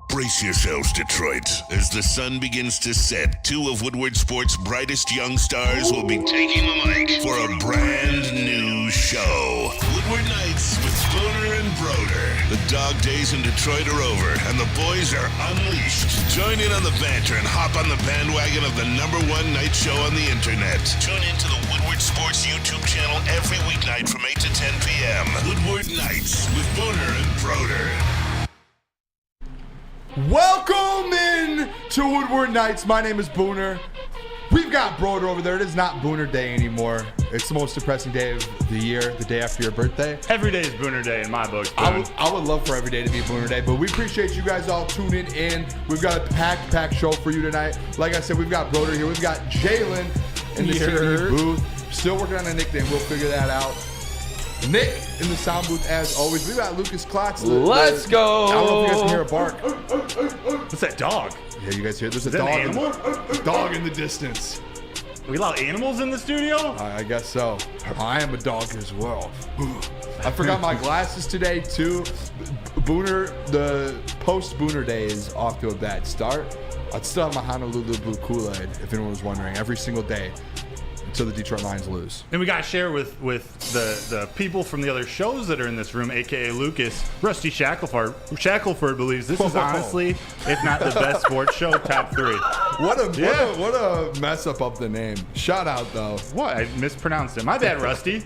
Brace yourselves, Detroit. As the sun begins to set, two of Woodward Sports' brightest young stars will be taking the mic for a brand new show. Woodward Nights with Booner and Broder. The dog days in Detroit are over, and the boys are unleashed. Join in on the banter and hop on the bandwagon of the #1 night show on the internet. Tune into the Woodward Sports YouTube channel every weeknight from 8 to 10 p.m. Woodward Nights with Booner and Broder. Welcome in to Woodward Nights. My name is Booner. We've got Broder over there. It is not Booner Day anymore. It's the most depressing day of the year, the day after your birthday. Every day is Booner Day in my book. I would love for every day to be Booner Day, but we appreciate you guys all tuning in. We've got a packed show for you tonight. Like I said, we've got Broder here. We've got Jalen in the TV booth. Still working on a nickname. We'll figure that out. Nick in the sound booth as always. We got Lucas Klotz. Let's go. I don't know if you guys can hear a bark. What's that dog? Yeah, you guys hear? There's a Is that dog. an animal? Dog in the distance. We allow animals in the studio? I guess so. I am a dog as well. I forgot my glasses today too. Booner, the post-Booner Day is off to a bad start. I'd still have my Honolulu Blue Kool-Aid, if anyone was wondering, every single day until the Detroit Lions lose. And we got to share with the people from the other shows that are in this room, a.k.a. Lucas. Rusty Shackelford believes this is honestly, if not the best sports show, top 3. What a mess up of the name. Shout out, though. What? I mispronounced it. My bad, Rusty.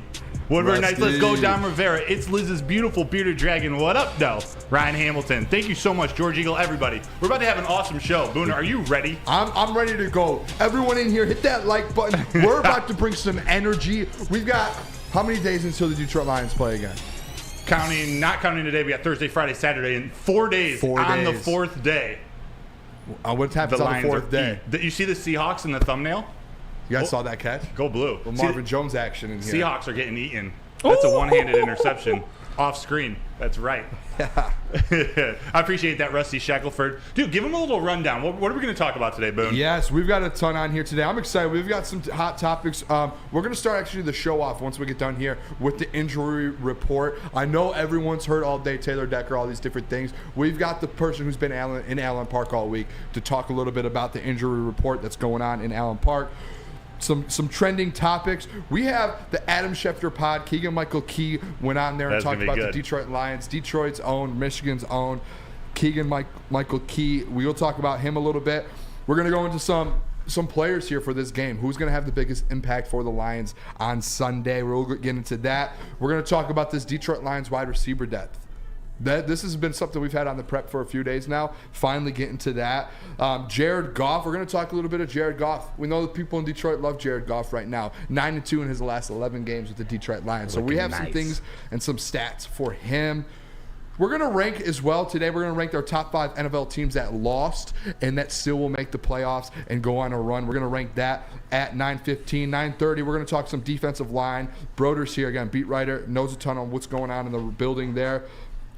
Woodward Nights, let's go down Rivera. It's Liz's beautiful bearded dragon. What up, though? Ryan Hamilton. Thank you so much, George Eagle, everybody. We're about to have an awesome show. Booner, are you ready? I'm ready to go. Everyone in here, hit that like button. We're about to bring some energy. We've got how many days until the Detroit Lions play again? Not counting today, we got Thursday, Friday, Saturday, and 4 days on the fourth day. What happens on the fourth day? You see the Seahawks in the thumbnail? You guys saw that catch? Go blue. Well, Marvin Jones action in here. Seahawks are getting eaten. That's a one-handed interception off screen. That's right. Yeah. I appreciate that, Rusty Shackelford. Dude, give him a little rundown. What are we going to talk about today, Boone? Yes, we've got a ton on here today. I'm excited. We've got some hot topics. We're going to start actually the show off once we get done here with the injury report. I know everyone's heard all day Taylor Decker, all these different things. We've got the person who's been in Allen Park all week to talk a little bit about the injury report that's going on in Allen Park. Some trending topics. We have the Adam Schefter pod. Keegan-Michael Key went on there and talked about the Detroit Lions, Detroit's own, Michigan's own. Keegan-Michael Key. We will talk about him a little bit. We're going to go into some players here for this game. Who's going to have the biggest impact for the Lions on Sunday? We'll get into that. We're going to talk about this Detroit Lions wide receiver depth. This has been something we've had on the prep for a few days now. Finally getting to that. Jared Goff. We're going to talk a little bit of Jared Goff. We know the people in Detroit love Jared Goff right now. 9-2 in his last 11 games with the Detroit Lions. So we have some things and some stats for him. We're going to rank as well today. We're going to rank our top 5 NFL teams that lost and that still will make the playoffs and go on a run. We're going to rank that at 9:15. 9:30, we're going to talk some defensive line. Broder's here again, beat writer, knows a ton on what's going on in the building there.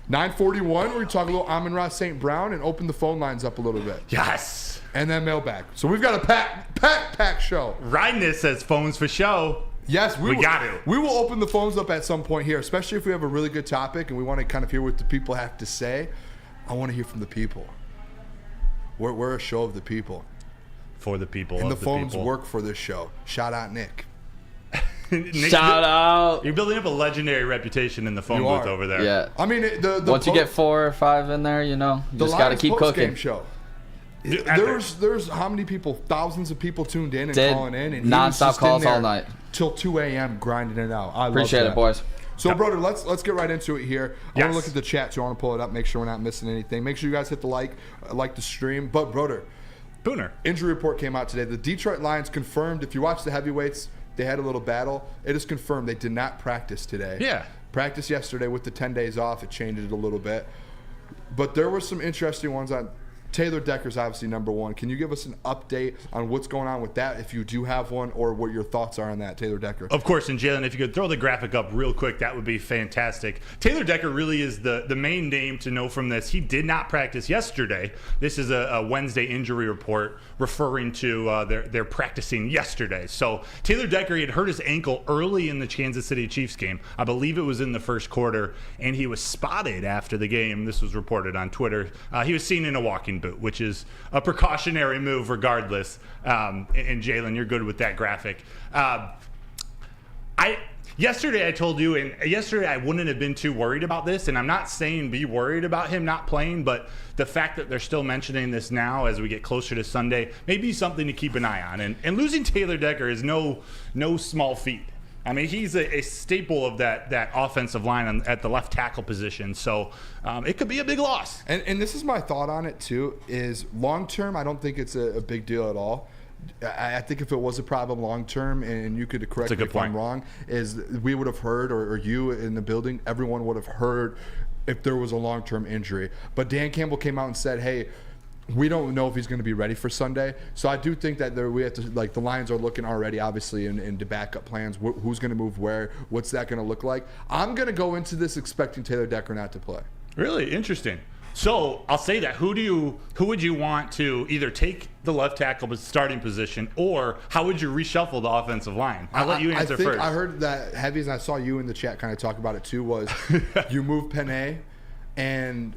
9:41, we're going to talk a little Amon-Ra St. Brown and open the phone lines up a little bit. Yes. And then mailbag. So we've got a packed show. Rhinus says phones for show. Yes, we got to. We will open the phones up at some point here, especially if we have a really good topic and we want to kind of hear what the people have to say. I want to hear from the people. We're a show of the people. For the people. And the phones work for this show. Shout out, Nick. Nick, shout out. You're building up a legendary reputation in the phone booth over there. Yeah. I mean, once you get 4 or 5 in there, you just got to keep cooking. Show. There's how many people? Thousands of people tuned in and calling in, and nonstop calls all night till 2 a.m. grinding it out. I appreciate it, boys. So, Broder, let's get right into it here. I want to look at the chat, so I want to pull it up, make sure we're not missing anything. Make sure you guys hit the like the stream. But Broder, Booner, injury report came out today. The Detroit Lions confirmed. If you watch the heavyweights, they had a little battle. It is confirmed they did not practice today. Yeah. Practice yesterday with the 10 days off. It changed it a little bit. But there were some interesting ones on Taylor Decker's obviously number one. Can you give us an update on what's going on with that, if you do have one, or what your thoughts are on that, Taylor Decker? Of course, and Jalen, if you could throw the graphic up real quick, that would be fantastic. Taylor Decker really is the main name to know from this. He did not practice yesterday. This is a Wednesday injury report referring to they're practicing yesterday. So Taylor Decker, he had hurt his ankle early in the Kansas City Chiefs game. I believe it was in the first quarter, and he was spotted after the game. This was reported on Twitter. He was seen in a walking boot, which is a precautionary move regardless. And Jalen, you're good with that graphic. Yesterday I told you, and yesterday I wouldn't have been too worried about this, and I'm not saying be worried about him not playing, but the fact that they're still mentioning this now as we get closer to Sunday may be something to keep an eye on. And losing Taylor Decker is no small feat. I mean, he's a staple of that offensive line at the left tackle position. So it could be a big loss. And this is my thought on it, too, is long-term, I don't think it's a big deal at all. I think if it was a problem long-term, and you could correct me if I'm wrong, is we would have heard, or you in the building, everyone would have heard if there was a long-term injury. But Dan Campbell came out and said, hey, we don't know if he's going to be ready for Sunday. So I do think that we have to, like, the Lions are looking already, obviously, into backup plans. Who's going to move where? What's that going to look like? I'm going to go into this expecting Taylor Decker not to play. Really interesting. So I'll say that. Who would you want to either take the left tackle starting position, or how would you reshuffle the offensive line? I'll let you answer first. I heard that Heavies, and I saw you in the chat kind of talk about it too, was you move Penei and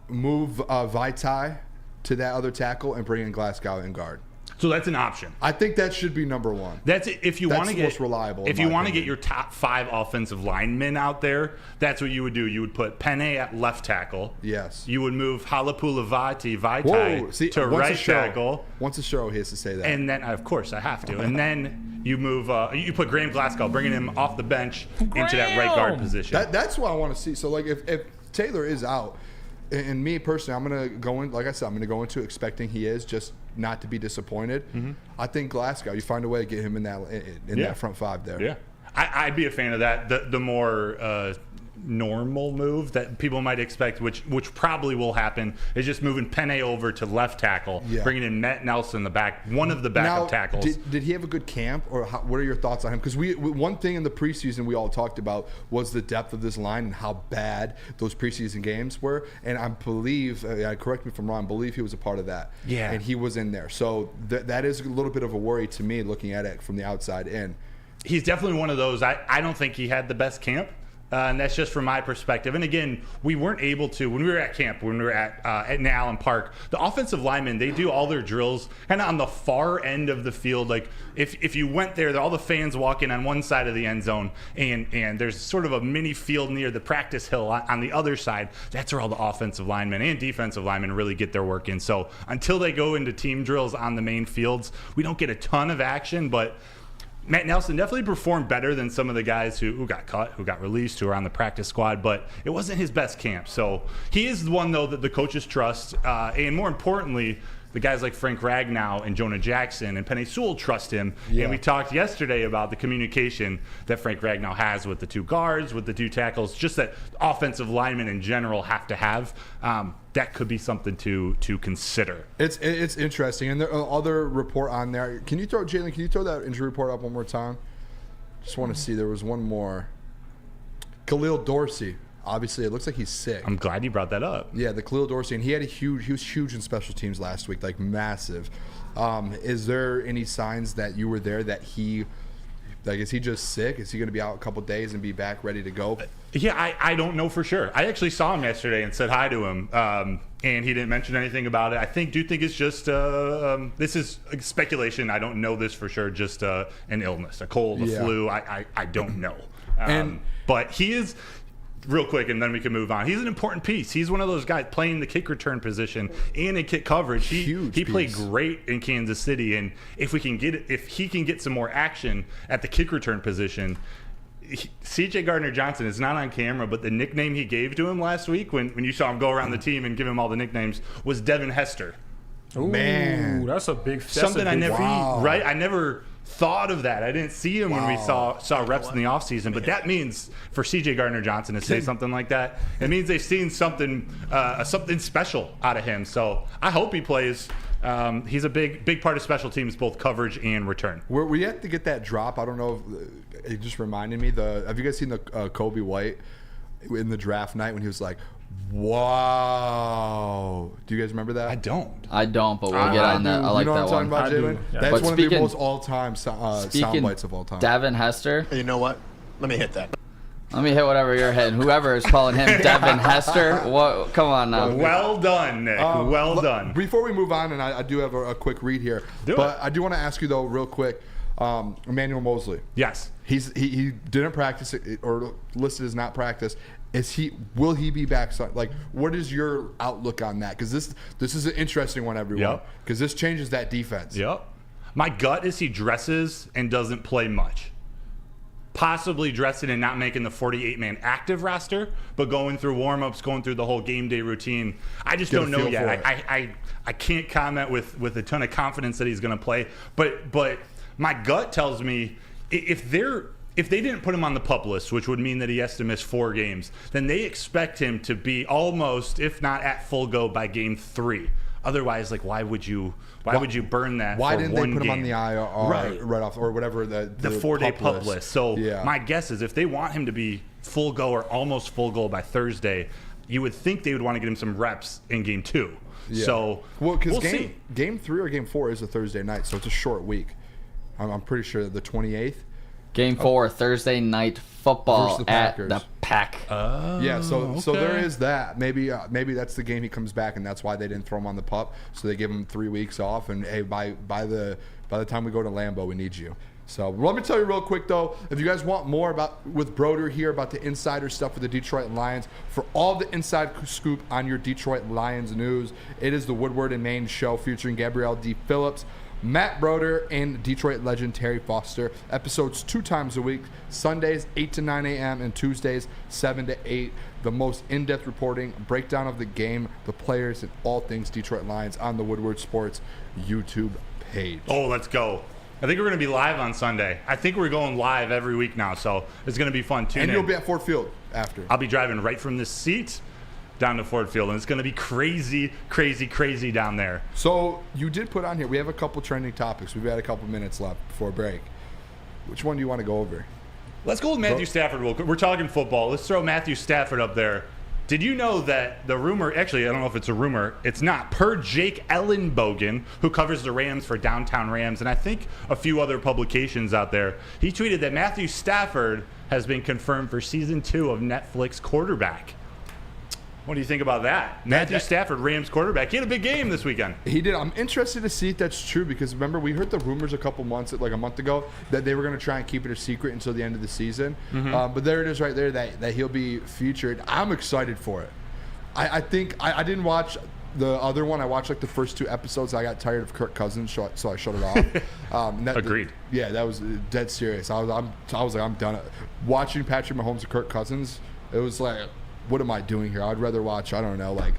move Vaitai to that other tackle and bring in Glasgow in guard. So that's an option. I think that should be number one. That's if you want to get most reliable. If you want to get your top 5 offensive linemen out there, that's what you would do. You would put Penei at left tackle. Yes. You would move Vaitai to right tackle. Once a show, he has to say that. And then, of course, I have to. And then you move. You put Graham Glasgow, bringing him off the bench into that right guard position. That's what I want to see. So, like, if Taylor is out, and me personally, I'm going to go in, like I said, I'm going to go into expecting he is, just not to be disappointed. Mm-hmm. I think Glasgow, you find a way to get him in that front 5 there. Yeah, I'd be a fan of that. The more normal move that people might expect, which probably will happen, is just moving Penei over to left tackle, bringing in Matt Nelson, one of the backup tackles. Did he have a good camp, or what are your thoughts on him? Because one thing in the preseason we all talked about was the depth of this line and how bad those preseason games were. And I believe, correct me if I'm wrong, I believe he was a part of that. Yeah. And he was in there. So that is a little bit of a worry to me looking at it from the outside in. He's definitely one of those. I don't think he had the best camp. And that's just from my perspective. And again, we weren't able to, when we were at camp, when we were at Allen Park, the offensive linemen, they do all their drills kind of on the far end of the field. Like if you went there, all the fans walking on one side of the end zone, and there's sort of a mini field near the practice hill on the other side. That's where all the offensive linemen and defensive linemen really get their work in. So until they go into team drills on the main fields, we don't get a ton of action, but Matt Nelson definitely performed better than some of the guys who got cut, who got released, who are on the practice squad, but it wasn't his best camp. So he is the one, though, that the coaches trust. And more importantly, the guys like Frank Ragnow and Jonah Jackson and Penei Sewell trust him. Yeah. And we talked yesterday about the communication that Frank Ragnow has with the 2 guards, with the 2 tackles, just that offensive linemen in general have to have. That could be something to consider. It's interesting. And the other report on there, Jalen, can you throw that injury report up one more time? Just want to see. There was one more. Khalil Dorsey. Obviously, it looks like he's sick. I'm glad you brought that up. Yeah, the Khalil Dorsey, and he was huge in special teams last week, like massive. Is there any signs that you were there that is he just sick? Is he going to be out a couple days and be back ready to go? Yeah, I don't know for sure. I actually saw him yesterday and said hi to him, and he didn't mention anything about it. I do think it's just this is speculation. I don't know this for sure. Just an illness, a cold, a flu. I don't know. But he is. Real quick, and then we can move on. He's an important piece. He's one of those guys playing the kick return position and in kick coverage. He played great in Kansas City, and if he can get some more action at the kick return position, C.J. Gardner-Johnson is not on camera, but the nickname he gave to him last week when you saw him go around the team and give him all the nicknames was Devin Hester. Ooh, man, that's a big something I never wow. right. I never thought of that. I didn't see him when we saw reps in the offseason, but that means for C.J. Gardner-Johnson to say something like that, it means they've seen something special out of him. So I hope he plays. He's a big part of special teams, both coverage and return. We have to get that drop. I don't know if it just reminded me. Have you guys seen the Kobe White in the draft night when he was like, wow. Do you guys remember that? I don't, but we'll get on that. I like you know that what I'm one. talking about, Jalen? Yeah. That's But one of the most all-time sound bites of all time. Devin Hester. You know what? Let me hit that. Let me hit whatever you're hitting. Whoever is calling him Devin Hester. What? Come on now. Well done, Nick. Well done. Before we move on, and I do have a quick read here, but I do want to ask you, though, real quick, Emmanuel Mosley. Yes. He didn't practice or listed as not practice. Will he be back? Like, what is your outlook on that? Because this is an interesting one, everyone. Because this changes that defense. Yep. My gut is he dresses and doesn't play much. Possibly dressing and not making the 48-man active roster, but going through warm-ups, going through the whole game day routine. I just don't know yet. I can't comment with a ton of confidence that he's going to play. But my gut tells me if they didn't put him on the PUP list, which would mean that he has to miss 4 games, then they expect him to be almost, if not at full go, by game 3. Otherwise, like, why would you burn that? Why for didn't one they put him on game? the IR right off, or whatever the 4-day PUP list? So yeah. My guess is if they want him to be full go or almost full go by Thursday, you would think they would want to get him some reps in game 2. Yeah. So because see. game 3 or game 4 is a Thursday night, so it's a short week. I'm pretty sure the 28th. Game 4, Thursday night football Versus the at Packers. the Pack. Yeah, so okay. there is that. Maybe that's the game he comes back, and that's why they didn't throw him on the PUP. So they give him 3 weeks off, and hey, by the time we go to Lambeau, we need you. So let me tell you real quick though, if you guys want more with Broder here about the insider stuff with the Detroit Lions, for all the inside scoop on your Detroit Lions news, it is the Woodward and Maine show featuring Gabrielle D. Phillips, Matt Broder, and Detroit legend Terry Foster. Episodes 2 times a week, Sundays 8 to 9 a.m. and Tuesdays 7 to 8. The most in-depth reporting, breakdown of the game, the players, and all things Detroit Lions on the Woodward Sports YouTube page. Oh, let's go. I think we're going to be live on Sunday. I think we're going live every week now, so it's going to be fun. Tune and in. you'll be at Ford Field after. I'll be driving right from this seat down to Ford Field, and it's going to be crazy, crazy, crazy down there. So you did put on here, we have a couple trending topics. We've got a couple minutes left before break. Which one do you want to go over? Let's go with Matthew Stafford real quick. We're talking football. Let's throw Matthew Stafford up there. Did you know that the rumor, actually, I don't know if it's a rumor, it's not, per Jake Ellenbogen, who covers the Rams for Downtown Rams, and I think a few other publications out there, he tweeted that Matthew Stafford has been confirmed for season 2 of Netflix Quarterback. What do you think about that? Matthew Stafford, Rams quarterback. He had a big game this weekend. He did. I'm interested to see if that's true because remember we heard the rumors a month ago that they were going to try and keep it a secret until the end of the season. Mm-hmm. But there it is right there that he'll be featured. I'm excited for it. I think I didn't watch the other one. I watched like the first 2 episodes. I got tired of Kirk Cousins, so I shut it off. Agreed. That was dead serious. I was like, I'm done. Watching Patrick Mahomes and Kirk Cousins, it was like, what am I doing here? I'd rather watch, I don't know, like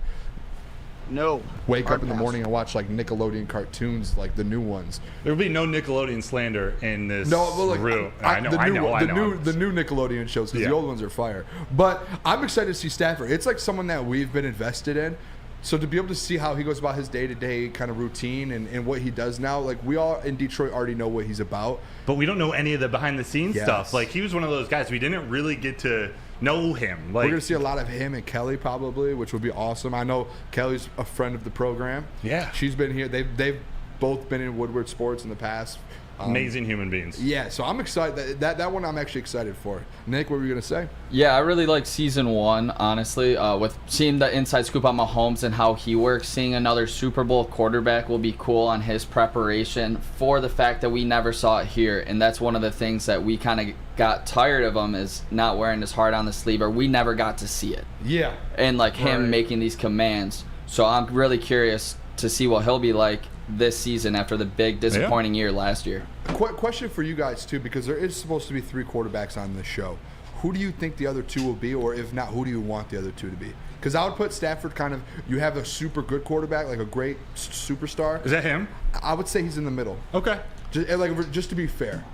wake up in the morning and watch like Nickelodeon cartoons, like the new ones. There will be no Nickelodeon slander in this room. The new Nickelodeon shows because the old ones are fire. But I'm excited to see Stafford. It's like someone that we've been invested in. So to be able to see how he goes about his day-to-day kind of routine and what he does now, like we all in Detroit already know what he's about. But we don't know any of the behind-the-scenes stuff. Like he was one of those guys we didn't really get to know him. Like, we're going to see a lot of him and Kelly probably, which would be awesome. I know Kelly's a friend of the program. Yeah. She's been here. They've both been in Woodward Sports in the past. Amazing human beings. Yeah, so I'm excited. That one I'm actually excited for. Nick, what were you going to say? Yeah, I really like season 1, honestly. With seeing the inside scoop on Mahomes and how he works, seeing another Super Bowl quarterback will be cool on his preparation for the fact that we never saw it here. And that's one of the things that we kind of got tired of him is not wearing his heart on the sleeve, or we never got to see it. Yeah. And like him making these commands. So I'm really curious to see what he'll be like this season after the big disappointing year last year. Question for you guys too, because there is supposed to be 3 quarterbacks on this show. Who do you think the other 2 will be, or if not, who do you want the other 2 to be? Because I would put Stafford kind of, you have a super good quarterback, like a great superstar. Is that him? I would say he's in the middle. Okay. Just to be fair,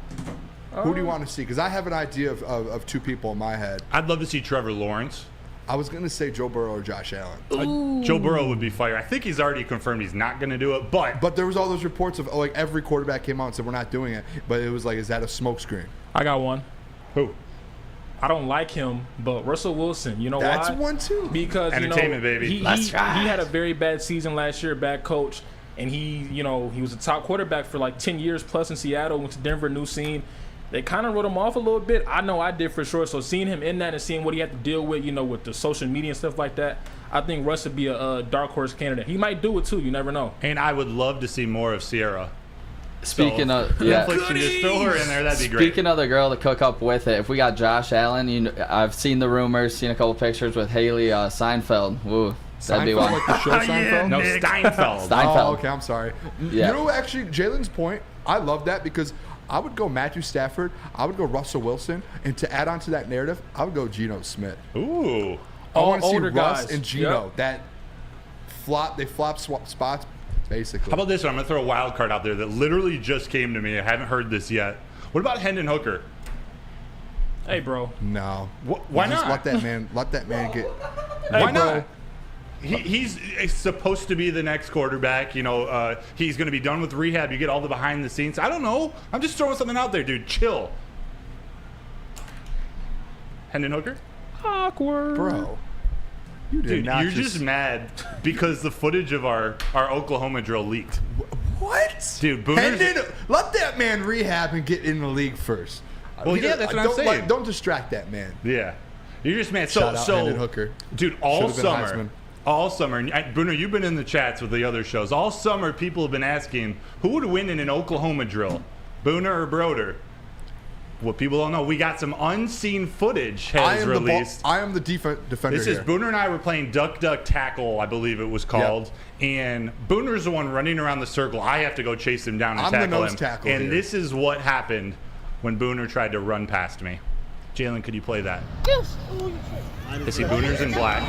who do you want to see? Because I have an idea of two people in my head. I'd love to see Trevor Lawrence. I was going to say Joe Burrow or Josh Allen. Joe Burrow would be fire. I think he's already confirmed he's not going to do it, but there was all those reports of every quarterback came out and said we're not doing it, but it was like, is that a smokescreen? I got one. Who? I don't like him, but Russell Wilson. You know why? That's one too. Because entertainment, baby. He had a very bad season last year, bad coach, and he was a top quarterback for like 10 years plus in Seattle. Went to Denver, new scene. They kind of wrote him off a little bit. I know I did for sure. So seeing him in that and seeing what he had to deal with, with the social media and stuff like that, I think Russ would be a dark horse candidate. He might do it too. You never know. And I would love to see more of Sierra. Speaking of Netflix can just throw her in there. That'd be great. Speaking of the girl to cook up with it, if we got Josh Allen, I've seen the rumors, seen a couple pictures with Haley Seinfeld. Ooh, that'd be one. Like the show Seinfeld? No, Steinfeld. Steinfeld. Oh, okay. I'm sorry. Yeah. Actually, Jalen's point, I love that because I would go Matthew Stafford, I would go Russell Wilson, and to add on to that narrative, I would go Geno Smith. Ooh. I want to see older Russ guys. and Geno. Yep. They flop spots, basically. How about this one? I'm going to throw a wild card out there that literally just came to me. I haven't heard this yet. What about Hendon Hooker? Hey, bro. No. Why Just not? let that man get. Why not? He's supposed to be the next quarterback. He's going to be done with rehab. You get all the behind the scenes. I don't know. I'm just throwing something out there, dude. Chill. Hendon Hooker? Awkward. Bro. Dude, you're just mad because the footage of our Oklahoma drill leaked. What? Dude, Booner's... let that man rehab and get in the league first. Well, yeah, that's what I'm saying. Don't distract that man. Yeah. You're just mad. Shout out Hendon Hooker. Dude, all Should've been summer, and Booner, you've been in the chats with the other shows. All summer, people have been asking, who would win in an Oklahoma drill, Booner or Broder? What people don't know, we got some unseen footage released. I am the defender This is here. Booner and I were playing Duck Duck Tackle, I believe it was called. Yep. And Booner's the one running around the circle. I have to go chase him down and tackle him. Tackle and here. This is what happened when Booner tried to run past me. Jalen, could you play that? Yes. I see Booner's in black.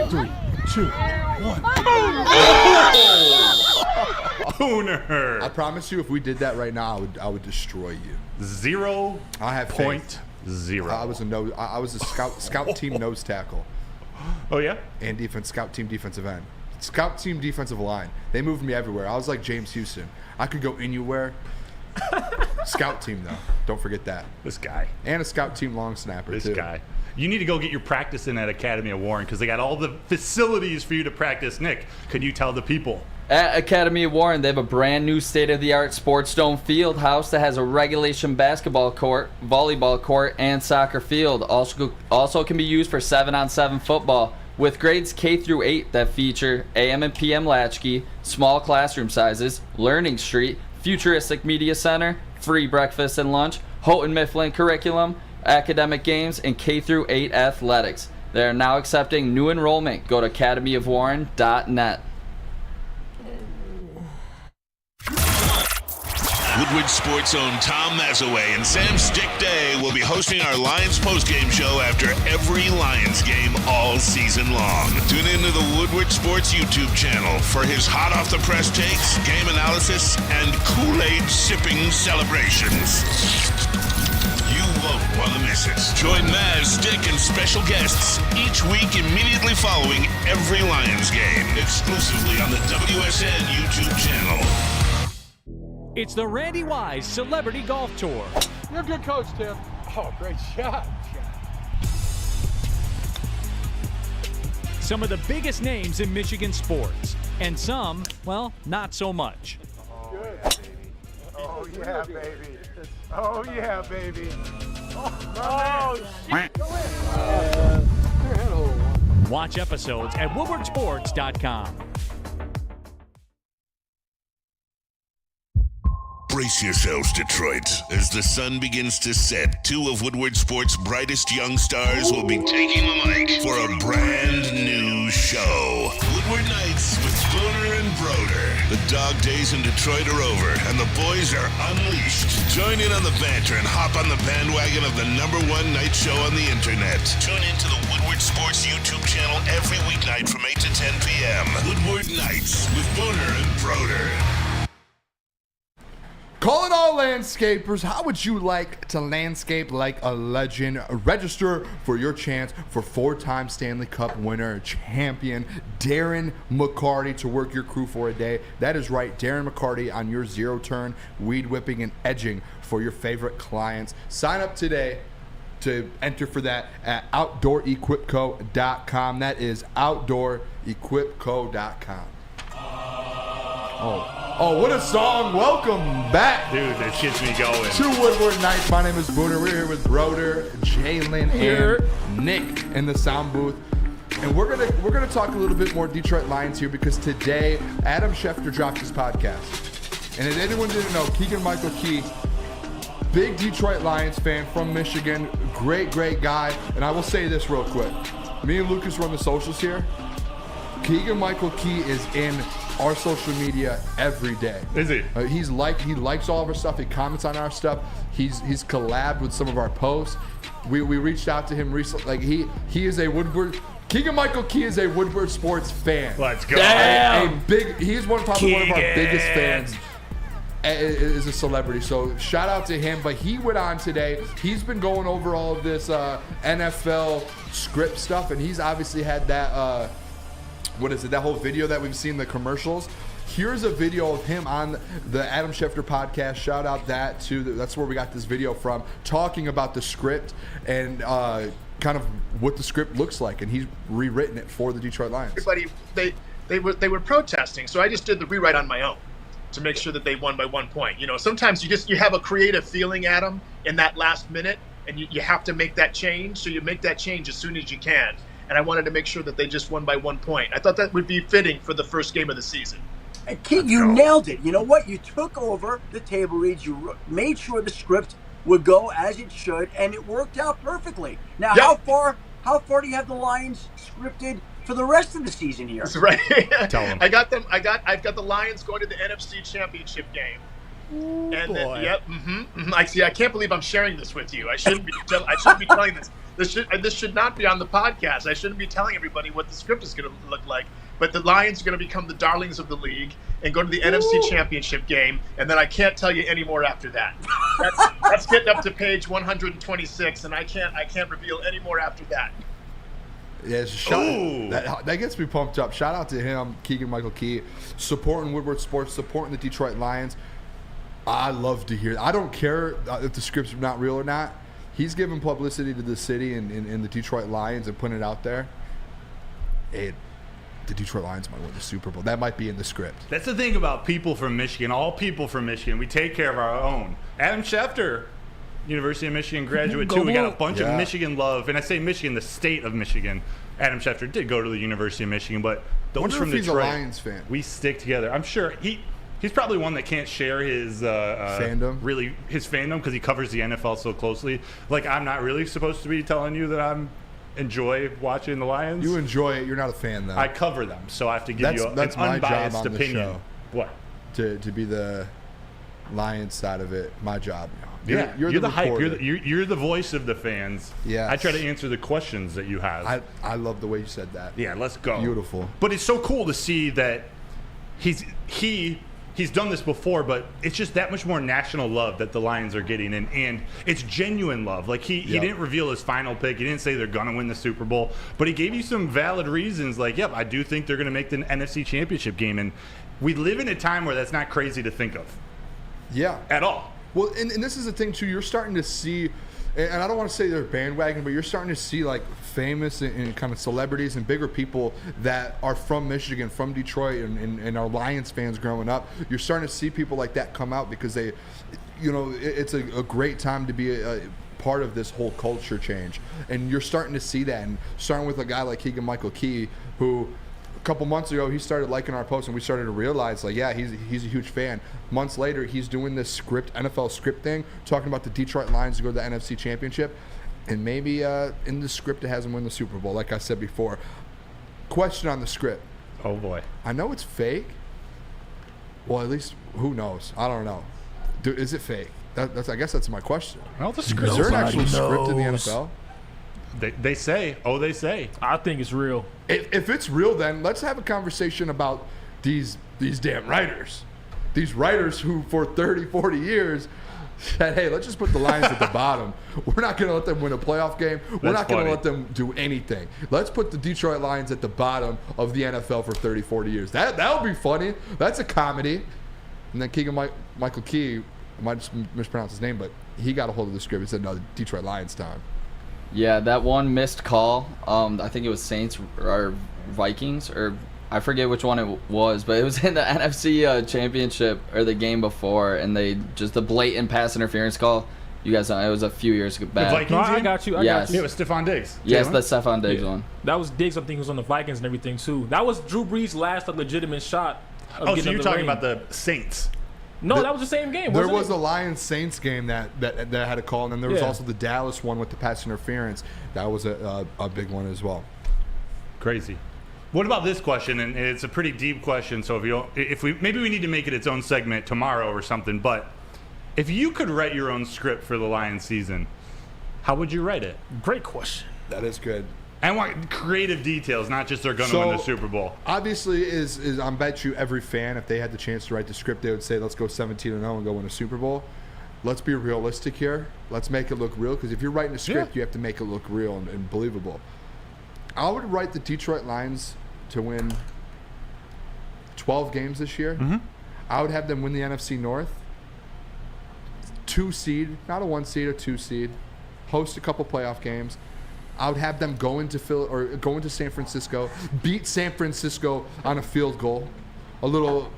3, 2, 1. Booner. I promise you, if we did that right now, I would destroy you. 0.0. I have faith. I was a scout team nose tackle. Oh yeah. And scout team defensive end. Scout team defensive line. They moved me everywhere. I was like James Houston. I could go anywhere. Scout team though. Don't forget that. This guy. And a scout team long snapper This too. guy. You need to go get your practice in at Academy of Warren because they got all the facilities for you to practice. Nick, could you tell the people? At Academy of Warren, they have a brand new state-of-the-art sports dome field house that has a regulation basketball court, volleyball court, and soccer field. Also can be used for 7-on-7 football with grades K through 8 that feature AM and PM latchkey, small classroom sizes, Learning Street, futuristic media center, free breakfast and lunch, Houghton Mifflin curriculum, academic games, and K through 8 athletics. They are now accepting new enrollment. Go to academyofwarren.net. Woodward Sports' own Tom Mazaway and Sam Stick Day will be hosting our Lions postgame show after every Lions game all season long. Tune into the Woodward Sports YouTube channel for his hot-off-the-press takes, game analysis, and Kool-Aid sipping celebrations. You won't want to miss it. Join Maz, Stick, and special guests each week immediately following every Lions game, exclusively on the WSN YouTube channel. It's the Randy Wise Celebrity Golf Tour. You're a good coach, Tim. Oh, great shot. Some of the biggest names in Michigan sports, and some, well, not so much. Good. Oh, yeah, baby. Oh, yeah, baby. Oh, shit. Go in. Watch episodes at woodwardsports.com. Brace yourselves, Detroit. As the sun begins to set, two of Woodward Sports' brightest young stars will be taking the mic for a brand new show. Woodward Nights with Booner and Broder. The dog days in Detroit are over, and the boys are unleashed. Join in on the banter and hop on the bandwagon of the #1 night show on the internet. Tune into the Woodward Sports YouTube channel every weeknight from 8 to 10 p.m. Woodward Nights with Booner and Broder. Calling all landscapers, how would you like to landscape like a legend? Register for your chance for 4-time Stanley Cup winner, champion Darren McCarty to work your crew for a day. That is right, Darren McCarty on your zero-turn, weed whipping and edging for your favorite clients. Sign up today to enter for that at OutdoorEquipCo.com. That is OutdoorEquipCo.com. Oh, what a song. Welcome back. Dude, this gets me going. To Woodward Nights. My name is Booner. We're here with Broder, Jalen, and Nick in the sound booth. And we're gonna talk a little bit more Detroit Lions here because today Adam Schefter dropped his podcast. And if anyone didn't know, Keegan-Michael Key, big Detroit Lions fan from Michigan, great guy. And I will say this real quick. Me and Lucas run the socials here. Keegan-Michael Key is in our social media every day. Is he? He likes all of our stuff. He comments on our stuff. He's collabed with some of our posts. We reached out to him recently. Like he is a Woodward. Keegan-Michael Key is a Woodward sports fan. Let's go. He's probably one of our biggest fans. Is a celebrity, so shout out to him. But he went on today. He's been going over all of this NFL script stuff, and he's obviously had that. What is it? That whole video that we've seen, the commercials. Here's a video of him on the Adam Schefter podcast. Shout out that too. That's where we got this video from, talking about the script and kind of what the script looks like, and he's rewritten it for the Detroit Lions. Everybody, they were protesting, so I just did the rewrite on my own to make sure that they won by 1 point. You know, sometimes you have a creative feeling, Adam, in that last minute, and you have to make that change. So you make that change as soon as you can. And I wanted to make sure that they just won by 1 point. I thought that would be fitting for the first game of the season. And Keith, you nailed it. You know what? You took over the table reads. You made sure the script would go as it should, and it worked out perfectly. Now, Yep. how far do you have the Lions scripted for the rest of the season here? That's right. Tell them. I've got the Lions going to the NFC Championship game. Ooh, And boy. I see. I can't believe I'm sharing this with you. I shouldn't be telling this. This should not be on the podcast. I shouldn't be telling everybody what the script is going to look like. But the Lions are going to become the darlings of the league and go to the NFC Championship game. And then I can't tell you any more after that. That's getting up to page 126, and I can't reveal any more after that. Yeah, that gets me pumped up. Shout out to him, Keegan-Michael Key, supporting Woodward Sports, supporting the Detroit Lions. I love to hear. I don't care if the script's not real or not. He's giving publicity to the city and the Detroit Lions and putting it out there. The Detroit Lions might win the Super Bowl. That might be in the script. That's the thing about people from Michigan. All people from Michigan. We take care of our own. Adam Schefter, University of Michigan graduate too. We got a bunch of Michigan love. And I say Michigan, the state of Michigan. Adam Schefter did go to the University of Michigan, but those from he's Detroit, a Lions fan. We stick together. I'm sure he's probably one that can't share his fandom. Really, his fandom because he covers the NFL so closely. Like, I'm not really supposed to be telling you that I'm enjoy watching the Lions. You enjoy it. You're not a fan, though. I cover them, so I have to give you an that's my unbiased job on opinion. the show. What? To be the Lions side of it, my job. You're the hype. reporter. You're the voice of the fans. Yes. I try to answer the questions that you have. I love the way you said that. Yeah, let's go. Beautiful. But it's so cool to see that he's done this before, but it's just that much more national love that the Lions are getting, and it's genuine love. Like he didn't reveal his final pick. He didn't say they're gonna win the Super Bowl, but he gave you some valid reasons. Like, yep, I do think they're gonna make the NFC Championship game, and we live in a time where that's not crazy to think of. Yeah. At all. Well, and this is the thing too. You're starting to see, and I don't want to say they're bandwagon, but you're starting to see like famous and kind of celebrities and bigger people that are from Michigan, from Detroit, and are Lions fans growing up. You're starting to see people like that come out because they, it's a great time to be a part of this whole culture change. And you're starting to see that, and starting with a guy like Keegan-Michael Key, who a couple months ago he started liking our posts, and we started to realize, like, yeah, he's a huge fan. Months later, he's doing this NFL script thing, talking about the Detroit Lions to go to the NFC Championship, and maybe in the script it has him win the Super Bowl, like I said before. Question on the script. Oh boy. I know it's fake. Well, at least who knows? I don't know. Is it fake? I guess that's my question. Well, the script. Is there an actual script in the NFL? They say. Oh, they say. I think it's real. If it's real, then let's have a conversation about these damn writers. these writers who for 30, 40 years said, hey, let's just put the Lions at the bottom. We're not going to let them win a playoff game. We're not going to let them do anything. Let's put the Detroit Lions at the bottom of the NFL for 30, 40 years. That would be funny. That's a comedy. And then Michael Key, I might just mispronounce his name, but he got a hold of the script and said, no, the Detroit Lions time. Yeah, that one missed call. I think it was Saints or Vikings, or I forget which one it was, but it was in the NFC Championship or the game before, and they just the blatant pass interference call. You guys know it was a few years back. No, I got you. Yes. Got you. Yeah, it was Stephon Diggs. Yes, the Stephon Diggs one. That was Diggs. I think he was on the Vikings and everything too. That was Drew Brees' last legitimate shot. Oh, so you're talking about the Saints? No, that was the same game. There was a Lions-Saints game that had a call, and then there was also the Dallas one with the pass interference. That was a big one as well. Crazy. What about this question? And it's a pretty deep question. So maybe we need to make it its own segment tomorrow or something. But if you could write your own script for the Lions season, how would you write it? Great question. That is good. I want creative details, not just they're going to win the Super Bowl. Obviously, is I bet you every fan, if they had the chance to write the script, they would say, let's go 17-0 and go win a Super Bowl. Let's be realistic here. Let's make it look real, because if you're writing a script, you have to make it look real and believable. I would write the Detroit Lions to win 12 games this year. Mm-hmm. I would have them win the NFC North. 2 seed, not a 1 seed, a 2 seed. Host a couple playoff games. I would have them go into San Francisco, beat San Francisco on a field goal, a little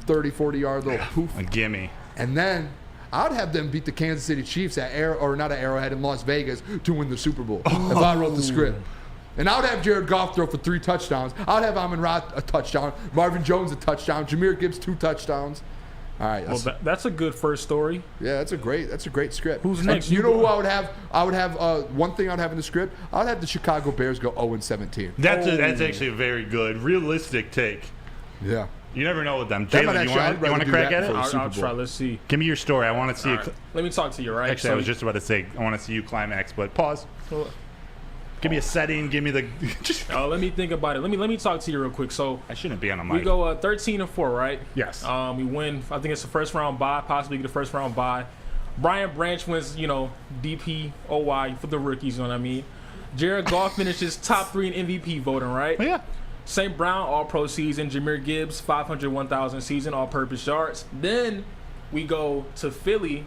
30, 40 yard little poof. A gimme. And then I'd have them beat the Kansas City Chiefs at Arrowhead in Las Vegas to win the Super Bowl. If I wrote the script. And I would have Jared Goff throw for 3 touchdowns. I would have Amon-Ra a touchdown, Marvin Jones a touchdown, Jahmyr Gibbs 2 touchdowns. All right. That's a good first story. Yeah, that's a great script. Who's next? You know who I would have? I would have one thing I'd have in the script. I would have the Chicago Bears go 0-17. That's actually a very good, realistic take. Yeah. You never know with them. Jalen, you want to crack at it? I'll try. Let's see. Give me your story. I want to see Right. Let me talk to you, right? Actually, I was just about to say, I want to see you climax, but pause. Give me a setting. Give me the. Let me think about it. Let me talk to you real quick. So I shouldn't be on a mic. we go 13-4, right? Yes. We win. I think it's the first round bye. Possibly get the first round bye. Brian Branch wins. DPOY for the rookies. You know what I mean? Jared Goff finishes top 3 in MVP voting, right? Oh, yeah. St. Brown All-Pro season. Jahmyr Gibbs 501,000 season all-purpose yards. Then we go to Philly.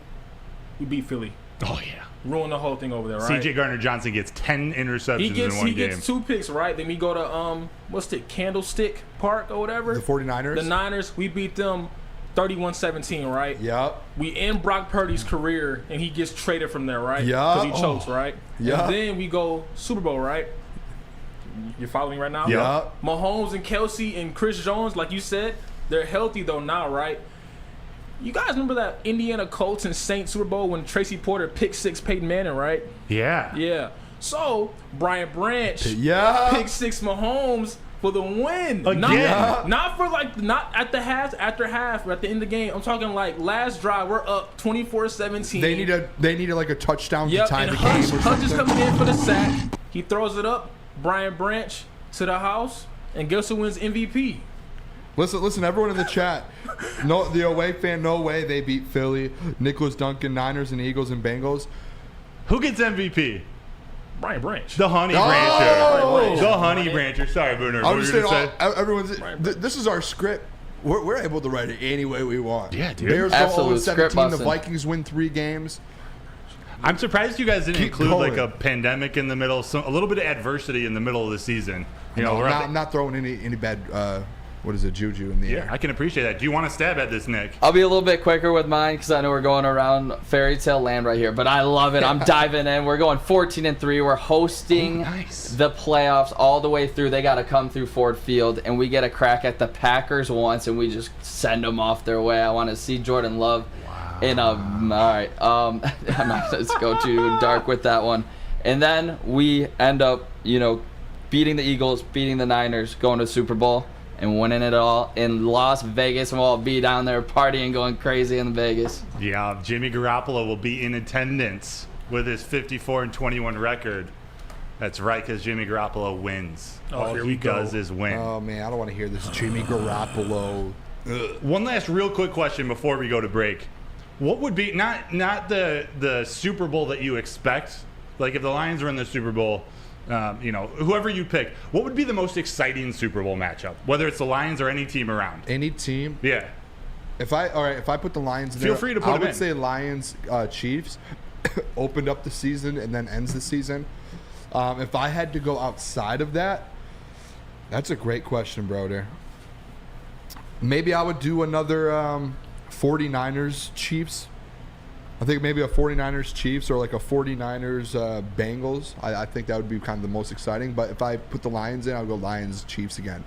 We beat Philly. Oh yeah. Ruin the whole thing over there, right? C.J. Gardner-Johnson gets 10 interceptions in one game. He gets 2 picks, right? Then we go to what's it, Candlestick Park or whatever. The 49ers. The Niners. We beat them 31-17, right? Yep. We end Brock Purdy's career, and he gets traded from there, right? Yeah. Because he chokes, right? Yeah. And then we go Super Bowl, right? You're following me right now? Yeah. Mahomes and Kelsey and Chris Jones, like you said, they're healthy though now, right? You guys remember that Indiana Colts and Saints Super Bowl when Tracy Porter picked 6 Peyton Manning, right? Yeah. Yeah. So Brian Branch picked 6 Mahomes for the win. Again. Not at the half, after half, or at the end of the game. I'm talking like last drive, we're up 24-17. They needed like a touchdown to tie the game or something. Hutch is coming in for the sack. He throws it up. Brian Branch to the house, and guess who wins MVP? Listen, everyone in the chat. No, the away fan, no way they beat Philly. Nicholas Duncan, Niners and Eagles and Bengals. Who gets MVP? Brian Branch. The Honey Brancher. The Honey Brancher. Sorry, Booner. I was just saying, this is our script. We're able to write it any way we want. Yeah, dude. Bears Absolute go 0-17. The busting. Vikings win 3 games. I'm surprised you guys didn't Keep include going. like a pandemic in the middle, a little bit of adversity in the middle of the season. I'm not throwing any bad juju in the air. I can appreciate that. Do you want to stab at this, Nick? I'll be a little bit quicker with mine because I know we're going around fairy tale land right here, but I love it. I'm diving in. We're going 14-3. We're hosting the playoffs all the way through. They got to come through Ford Field, and we get a crack at the Packers once, and we just send them off their way. I want to see Jordan Love. And all right, I'm not going to go too dark with that one. And then we end up, beating the Eagles, beating the Niners, going to the Super Bowl, and winning it all in Las Vegas. And we'll all be down there partying, going crazy in Vegas. Yeah, Jimmy Garoppolo will be in attendance with his 54-21 record. That's right, because Jimmy Garoppolo wins. All he does is win. Oh, man, I don't want to hear this Jimmy Garoppolo One last real quick question before we go to break. What would be not the Super Bowl that you expect? Like if the Lions were in the Super Bowl, whoever you pick, what would be the most exciting Super Bowl matchup? Whether it's the Lions or any team around. Any team? Yeah. If I put the Lions in Feel there, free to put them I would in. say Lions Chiefs opened up the season and then ends the season. If I had to go outside of that, that's a great question, Broder. Maybe I would do another 49ers Chiefs. I think maybe a 49ers Chiefs or like a 49ers Bengals. I think that would be kind of the most exciting. But if I put the Lions in, I'll go Lions Chiefs again.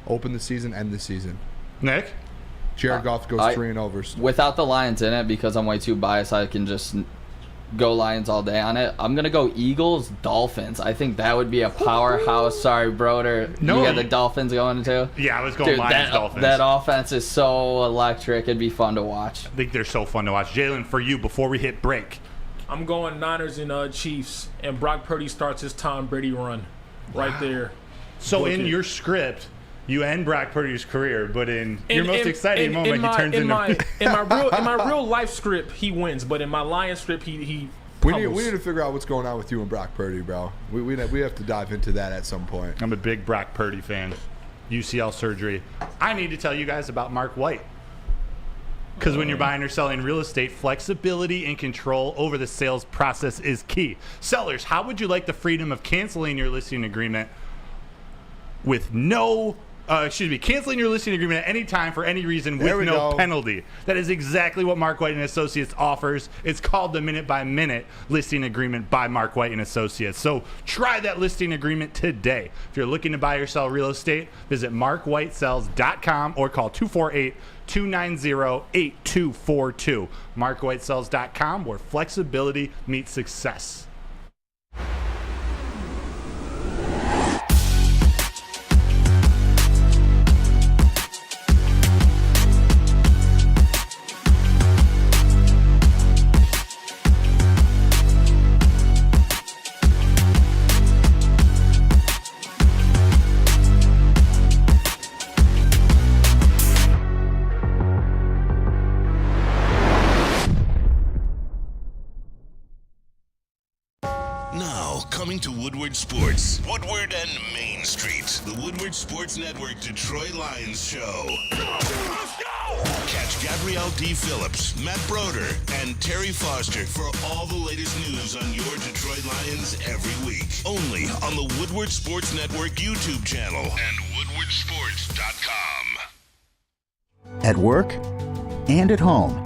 Open the season, end the season. Nick? Jared Goff goes 3-0. Without the Lions in it, because I'm way too biased, I can just go Lions all day on it. I'm going to go Eagles, Dolphins. I think that would be a powerhouse. Sorry, Broder. No. You got the Dolphins going too? Yeah, I was going Lions, Dolphins. That offense is so electric. It'd be fun to watch. I think they're so fun to watch. Jalen, for you, before we hit break. I'm going Niners and Chiefs, and Brock Purdy starts his Tom Brady run right there. So in your script, you end Brock Purdy's career, but in your most exciting moment, he turns into... in my real life script, he wins, but in my Lions script, he we need to figure out what's going on with you and Brock Purdy, bro. We have to dive into that at some point. I'm a big Brock Purdy fan. UCL surgery. I need to tell you guys about Mark White. Because when you're buying or selling real estate, flexibility and control over the sales process is key. Sellers, how would you like the freedom of canceling your listing agreement with canceling your listing agreement at any time for any reason with no penalty? That is exactly what Mark White and Associates offers. It's called the minute-by-minute listing agreement by Mark White and Associates. So try that listing agreement today. If you're looking to buy or sell real estate, visit markwhitesells.com or call 248-290-8242. markwhitesells.com, where flexibility meets success. Coming to Woodward Sports, Woodward and Main Street, the Woodward Sports Network Detroit Lions show. Let's go! Catch Gabrielle D. Phillips, Matt Broder, and Terry Foster for all the latest news on your Detroit Lions every week. Only on the Woodward Sports Network YouTube channel and woodwardsports.com. At work and at home,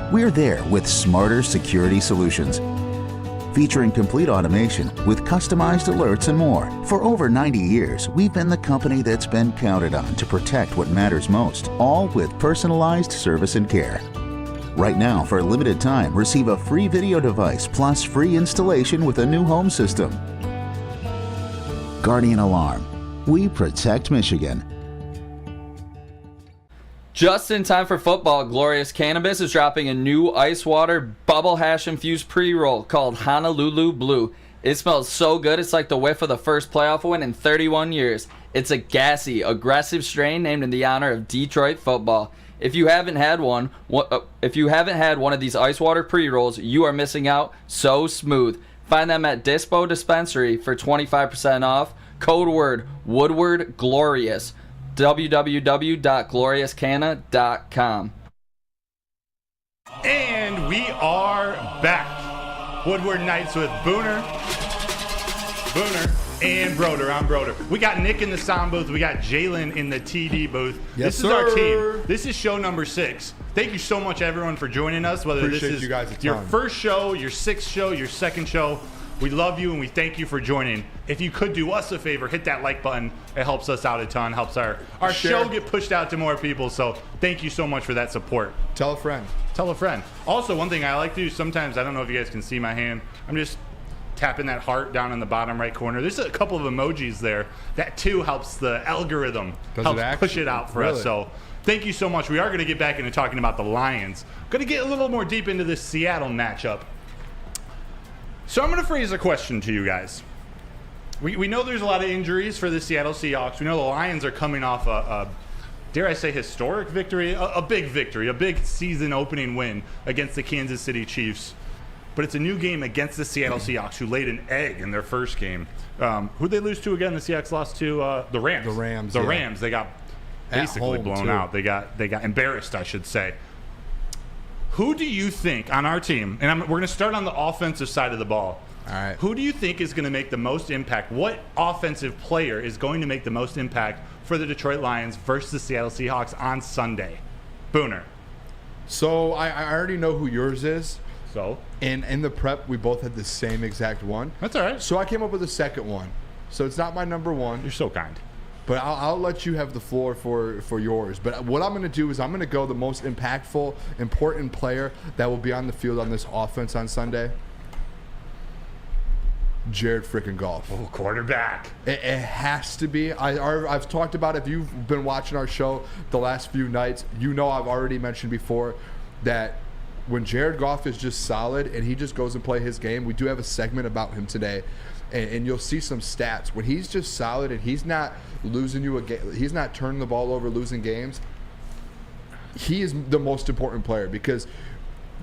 we're there with smarter security solutions. Featuring complete automation with customized alerts and more. For over 90 years, we've been the company that's been counted on to protect what matters most, all with personalized service and care. Right now, for a limited time, receive a free video device plus free installation with a new home system. Guardian Alarm. We protect Michigan. Just in time for football, Glorious Cannabis is dropping a new ice water bubble hash infused pre-roll called Honolulu Blue. It smells so good, it's like the whiff of the first playoff win in 31 years. It's a gassy, aggressive strain named in the honor of Detroit football. If you haven't had one of these ice water pre-rolls, you are missing out. So smooth. Find them at Dispo Dispensary for 25% off. Code word Woodward Glorious. www.gloriouscanna.com. And we are back. Woodward Nights with Booner, and Broder. I'm Broder. We got Nick in the sound booth. We got Jalen in the TD booth. Yes, this is our team. This is show number 6. Thank you so much, everyone, for joining us. Whether Appreciate this is you guys a your ton. first show, your 6th show, your 2nd show, we love you and we thank you for joining. If you could do us a favor, hit that like button. It helps us out a ton, helps our show get pushed out to more people. So thank you so much for that support. Tell a friend. Tell a friend. Also, one thing I like to do sometimes, I don't know if you guys can see my hand, I'm just tapping that heart down in the bottom right corner. There's a couple of emojis there. That too helps the algorithm, helps push it out for us. So thank you so much. We are going to get back into talking about the Lions. Going to get a little more deep into this Seattle matchup. So I'm going to phrase a question to you guys. We know there's a lot of injuries for the Seattle Seahawks. We know the Lions are coming off a dare I say, historic victory, a big victory, a big season opening win against the Kansas City Chiefs. But it's a new game against the Seattle Seahawks, who laid an egg in their first game. Who'd they lose to again? The Seahawks lost to the Rams. The Rams. Rams. They got basically blown out. They got embarrassed, I should say. Who do you think on our team? And we're going to start on the offensive side of the ball. All right. Who do you think is going to make the most impact? What offensive player is going to make the most impact for the Detroit Lions versus the Seattle Seahawks on Sunday? Booner. So I already know who yours is. So? And in the prep, we both had the same exact one. That's all right. So I came up with a second one. So it's not my number one. You're so kind. But I'll let you have the floor for yours. But what I'm going to do is I'm going to go the most impactful, important player that will be on the field on this offense on Sunday. Jared freaking Goff. Oh, quarterback. It has to be. I've talked about it. If you've been watching our show the last few nights, you know I've already mentioned before that when Jared Goff is just solid and he just goes and play his game, we do have a segment about him today, and you'll see some stats. When he's just solid and he's not losing you a game, he's not turning the ball over, losing games, he is the most important player because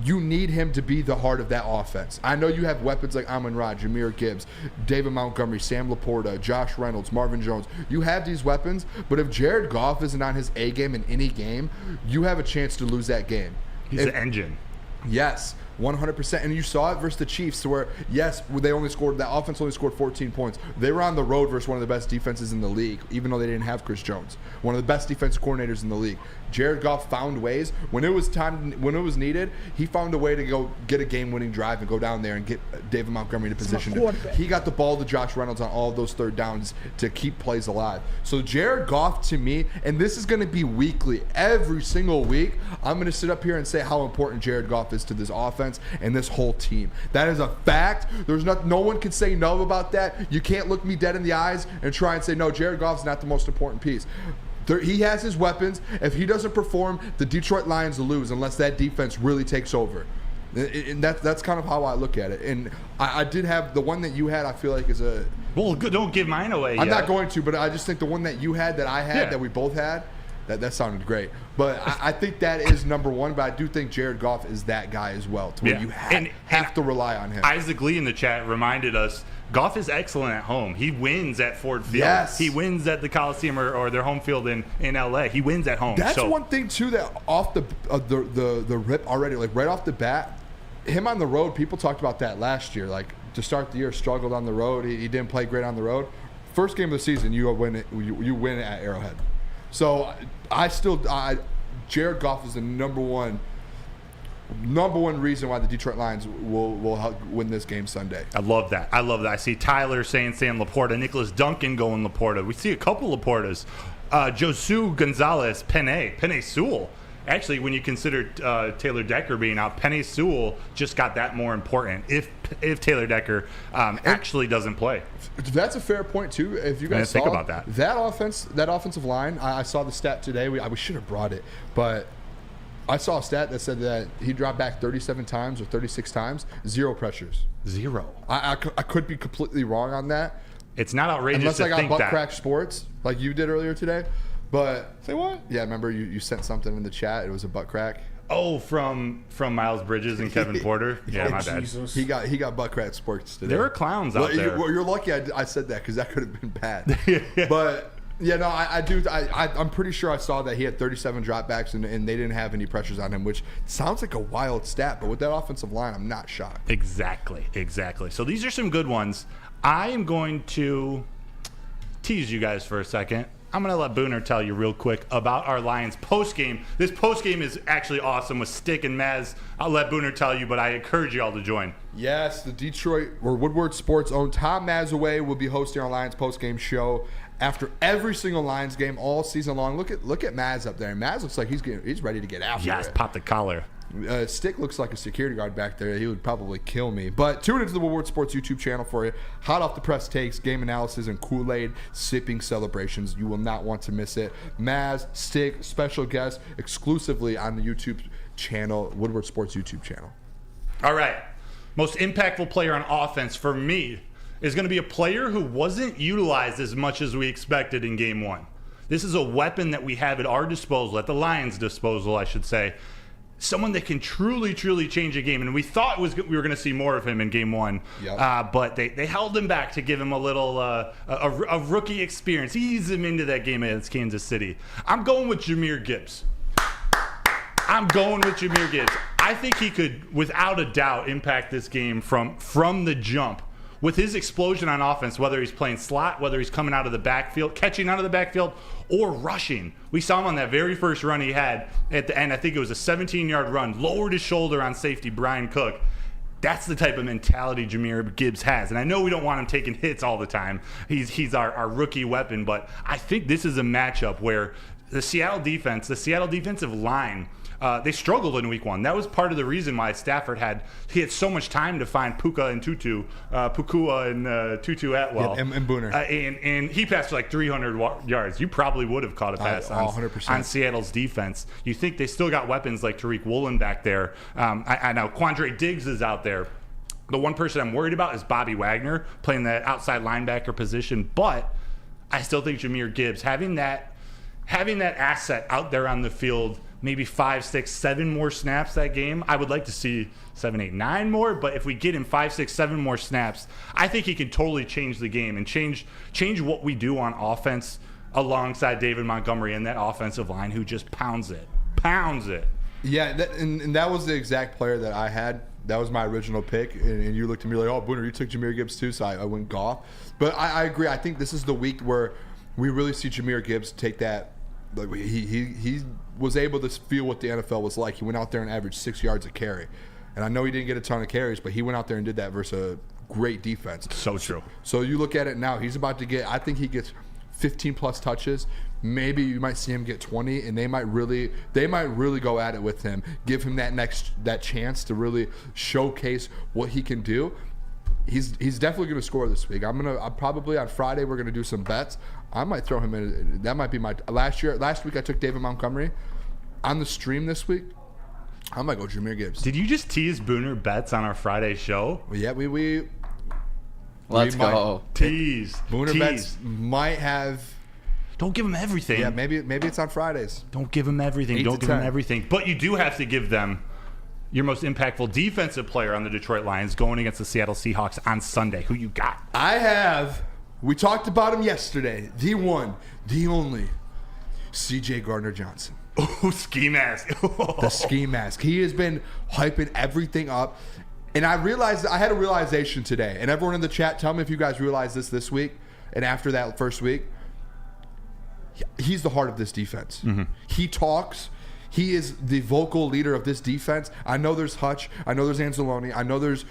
you need him to be the heart of that offense. I know you have weapons like Amon-Ra, Jahmyr Gibbs, David Montgomery, Sam Laporta, Josh Reynolds, Marvin Jones. You have these weapons, but if Jared Goff isn't on his A game in any game, you have a chance to lose that game. He's an engine. Yes, 100%. And you saw it versus the Chiefs where, yes, that offense only scored 14 points. They were on the road versus one of the best defenses in the league, even though they didn't have Chris Jones, one of the best defense coordinators in the league. Jared Goff found ways. When it was needed, he found a way to go get a game-winning drive and go down there and get David Montgomery in a position. He got the ball to Josh Reynolds on all of those third downs to keep plays alive. So Jared Goff, to me, and this is going to be weekly, every single week, I'm going to sit up here and say how important Jared Goff is to this offense and this whole team. That is a fact. No one can say no about that. You can't look me dead in the eyes and try and say, no, Jared Goff's not the most important piece. He has his weapons. If he doesn't perform, the Detroit Lions lose unless that defense really takes over. And that's kind of how I look at it. And I did have the one that you had, I feel like is a... Well, don't give mine away I'm yet. not going to, but I just think the one that you had, that I had, that we both had, that sounded great. But I think that is number one, but I do think Jared Goff is that guy as well, to where you have to rely on him. Isaac Lee in the chat reminded us, Goff is excellent at home. He wins at Ford Field. Yes. He wins at the Coliseum or their home field in L.A. He wins at home. That's one thing, too, that off the rip already, like right off the bat, him on the road, people talked about that last year. Like, to start the year, struggled on the road. He didn't play great on the road. First game of the season, you win it at Arrowhead. So Jared Goff is the number one reason why the Detroit Lions will win this game Sunday. I love that. I see Tyler saying Sam Laporta, Nicholas Duncan going Laporta. We see a couple Laportas. Josu Gonzalez, Penei Sewell. Actually, when you consider Taylor Decker being out, Penei Sewell just got that more important if Taylor Decker actually doesn't play. That's a fair point, too. If you guys think about that offensive line, I saw the stat today. We should have brought it, but I saw a stat that said that he dropped back 37 times or 36 times, 0 pressures. 0. I could be completely wrong on that. It's not outrageous unless to I got think butt that. crack sports like you did earlier today. But say what? Yeah, remember you sent something in the chat. It was a butt crack. Oh, from Miles Bridges and Kevin Porter. Yeah, my bad. Jesus. He got butt crack sports today. There are clowns out there. You're lucky I said that because that could have been bad. But yeah, no, I'm pretty sure I saw that he had 37 dropbacks and they didn't have any pressures on him, which sounds like a wild stat. But with that offensive line, I'm not shocked. Exactly. So these are some good ones. I am going to tease you guys for a second. I'm going to let Booner tell you real quick about our Lions postgame. This postgame is actually awesome with Stick and Maz. I'll let Booner tell you, but I encourage you all to join. Yes, the Detroit or Woodward Sports own Tom Mazaway will be hosting our Lions postgame show after every single Lions game all season long. Look at Maz up there. Maz looks like he's ready to get after it. Yes, pop the collar. Stick looks like a security guard back there. He would probably kill me. But tune into the Woodward Sports YouTube channel for you. Hot off the press takes, game analysis, and Kool-Aid sipping celebrations. You will not want to miss it. Maz, Stick, special guest, exclusively on the YouTube channel, Woodward Sports YouTube channel. All right. Most impactful player on offense for me is going to be a player who wasn't utilized as much as we expected in game one. This is a weapon that we have at our disposal, at the Lions' disposal, I should say. Someone that can truly, truly change a game. And we thought we were going to see more of him in game one. Yep. But they held him back to give him a little a rookie experience, ease him into that game against Kansas City. I'm going with Jahmyr Gibbs. I think he could, without a doubt, impact this game from the jump. With his explosion on offense, whether he's playing slot, whether he's coming out of the backfield, catching out of the backfield, or rushing. We saw him on that very first run he had at the end. I think it was a 17-yard run, lowered his shoulder on safety Brian Cook. That's the type of mentality Jahmyr Gibbs has. And I know we don't want him taking hits all the time. He's our rookie weapon, but I think this is a matchup where the Seattle defensive line, they struggled in week one. That was part of the reason why Stafford had so much time to find Pukua and Tutu Atwell. Yeah, and Booner. And he passed for like 300 yards. You probably would have caught a pass on Seattle's defense. You think they still got weapons like Tariq Woolen back there. I know Quandre Diggs is out there. The one person I'm worried about is Bobby Wagner playing that outside linebacker position. But I still think Jahmyr Gibbs, having that asset out there on the field, maybe 5, 6, 7 more snaps that game. I would like to see 7, 8, 9 more, but if we get him 5, 6, 7 more snaps, I think he can totally change the game and change what we do on offense alongside David Montgomery and that offensive line who just pounds it. Yeah, and that was the exact player that I had. That was my original pick, and you looked at me like, oh, Booner, you took Jahmyr Gibbs too, so I went Goff. But I agree. I think this is the week where we really see Jahmyr Gibbs take that. Like he was able to feel what the NFL was like. He went out there and averaged 6 yards a carry. And I know he didn't get a ton of carries, but he went out there and did that versus a great defense. So true. So you look at it now, he's about to get, I think he gets 15-plus touches. Maybe you might see him get 20, and they might really go at it with him, give him that chance to really showcase what he can do. He's definitely going to score this week. I'm probably on Friday we're going to do some bets. I might throw him in. That might be my last week I took David Montgomery. On the stream this week, I might go Jahmyr Gibbs. Did you just tease Booner bets on our Friday show? Yeah, we Let's go. Tease. Booner bets might have. Don't give him everything. Yeah, maybe it's on Fridays. Don't give him everything. Don't give him everything. But you do have to give them your most impactful defensive player on the Detroit Lions going against the Seattle Seahawks on Sunday. Who you got? We talked about him yesterday. The one, the only, C.J. Gardner-Johnson. Oh, ski mask. The ski mask. He has been hyping everything up. And I had a realization today. And everyone in the chat, tell me if you guys realized this week and after that first week. He's the heart of this defense. Mm-hmm. He talks. He is the vocal leader of this defense. I know there's Hutch. I know there's Anzalone. I know there's,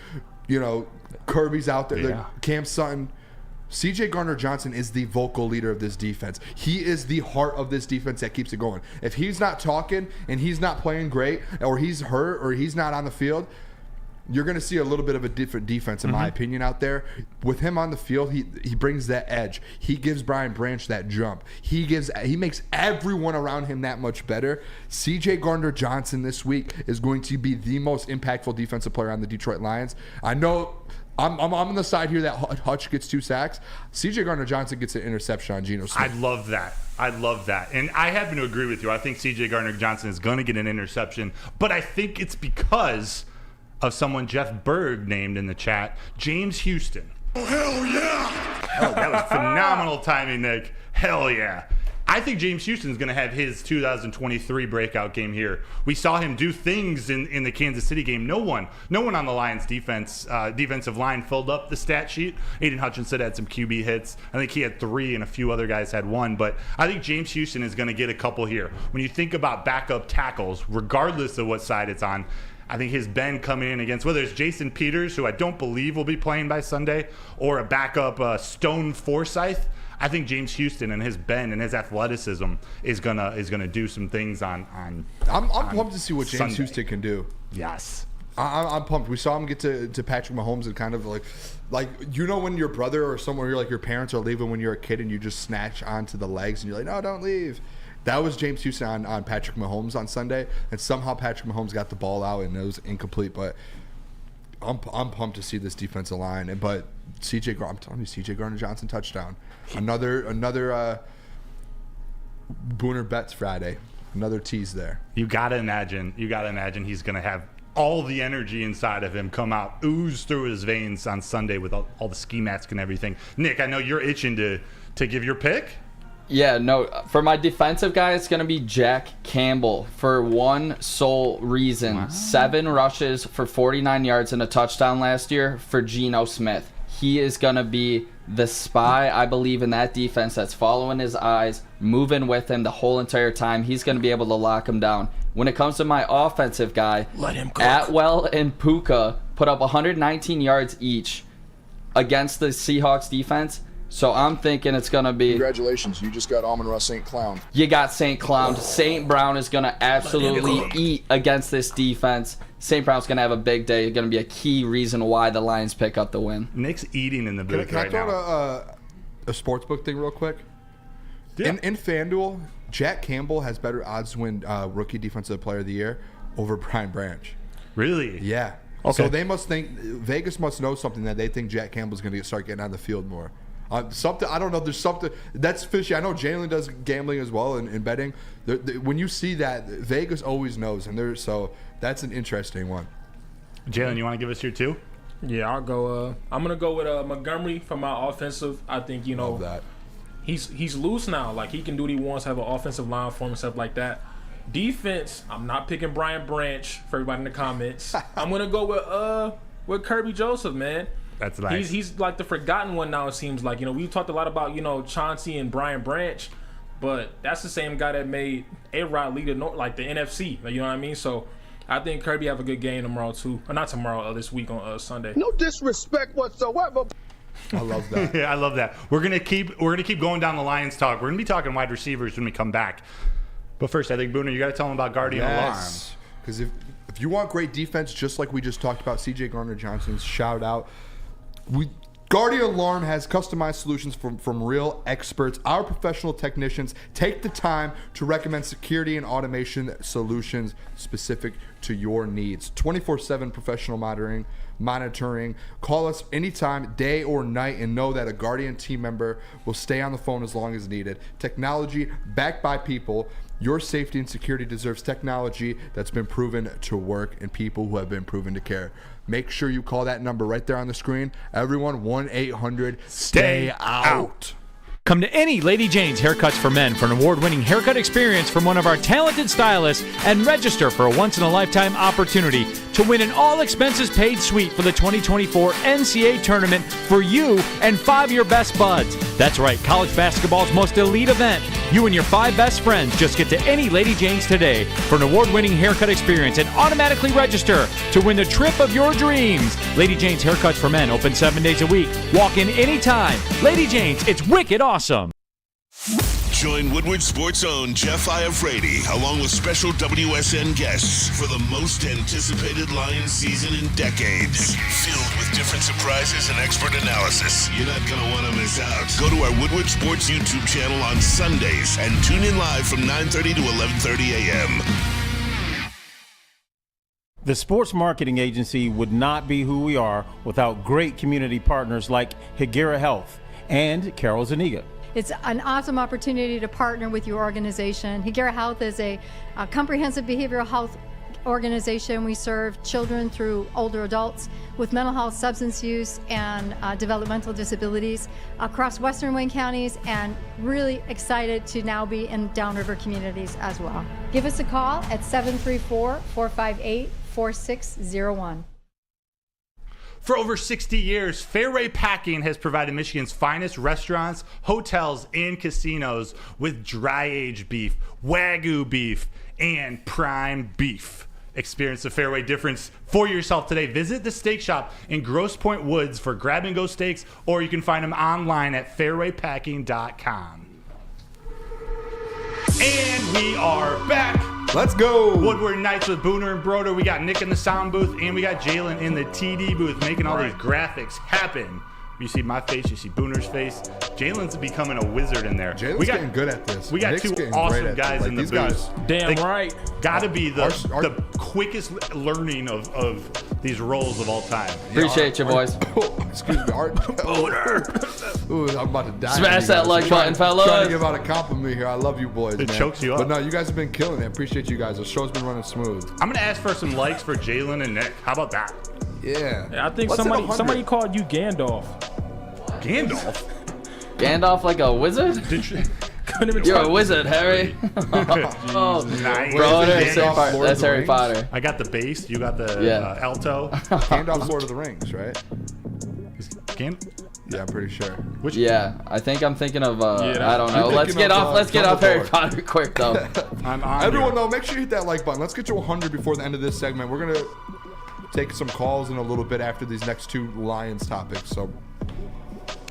Kirby's out there. Yeah. Cam Sutton. C.J. Gardner-Johnson is the vocal leader of this defense. He is the heart of this defense that keeps it going. If he's not talking and he's not playing great, or he's hurt, or he's not on the field, you're going to see a little bit of a different defense, in my opinion, out there. With him on the field, he brings that edge. He gives Brian Branch that jump. He makes everyone around him that much better. C.J. Gardner-Johnson this week is going to be the most impactful defensive player on the Detroit Lions. I know I'm on the side here that Hutch gets 2 sacks. C.J. Gardner-Johnson gets an interception on Geno Smith. I love that. And I happen to agree with you. I think C.J. Gardner-Johnson is going to get an interception, but I think it's because of someone Jeff Berg named in the chat, James Houston. Oh, hell yeah! Oh, that was phenomenal timing, Nick. Hell yeah. I think James Houston's going to have his 2023 breakout game here. We saw him do things in the Kansas City game. No one on the Lions defensive line filled up the stat sheet. Aiden Hutchinson had some QB hits. I think he had 3 and a few other guys had 1. But I think James Houston is going to get a couple here. When you think about backup tackles, regardless of what side it's on, I think his Ben coming in against, whether it's Jason Peters, who I don't believe will be playing by Sunday, or a backup Stone Forsythe, I think James Houston and his bend and his athleticism is gonna do some things on I'm pumped to see what James Sunday. Houston can do. Yes. I'm pumped. We saw him get to Patrick Mahomes and kind of like when your brother or someone, you're like your parents are leaving when you're a kid and you just snatch onto the legs and you're like, no, don't leave. That was James Houston on Patrick Mahomes on Sunday, and somehow Patrick Mahomes got the ball out and it was incomplete. But I'm pumped to see this defensive line. But I'm telling you, C.J. Gardner-Johnson touchdown. Another Booner Bets Friday. Another tease there. You gotta imagine he's gonna have all the energy inside of him come out, ooze through his veins on Sunday with all the ski masks and everything. Nick, I know you're itching to give your pick. Yeah, no, for my defensive guy, it's going to be Jack Campbell for one sole reason. Wow. 7 rushes for 49 yards and a touchdown last year for Geno Smith. He is going to be the spy, I believe, in that defense that's following his eyes, moving with him the whole entire time. He's going to be able to lock him down. When it comes to my offensive guy, let him cook. Atwell and Puka put up 119 yards each against the Seahawks defense. So I'm thinking it's going to be... Congratulations, you just got Amon-Ra St. Clown. You got St. Clown. St. Brown is going to absolutely eat against this defense. St. Brown's going to have a big day. It's going to be a key reason why the Lions pick up the win. Nick's eating in the booth Can I right throw now. a sportsbook thing real quick? Yeah. In FanDuel, Jack Campbell has better odds to win Rookie Defensive Player of the Year over Brian Branch. Really? Yeah. Okay. So they must think... Vegas must know something that they think Jack Campbell's going to start getting on the field more. Something I don't know. There's something that's fishy. I know Jalen does gambling as well and betting. When you see that, Vegas always knows, and so that's an interesting one. Jalen, you want to give us your 2? Yeah, I'll go. I'm gonna go with Montgomery for my offensive. I think Love that. He's loose now. Like he can do what he wants. Have an offensive line for him and stuff like that. Defense, I'm not picking Brian Branch for everybody in the comments. I'm gonna go with Kirby Joseph, man. That's nice. He's like the forgotten one now, it seems like. We've talked a lot about, Chauncey and Brian Branch, but that's the same guy that made A-Rod lead the NFC. You know what I mean? So I think Kirby have a good game tomorrow, too. Or not tomorrow, this week on Sunday. No disrespect whatsoever. I love that. Yeah, I love that. We're gonna keep going down the Lions talk. We're gonna be talking wide receivers when we come back. But first, I think, Booner, you got to tell them about Guardian Alarm. Because if you want great defense, just like we just talked about, C.J. Gardner-Johnson's shout out. Guardian Alarm has customized solutions from real experts. Our professional technicians take the time to recommend security and automation solutions specific to your needs. 24/7 professional monitoring. Call us anytime, day or night, and know that a Guardian team member will stay on the phone as long as needed. Technology backed by people. Your safety and security deserves technology that's been proven to work and people who have been proven to care. Make sure you call that number right there on the screen. Everyone, 1-800-STAY-OUT. Come to any Lady Jane's Haircuts for Men for an award-winning haircut experience from one of our talented stylists and register for a once-in-a-lifetime opportunity to win an all-expenses-paid suite for the 2024 NCAA tournament for you and 5 of your best buds. That's right, college basketball's most elite event. You and your 5 best friends just get to any Lady Jane's today for an award-winning haircut experience and automatically register to win the trip of your dreams. Lady Jane's Haircuts for Men, open 7 days a week. Walk in anytime. Lady Jane's, it's wicked awesome. Join Woodward Sports' own Jeff Iafrate, along with special WSN guests for the most anticipated Lions season in decades. Filled with different surprises and expert analysis. You're not going to want to miss out. Go to our Woodward Sports YouTube channel on Sundays and tune in live from 9:30 to 11:30 a.m. The sports marketing agency would not be who we are without great community partners like Higuera Health and Carol Zuniga. It's an awesome opportunity to partner with your organization. Higuera Health is a comprehensive behavioral health organization. We serve children through older adults with mental health, substance use, and developmental disabilities across Western Wayne counties, and really excited to now be in downriver communities as well. Give us a call at 734-458-4601. For over 60 years, Fairway Packing has provided Michigan's finest restaurants, hotels, and casinos with dry-aged beef, Wagyu beef, and prime beef. Experience the Fairway difference for yourself today. Visit the steak shop in Grosse Pointe Woods for grab-and-go steaks, or you can find them online at fairwaypacking.com. And we are back. Let's go. Woodward Nights with Booner and Broder. We got Nick in the sound booth, and we got Jalen in the TD booth making all these graphics happen. You see my face. You see Booner's face. Jalen's becoming a wizard in there. Jalen's getting good at this. We got Nick's two getting awesome great at guys this. in the These booth. guys- Damn right. Got to be the quickest learning of these roles of all time. Appreciate you, boys. Excuse me, Art. Ooh, I'm about to die. Smash that like button, fellas. Trying to give out a compliment here. I love you boys, It man. chokes you up. But no, you guys have been killing it. Appreciate you guys. The show's been running smooth. I'm going to ask for some likes for Jalen and Nick. How about that? Yeah. I think Let's hit 100. somebody called you Gandalf. Gandalf? Gandalf like a wizard? You're a wizard, Harry. Oh, Nice. Broder, that's Harry Potter. I got the bass. You got the alto. Gandalf's Lord of the Rings, right? Yeah, I'm pretty sure. Yeah, I think I'm thinking of. Yeah, I don't know. you're Let's thinking get of, off. Let's get off Harry Dumbledore. Potter quick though. I'm on. Everyone, though, make sure you hit that like button. Let's get to 100 before the end of this segment. We're gonna take some calls in a little bit after these next two Lions topics. So.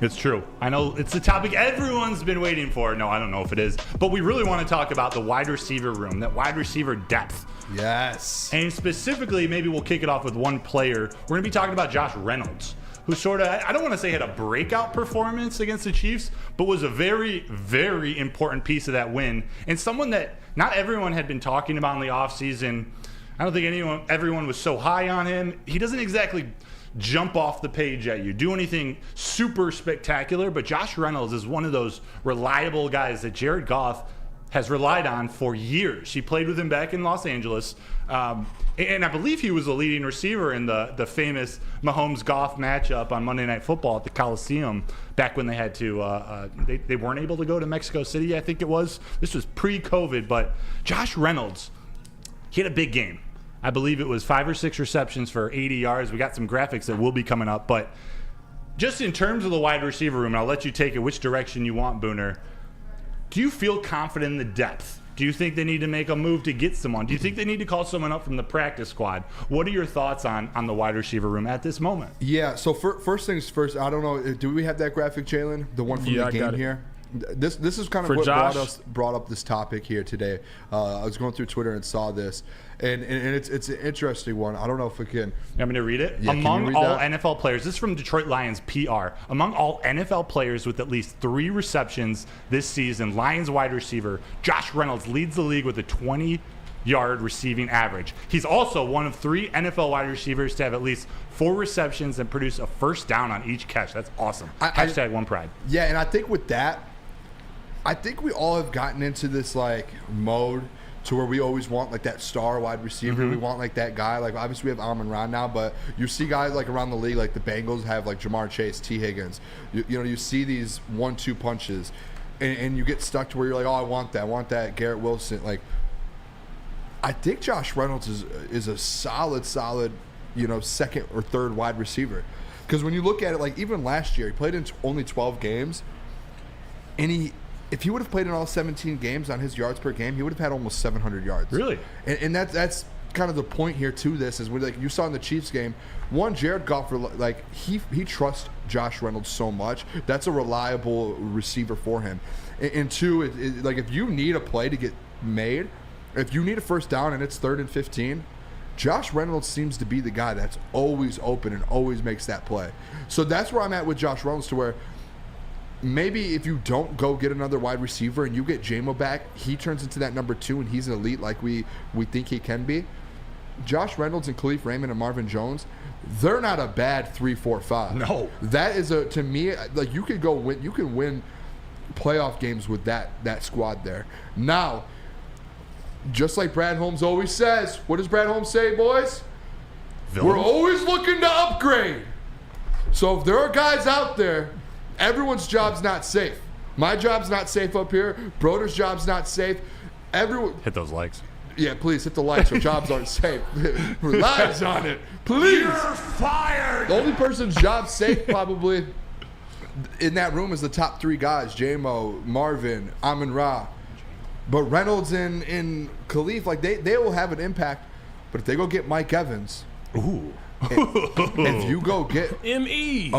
It's true. I know it's the topic everyone's been waiting for. No, I don't know if it is. But we really want to talk about the wide receiver room, that wide receiver depth. Yes. And specifically, maybe we'll kick it off with one player. We're going to be talking about Josh Reynolds, who sort of, I don't want to say had a breakout performance against the Chiefs, but was a very, very important piece of that win. And someone that not everyone had been talking about in the offseason. I don't think everyone was so high on him. He doesn't exactly jump off the page at you, do anything super spectacular, but Josh Reynolds is one of those reliable guys that Jared Goff has relied on for years. He played with him back in Los Angeles, and I believe he was the leading receiver in the famous Mahomes-Goff matchup on Monday Night Football at the Coliseum back when they had to, they weren't able to go to Mexico City, I think it was. This was pre-COVID, but Josh Reynolds, he had a big game. I believe it was 5 or 6 receptions for 80 yards. We got some graphics that will be coming up. But just in terms of the wide receiver room, and I'll let you take it which direction you want, Booner, do you feel confident in the depth? Do you think they need to make a move to get someone? Do you think they need to call someone up from the practice squad? What are your thoughts on the wide receiver room at this moment? Yeah, so first things first, I don't know, do we have that graphic, Jalen? The one from the game here? This is kind of For what brought up this topic here today. I was going through Twitter and saw this, and it's an interesting one. I don't know if we can. You want me to read it? Yeah, Among all NFL players, this is from Detroit Lions PR. Among all NFL players with at least 3 receptions this season, Lions wide receiver Josh Reynolds leads the league with a 20-yard receiving average. He's also one of 3 NFL wide receivers to have at least 4 receptions and produce a first down on each catch. That's awesome. Hashtag one pride. Yeah, and I think with that, I think we all have gotten into this like mode to where we always want like that star wide receiver. We want like that guy. Like obviously we have Amon-Ra now, but you see guys like around the league, like the Bengals have like Jamar Chase, T. Higgins. You see these 1-2 punches, and you get stuck to where you're like, oh, I want that Garrett Wilson. Like I think Josh Reynolds is a solid, second or third wide receiver. Because when you look at it, like even last year, he played in only 12 games, and if he would have played in all 17 games on his yards per game, he would have had almost 700 yards. Really? And that's kind of the point here to this is when like you saw in the Chiefs game, one, Jared Goff, like he trusts Josh Reynolds so much. That's a reliable receiver for him. And two, like if you need a play to get made, if you need a first down and it's 3rd and 15, Josh Reynolds seems to be the guy that's always open and always makes that play. So that's where I'm at with Josh Reynolds, to where maybe if you don't go get another wide receiver and you get J-Mo back, he turns into that number 2 and he's an elite like we think he can be. Josh Reynolds and Khalif Raymond and Marvin Jones, they're not a bad 3, 4, 5. No. That is to me, like you can win playoff games with that squad there. Now, just like Brad Holmes always says, what does Brad Holmes say, boys? We're always looking to upgrade. So if there are guys out there, everyone's job's not safe. My job's not safe up here. Broder's job's not safe. Everyone hit those likes. Yeah, please hit the likes so jobs aren't safe. Relies on it. Please. You're fired. The only person's job's safe probably in that room is the top 3 guys, J-Mo, Marvin, Amon-Ra. But Reynolds and Khalif, like they will have an impact. But if they go get Mike Evans, if you go get a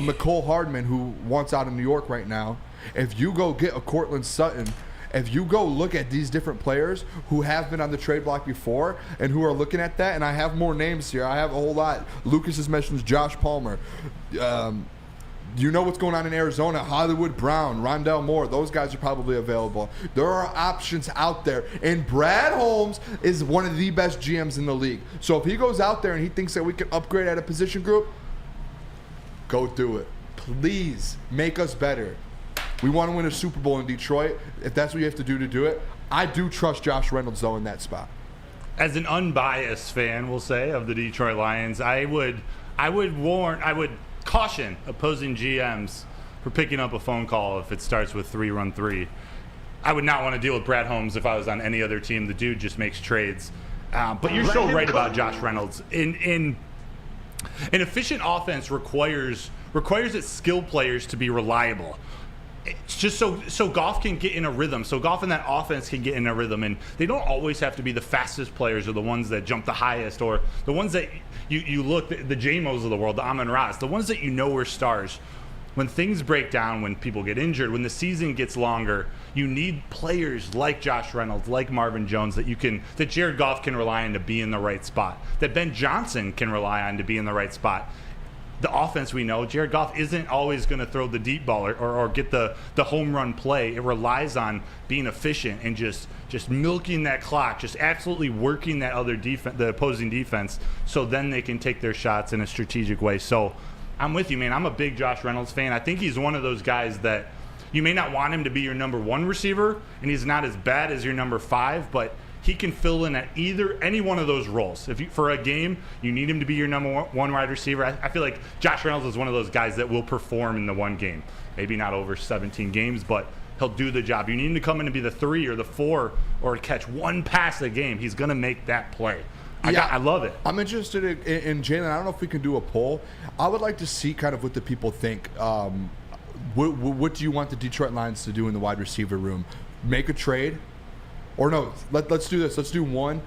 McCole Hardman who wants out of New York right now, if you go get a Cortland Sutton, if you go look at these different players who have been on the trade block before and who are looking at that, and I have more names here. I have a whole lot. Lucas has mentioned Josh Palmer. You know what's going on in Arizona. Hollywood Brown, Rondell Moore, those guys are probably available. There are options out there. And Brad Holmes is one of the best GMs in the league. So if he goes out there and he thinks that we can upgrade at a position group, go do it. Please make us better. We want to win a Super Bowl in Detroit. If that's what you have to do it. I do trust Josh Reynolds, though, in that spot. As an unbiased fan, we'll say, of the Detroit Lions, I would caution opposing GMs for picking up a phone call if it starts with 3-run-3. I would not want to deal with Brad Holmes if I was on any other team. The dude just makes trades. But you're so right about Josh Reynolds. An efficient offense requires its skill players to be reliable. It's just so Goff can get in a rhythm. So Goff and that offense can get in a rhythm. And they don't always have to be the fastest players or the ones that jump the highest or the ones that you look, the J-Mos of the world, the Amon-Ra's, the ones that you know are stars. When things break down, when people get injured, when the season gets longer, you need players like Josh Reynolds, like Marvin Jones, that Jared Goff can rely on to be in the right spot, that Ben Johnson can rely on to be in the right spot. The offense, we know, Jared Goff isn't always going to throw the deep ball or get the home run play. It relies on being efficient and just milking that clock, just absolutely working that other defense, the opposing defense, so then they can take their shots in a strategic way. So I'm with you, man. I'm a big Josh Reynolds fan. I think he's one of those guys that you may not want him to be your number 1 receiver, and he's not as bad as your number 5, but he can fill in at any one of those roles. For a game, you need him to be your number 1 wide receiver. I feel like Josh Reynolds is one of those guys that will perform in the one game. Maybe not over 17 games, but he'll do the job. You need him to come in and be the 3 or the 4 or catch one pass a game. He's going to make that play. I love it. I'm interested in Jalen. I don't know if we can do a poll. I would like to see kind of what the people think. What do you want the Detroit Lions to do in the wide receiver room? Make a trade? Or no, let's do this. Let's do one.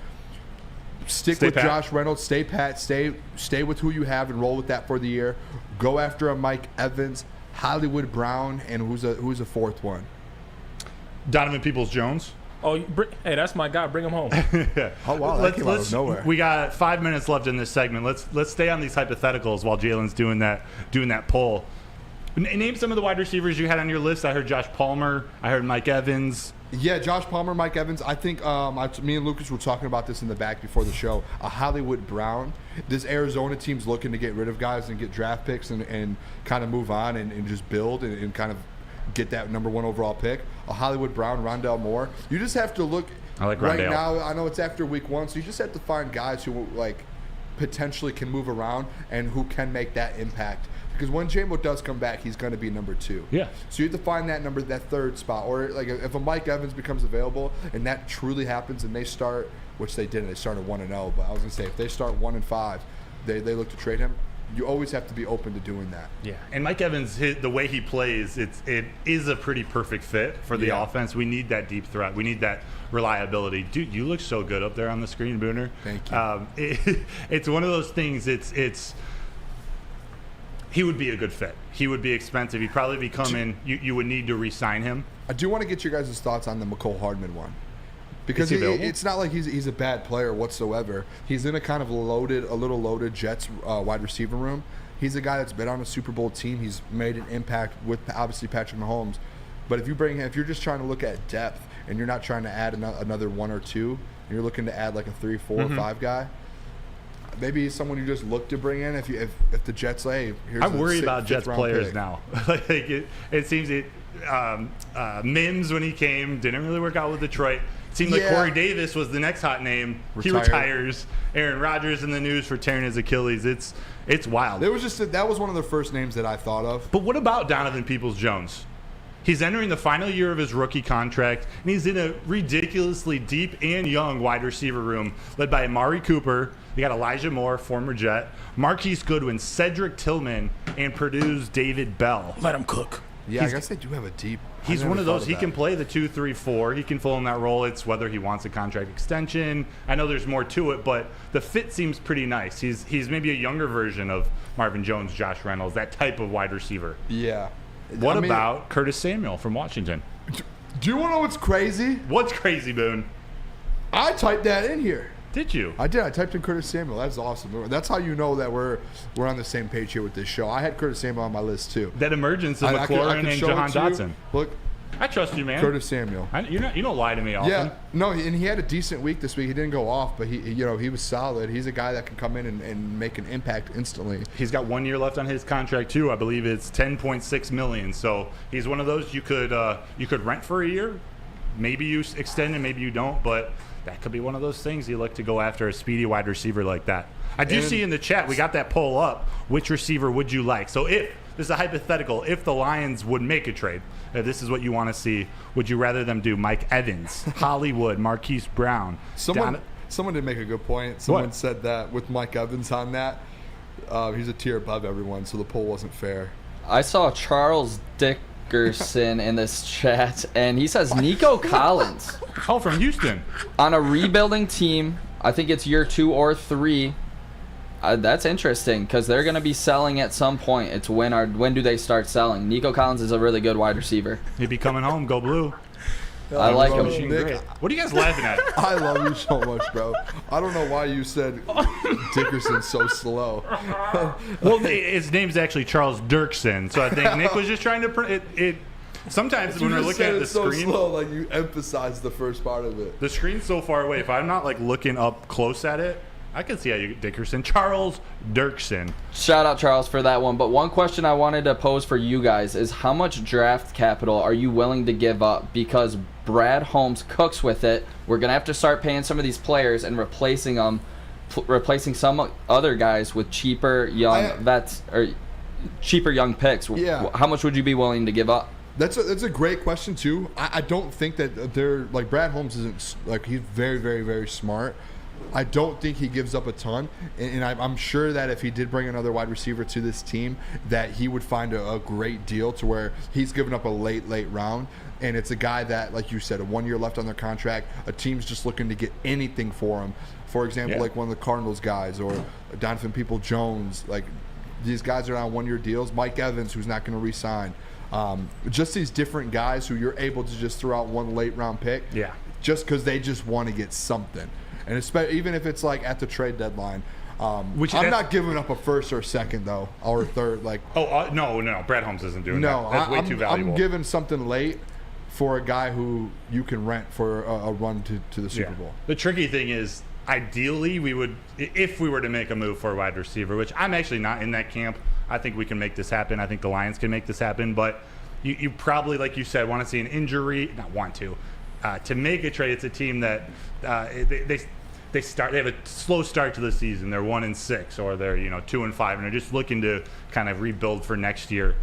Stay with pat. Josh Reynolds. Stay pat. Stay with who you have and roll with that for the year. Go after a Mike Evans, Hollywood Brown, and who's a fourth one? Donovan Peoples-Jones. Oh, hey, that's my guy. Bring him home. Oh wow, that came out of nowhere. We got 5 minutes left in this segment. Let's stay on these hypotheticals while Jalen's doing that poll. Name some of the wide receivers you had on your list. I heard Josh Palmer. I heard Mike Evans. Yeah, Josh Palmer, Mike Evans. I think me and Lucas were talking about this in the back before the show. A Hollywood Brown. This Arizona team's looking to get rid of guys and get draft picks and kind of move on and just build and kind of get that number 1 overall pick. A Hollywood Brown, Rondell Moore. You just have to look. I like right Rondell. Now. I know it's after week 1, so you just have to find guys who potentially can move around and who can make that impact. Because when J-Mo does come back, he's going to be number 2. Yeah. So you have to find that third spot. Or if a Mike Evans becomes available and that truly happens and they start, which they didn't, they started 1-0. But I was going to say, if they start 1-5, they look to trade him. You always have to be open to doing that. Yeah. And Mike Evans, the way he plays, it is a pretty perfect fit for the offense. We need that deep threat. We need that reliability. Dude, you look so good up there on the screen, Booner. Thank you. It's one of those things. He would be a good fit. He would be expensive. He'd probably be coming. You would need to re-sign him. I do want to get your guys' thoughts on the McCole Hardman one. Because it's not like he's a bad player whatsoever. He's in a kind of little loaded Jets wide receiver room. He's a guy that's been on a Super Bowl team. He's made an impact with obviously Patrick Mahomes. But if you're just trying to look at depth and you're not trying to add another 1 or 2, and you're looking to add like a 3, 4, or 5 guy, maybe he's someone you just look to bring in. If the Jets say, hey, here's I worry about Jets players pick. now. It seems Mims when he came didn't really work out with Detroit. It seemed like Corey Davis was the next hot name. He retires. Aaron Rodgers in the news for tearing his Achilles. It's wild. That was one of the first names that I thought of. But what about Donovan Peoples-Jones? He's entering the final year of his rookie contract, and he's in a ridiculously deep and young wide receiver room led by Amari Cooper. You got Elijah Moore, former Jet, Marquise Goodwin, Cedric Tillman, and Purdue's David Bell. Let him cook. Yeah, I guess they do have a deep. He's one of those. He can play the 2, 3, 4. He can fill in that role. It's whether he wants a contract extension. I know there's more to it, but the fit seems pretty nice. He's maybe a younger version of Marvin Jones, Josh Reynolds, that type of wide receiver. Yeah. What about Curtis Samuel from Washington? Do you want to know what's crazy? What's crazy, Boone? I typed that in here. Did you? I did. I typed in Curtis Samuel. That's awesome. That's how you know that we're on the same page here with this show. I had Curtis Samuel on my list too. That emergence of McLaurin and Jahan Dotson. Look, I trust you, man. Curtis Samuel. You don't lie to me often. Yeah, no, and he had a decent week this week. He didn't go off, but he was solid. He's a guy that can come in and make an impact instantly. He's got 1 year left on his contract too. I believe it's $10.6 million. So he's one of those you could rent for a year. Maybe you extend and maybe you don't, but that could be one of those things you look to go after a speedy wide receiver like that. I do see in the chat we got that poll up. Which receiver would you like? So if this is a hypothetical, if the Lions would make a trade, if this is what you want to see, would you rather them do Mike Evans, Hollywood, Marquise Brown? Someone did make a good point. Someone said that with Mike Evans on that, he's a tier above everyone, so the poll wasn't fair. I saw Charles Dickerson in this chat, and he says Nico Collins. Oh, from Houston. On a rebuilding team, I think it's year 2 or 3. That's interesting because they're going to be selling at some point. It's when do they start selling? Nico Collins is a really good wide receiver. He'd be coming home. Go blue. I like him. Nick, what are you guys laughing at? I love you so much, bro. I don't know why you said Dickerson's so slow. Well, his name's actually Charles Dirksen, so I think Nick was just trying to it. Sometimes when we're looking at the so screen, slow, like you emphasize the first part of it. The screen's so far away. If I'm not like looking up close at it, I can see how you Dickerson. Charles Dirksen. Shout out Charles for that one. But one question I wanted to pose for you guys is how much draft capital are you willing to give up? Because Brad Holmes cooks with it. We're going to have to start paying some of these players and replacing some other guys with cheaper young vets or cheaper young picks. Yeah. How much would you be willing to give up? That's a great question too. I don't think that they're like Brad Holmes isn't like he's very, very, very smart. I don't think he gives up a ton, and I'm sure that if he did bring another wide receiver to this team, that he would find a great deal to where he's given up a late round, and it's a guy that, like you said, 1 year left on their contract, a team's just looking to get anything for him. For example, like one of the Cardinals guys or Donovan People-Jones, like these guys are on 1 year deals. Mike Evans, who's not going to re-sign. Just these different guys who you're able to just throw out one late round pick, just because they just want to get something. And even if it's like at the trade deadline, I'm not giving up a first or second though, or a third. Like no, Brad Holmes isn't doing that. That's way too valuable. I'm giving something late for a guy who you can rent for a run to the Super Bowl. The tricky thing is, ideally, we would, if we were to make a move for a wide receiver, which I'm actually not in that camp. I think we can make this happen. I think the Lions can make this happen, but you probably, like you said, want to see an injury. Not want to. To make a trade, it's a team that they have a slow start to the season. They're 1-6, or they're 2-5, and they're just looking to kind of rebuild for next year.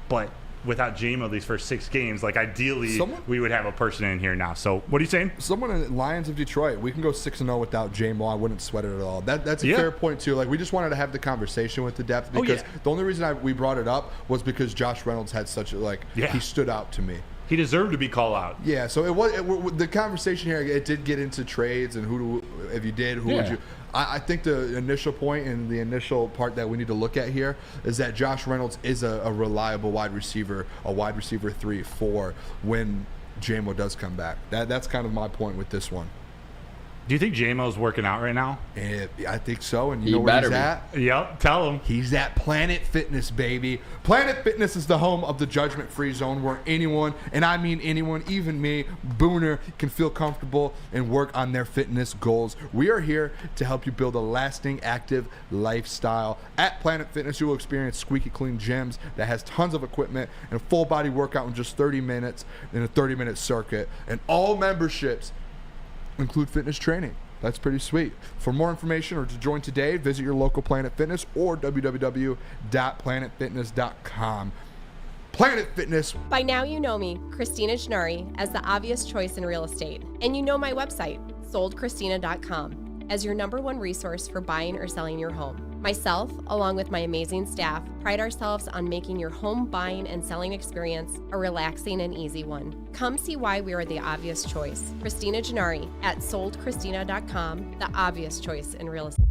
But without JMO these first 6 games, like ideally we would have a person in here now. So what are you saying? Someone in Lions of Detroit, we can go 6-0 without JMO. I wouldn't sweat it at all. That's a fair point too. Like we just wanted to have the conversation with the depth because the only reason we brought it up was because Josh Reynolds had such he stood out to me. He deserved to be called out. Yeah, so the conversation here, it did get into trades and who would you. I think the initial point and the initial part that we need to look at here is that Josh Reynolds is a reliable wide receiver, a wide receiver 3-4 when JMO does come back. That's kind of my point with this one. Do you think JMO's working out right now? I think so, and you know where he's at? Yep, tell him. He's at Planet Fitness, baby. Planet Fitness is the home of the judgment-free zone where anyone, and I mean anyone, even me, Booner, can feel comfortable and work on their fitness goals. We are here to help you build a lasting, active lifestyle. At Planet Fitness, you will experience squeaky clean gyms that has tons of equipment and a full-body workout in just 30 minutes in a 30-minute circuit. And all memberships include fitness training. That's pretty sweet. For more information or to join today, visit your local Planet Fitness or www.planetfitness.com. Planet Fitness. By now you know me, Christina Gennari, as the obvious choice in real estate. And you know my website, soldchristina.com, as your #1 resource for buying or selling your home. Myself, along with my amazing staff, pride ourselves on making your home buying and selling experience a relaxing and easy one. Come see why we are the obvious choice. Christina Gennari at soldchristina.com, the obvious choice in real estate.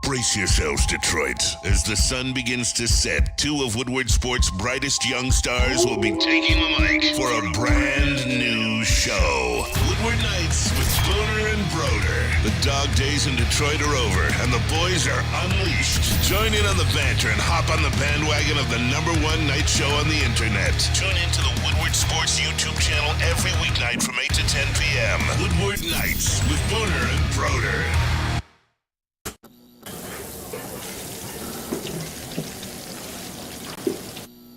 Brace yourselves, Detroit. As the sun begins to set, 2 of Woodward Sports' brightest young stars will be taking the mic for a brand new show. Woodward Nights with Booner and Broder. The dog days in Detroit are over, and the boys are unleashed. Join in on the banter and hop on the bandwagon of the #1 night show on the internet. Tune in to the Woodward Sports YouTube channel every weeknight from 8 to 10 p.m. Woodward Nights with Booner and Broder.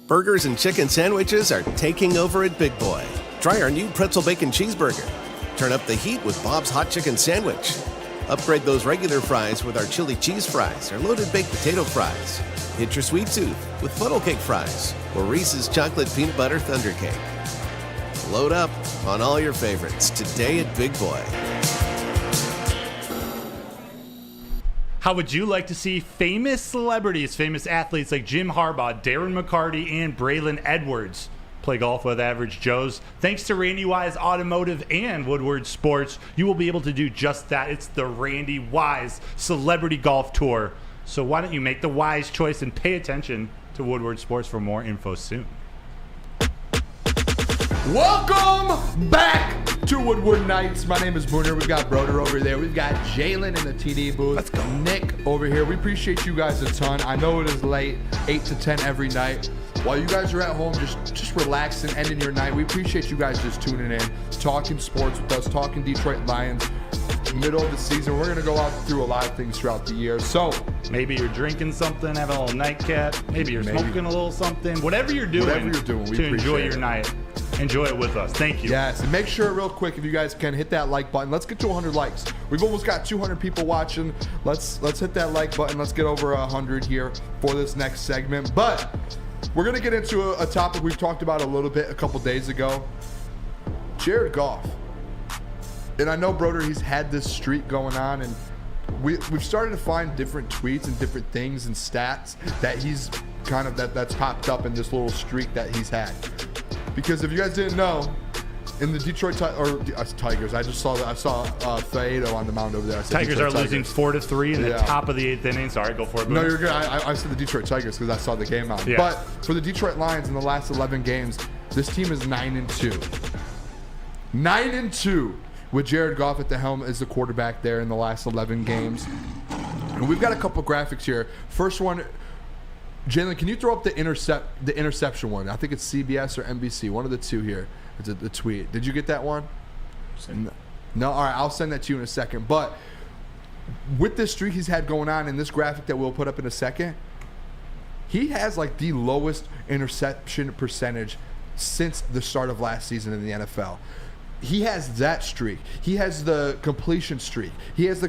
Burgers and chicken sandwiches are taking over at Big Boy. Try our new pretzel bacon cheeseburger. Turn up the heat with Bob's Hot Chicken Sandwich. Upgrade those regular fries with our chili cheese fries or loaded baked potato fries. Hit your sweet tooth with funnel cake fries or Reese's chocolate peanut butter thunder cake. Load up on all your favorites today at Big Boy. How would you like to see famous celebrities, famous athletes like Jim Harbaugh, Darren McCarty, and Braylon Edwards play golf with Average Joes? Thanks to Randy Wise Automotive and Woodward Sports, you will be able to do just that. It's the Randy Wise Celebrity Golf Tour. So why don't you make the wise choice and pay attention to Woodward Sports for more info soon. Welcome back to Woodward Nights. My name is Booner. We've got Broder over there. We've got Jalen in the TD booth. Let's go. Nick over here. We appreciate you guys a ton. I know it is late, 8 to 10 every night. While you guys are at home, just relaxing, ending your night, we appreciate you guys just tuning in, talking sports with us, talking Detroit Lions. Middle of the season, we're going to go out through a lot of things throughout the year. So maybe you're drinking something, having a little nightcap. Maybe you're smoking a little something. Whatever you're doing we to enjoy your night. Enjoy it with us. Thank you. Yes, and make sure real quick, if you guys can, hit that like button. Let's get to 100 likes. We've almost got 200 people watching. Let's hit that like button. Let's get over 100 here for this next segment. But we're going to get into a topic we've talked about a little bit a couple days ago. Jared Goff. And I know, Broder, he's had this streak going on, and we've started to find different tweets and different things and stats that he's kind of that's popped up in this little streak that he's had. Because if you guys didn't know, in the Detroit Tigers, I saw Faedo on the mound over there. Tigers are losing 4-3 in the top of the 8th inning. Sorry, go for it, Booner. No, you're good. I said the Detroit Tigers because I saw the game on. Yeah. But for the Detroit Lions in the last 11 games, this team is 9-2. 9-2 with Jared Goff at the helm as the quarterback there in the last 11 games. And we've got a couple graphics here. First one. Jalen, can you throw up the interception one? I think it's CBS or NBC, one of the two here. It's the tweet. Did you get that one? No? All right, I'll send that to you in a second. But with this streak he's had going on in this graphic that we'll put up in a second, he has like the lowest interception percentage since the start of last season in the NFL. He has that streak. He has the completion streak. He has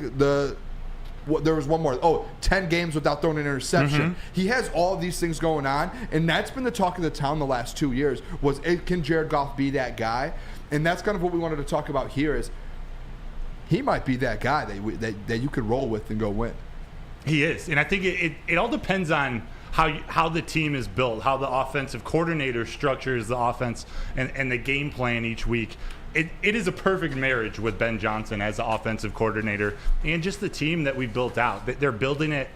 there was one more. 10 games without throwing an interception. Mm-hmm. He has all these things going on, and that's been the talk of the town the last 2 years was, can Jared Goff be that guy? And that's kind of what we wanted to talk about here is he might be that guy that you could roll with and go win. He is, and I think it all depends on how the team is built, how the offensive coordinator structures the offense and the game plan each week. It is a perfect marriage with Ben Johnson as the offensive coordinator and just the team that we built out. They're building it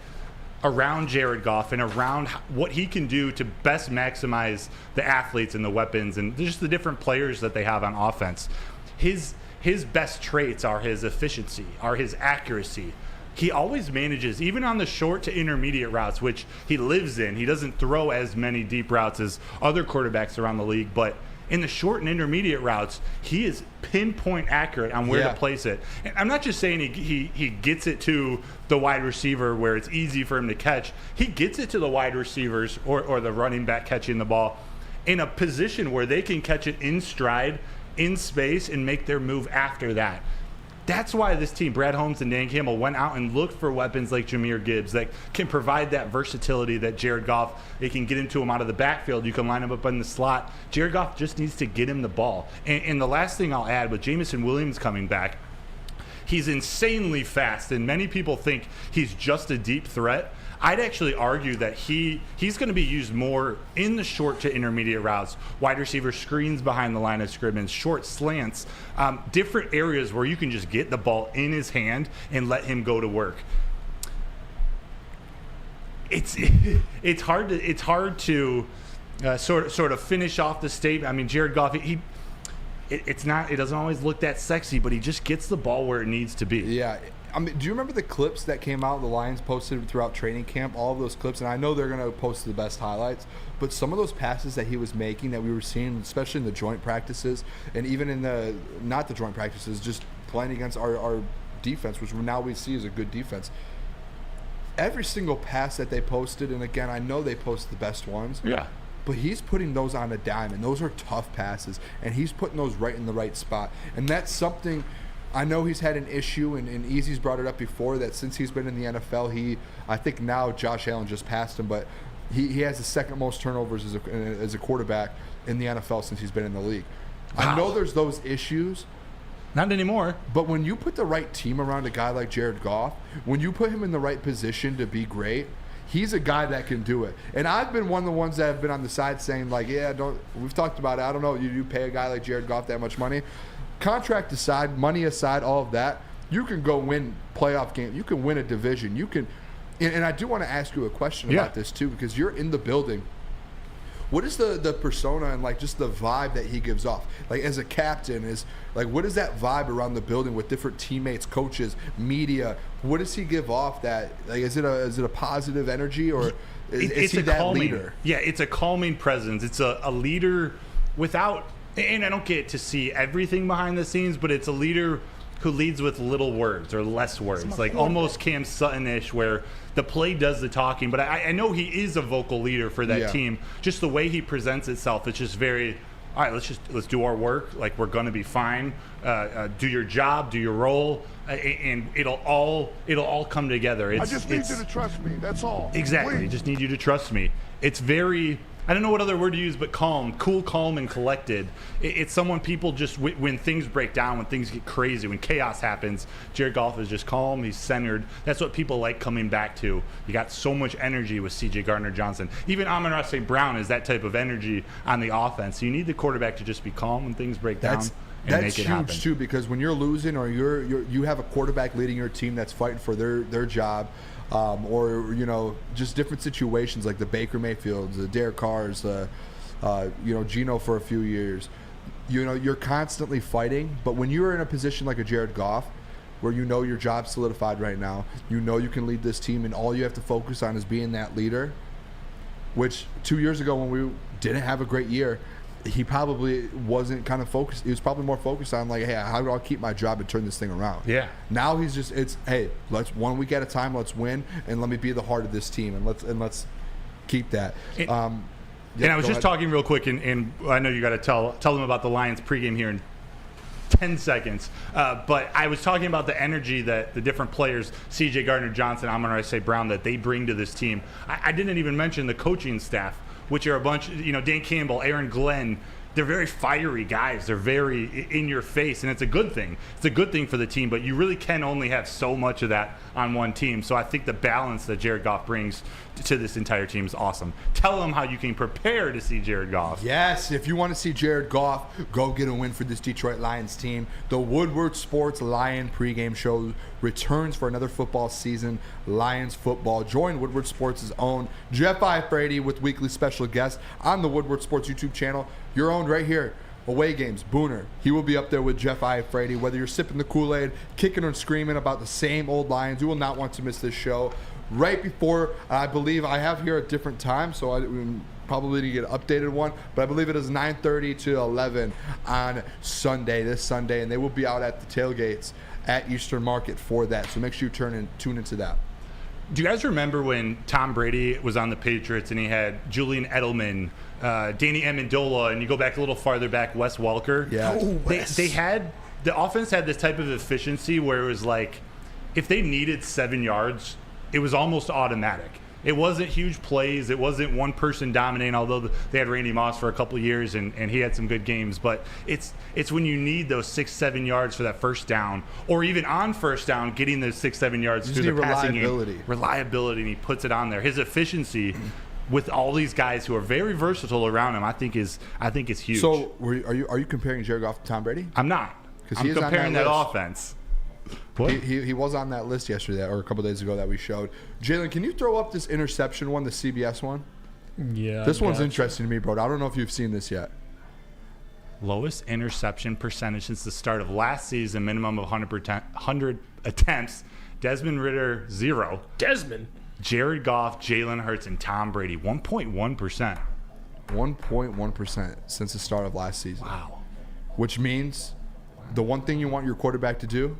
around Jared Goff and around what he can do to best maximize the athletes and the weapons and just the different players that they have on offense. His best traits are his efficiency, are his accuracy. He always manages, even on the short to intermediate routes, which he lives in. He doesn't throw as many deep routes as other quarterbacks around the league, but in the short and intermediate routes, he is pinpoint accurate on where to place it. And I'm not just saying he gets it to the wide receiver where it's easy for him to catch. He gets it to the wide receivers or the running back catching the ball in a position where they can catch it in stride, in space, and make their move after that. That's why this team, Brad Holmes and Dan Campbell, went out and looked for weapons like Jahmyr Gibbs that can provide that versatility that Jared Goff, they can get into him out of the backfield. You can line him up in the slot. Jared Goff just needs to get him the ball. And the last thing I'll add, with Jameson Williams coming back, he's insanely fast, and many people think he's just a deep threat. I'd actually argue that he's going to be used more in the short to intermediate routes, wide receiver screens behind the line of scrimmage, short slants, different areas where you can just get the ball in his hand and let him go to work. It's hard to sort of finish off the statement. I mean, Jared Goff, It doesn't always look that sexy, but he just gets the ball where it needs to be. Yeah. I mean, do you remember the clips that came out, the Lions posted throughout training camp, all of those clips? And I know they're going to post the best highlights, but some of those passes that he was making that we were seeing, especially in the joint practices and even in not the joint practices, just playing against our defense, which now we see is a good defense. Every single pass that they posted, and again, I know they post the best ones. Yeah. But he's putting those on a dime, and those are tough passes, and he's putting those right in the right spot. And that's something I know he's had an issue, and Easy's brought it up before, that since he's been in the NFL, I think now Josh Allen just passed him, but he has the second most turnovers as a quarterback in the NFL since he's been in the league. Wow. I know there's those issues. Not anymore. But when you put the right team around a guy like Jared Goff, when you put him in the right position to be great, he's a guy that can do it. And I've been one of the ones that have been on the side saying, like, we've talked about it. I don't know, you pay a guy like Jared Goff that much money. Contract aside, money aside, all of that, you can go win playoff games. You can win a division. You can, and I do want to ask you a question about this too, because you're in the building. What is the persona and like just the vibe that he gives off? Like as a captain, what is that vibe around the building with different teammates, coaches, media? What does he give off? That like is it a positive energy, or is he that calming leader? Yeah, it's a calming presence. It's a leader without, and I don't get to see everything behind the scenes, but it's a leader who leads with little words or less words, like almost Cam Sutton-ish, where the play does the talking. But I know he is a vocal leader for that team. Just the way he presents itself, it's just very, all right, let's do our work. Like, we're going to be fine. Do your job, do your role, and it'll all come together. I just need you to trust me. That's all. Exactly. Please. I just need you to trust me. It's very, I don't know what other word to use, but calm, cool, calm, and collected. It's someone people just, when things break down, when things get crazy, when chaos happens, Jared Goff is just calm, he's centered. That's what people like coming back to. You got so much energy with C.J. Gardner-Johnson. Even Amon-Ra St. Brown is that type of energy on the offense. You need the quarterback to just be calm when things break down. That's huge too, because when you're losing or you have a quarterback leading your team that's fighting for their job, or just different situations like the Baker Mayfields, the Derek Carrs, Geno for a few years. You're constantly fighting, but when you're in a position like a Jared Goff, where your job's solidified right now, you can lead this team, and all you have to focus on is being that leader. Which 2 years ago, when we didn't have a great year, he probably wasn't kind of focused. He was probably more focused on like, hey, how do I keep my job and turn this thing around? Yeah. Now he's just, hey, let's 1 week at a time, let's win, and let me be the heart of this team, and let's keep that. And I was just talking real quick, and I know you got to tell them about the Lions pregame here in 10 seconds. But I was talking about the energy that the different players, C.J. Gardner-Johnson, Amon-Ra St. Brown, that they bring to this team. I didn't even mention the coaching staff, which are a bunch, Dan Campbell, Aaron Glenn. They're very fiery guys. They're very in your face, and it's a good thing. It's a good thing for the team, but you really can only have so much of that on one team. So I think the balance that Jared Goff brings to this entire team is awesome. Tell them how you can prepare to see Jared Goff. Yes, if you want to see Jared Goff, go get a win for this Detroit Lions team. The Woodward Sports Lion pregame show returns for another football season, Lions football. Join Woodward Sports' own Jeff Ifrady with weekly special guests on the Woodward Sports YouTube channel. Your own right here. Away games, Booner. He will be up there with Jeff Ifrady. Whether you're sipping the Kool-Aid, kicking and screaming about the same old Lions, you will not want to miss this show. Right before, I believe I have here a different time, so I probably need to get an updated one, but I believe it is 9:30 to 11 on this Sunday, and they will be out at the tailgates at Eastern Market for that. So make sure you tune into that. Do you guys remember when Tom Brady was on the Patriots and he had Julian Edelman, Danny Amendola, and you go back a little farther back, Wes Welker? Yeah. The offense had this type of efficiency where it was like, if they needed 7 yards, it was almost automatic. It wasn't huge plays. It wasn't one person dominating, although they had Randy Moss for a couple of years and he had some good games. But it's when you need those 6-7 yards for that first down, or even on first down, getting those 6-7 yards through the passing game. Reliability, and he puts it on there. His efficiency with all these guys who are very versatile around him, I think is huge. So are you comparing Jared Goff to Tom Brady? I'm not. I'm comparing that offense. He was on that list yesterday or a couple days ago that we showed. Jalen, can you throw up this interception one, the CBS one? Yeah. This one's interesting to me, bro. I don't know if you've seen this yet. Lowest interception percentage since the start of last season, minimum of 100 attempts. Desmond Ridder, 0. Desmond. Jared Goff, Jalen Hurts, and Tom Brady, 1.1%. 1.1% since the start of last season. Wow. Which means the one thing you want your quarterback to do,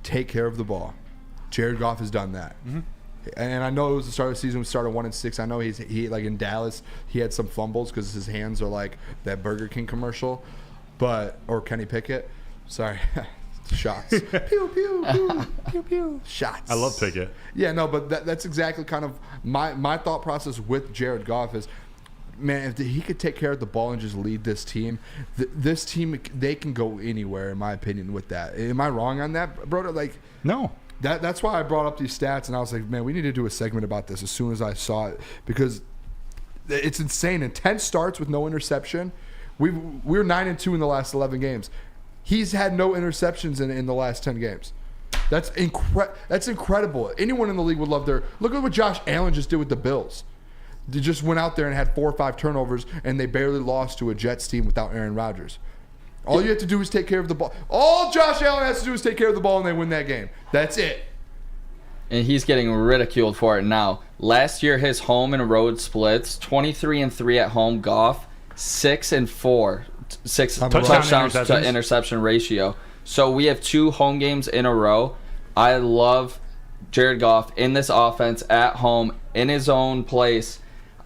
take care of the ball. Jared Goff has done that. Mm-hmm. And I know it was the start of the season. We started 1-6. I know he like in Dallas, he had some fumbles because his hands are like that Burger King commercial, or Kenny Pickett. Sorry, shots. Pew pew pew pew pew. Shots. I love Pickett. Yeah, no, but that's exactly kind of my thought process with Jared Goff is, man, if he could take care of the ball and just lead this team, this team, they can go anywhere, in my opinion, with that. Am I wrong on that, Broder? Like, no. That's why I brought up these stats, and I was like, man, we need to do a segment about this as soon as I saw it, because it's insane. In 10 starts with no interception, we're 9-2 in the last 11 games. He's had no interceptions in the last 10 games. That's incredible. Anyone in the league would love look at what Josh Allen just did with the Bills. They just went out there and had 4 or 5 turnovers, and they barely lost to a Jets team without Aaron Rodgers. All you have to do is take care of the ball. All Josh Allen has to do is take care of the ball, and they win that game. That's it. And he's getting ridiculed for it now. Last year, his home and road splits, 23-3 at home. Goff, 6-4, 6 touchdowns to interception ratio. So we have 2 home games in a row. I love Jared Goff in this offense at home in his own place.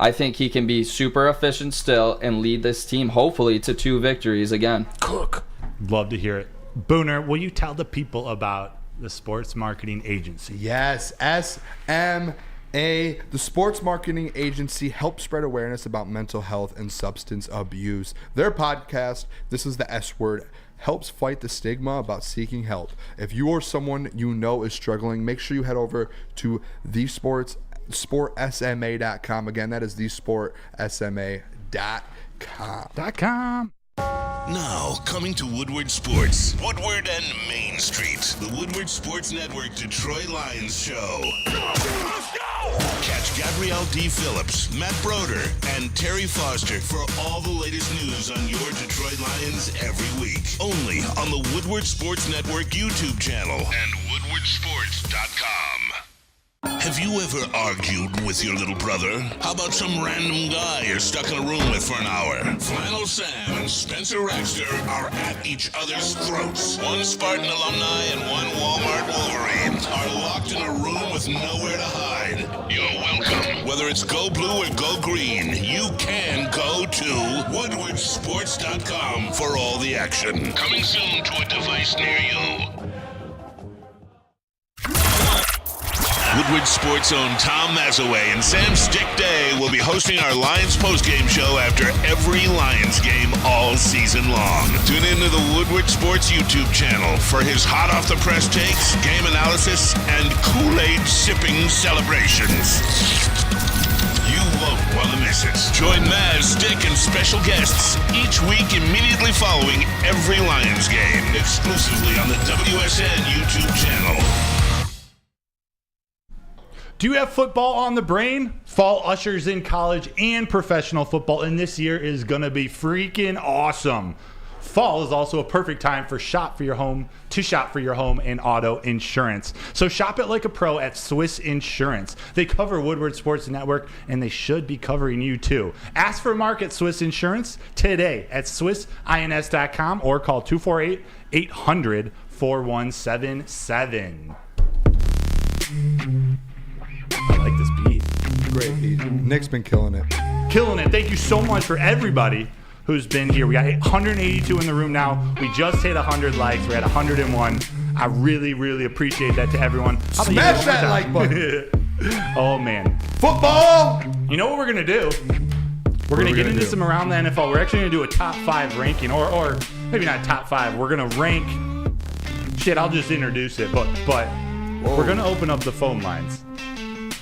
I think he can be super efficient still and lead this team, hopefully, to 2 victories again. Cook. Love to hear it. Booner, will you tell the people about the sports marketing agency? Yes, SMA. The sports marketing agency helps spread awareness about mental health and substance abuse. Their podcast, This is the S Word, helps fight the stigma about seeking help. If you or someone you know is struggling, make sure you head over to sportsma.com. Again, that is sportsma.com. Now, coming to Woodward Sports, Woodward and Main Street, the Woodward Sports Network Detroit Lions show. Let's go! Catch Gabrielle D. Phillips, Matt Broder, and Terry Foster for all the latest news on your Detroit Lions every week. Only on the Woodward Sports Network YouTube channel and woodwardsports.com. Have you ever argued with your little brother? How about some random guy you're stuck in a room with for an hour? Flannel Sam and Spencer Raxter are at each other's throats. One Spartan alumni and one Walmart Wolverine are locked in a room with nowhere to hide. You're welcome. Whether it's go blue or go green, you can go to woodwardsports.com for all the action. Coming soon to a device near you. Woodward Sports' own Tom Mazaway and Sam Stick Day will be hosting our Lions postgame show after every Lions game all season long. Tune into the Woodward Sports YouTube channel for his hot off the press takes, game analysis, and Kool-Aid sipping celebrations. You won't want to miss it. Join Maz, Stick, and special guests each week immediately following every Lions game, exclusively on the WSN YouTube channel. Do you have football on the brain? Fall ushers in college and professional football, and this year is going to be freaking awesome. Fall is also a perfect time to shop for your home and auto insurance. So shop it like a pro at Swiss Insurance. They cover Woodward Sports Network, and they should be covering you too. Ask for Mark at Swiss Insurance today at swissins.com or call 248-800-4177. I like this beat. Great beat. Nick's been killing it. Thank you so much for everybody who's been here. We got 182 in the room now. We just hit 100 likes. We're at 101. I really, really appreciate that to everyone. Smash that like button. Oh, man. Football! You know what we're going to do? We're going to get into some around the NFL. We're actually going to do a top 5 ranking, or maybe not top 5. We're going to rank. Shit, I'll just introduce it. But we're going to open up the phone lines.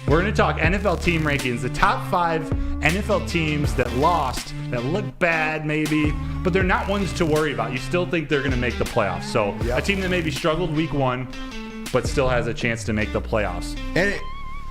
We're going to talk NFL team rankings, the top 5 NFL teams that lost, that look bad maybe, but they're not ones to worry about. You still think they're going to make the playoffs. So a team that maybe struggled week 1, but still has a chance to make the playoffs. And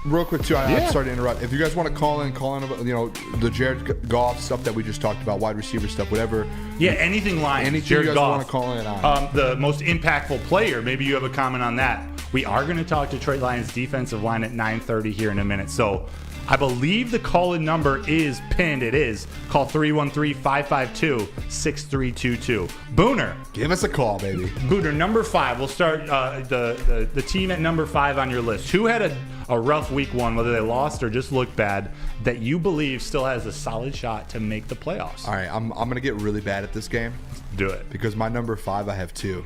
real quick too. I'm sorry to interrupt. If you guys want to call in about the Jared Goff stuff that we just talked about, wide receiver stuff, whatever. Yeah, anything Lions. Anything Jared you guys Goff, want to call in on. The most impactful player. Maybe you have a comment on that. We are going to talk Detroit Lions defensive line at 9:30 here in a minute. So I believe the call-in number is pinned. It is. Call 313-552-6322. Booner. Give us a call, baby. Booner, number 5. We'll start the team at number 5 on your list. Who had a rough week 1, whether they lost or just looked bad, that you believe still has a solid shot to make the playoffs? All right, I'm going to get really bad at this game. Do it. Because my number 5, I have 2.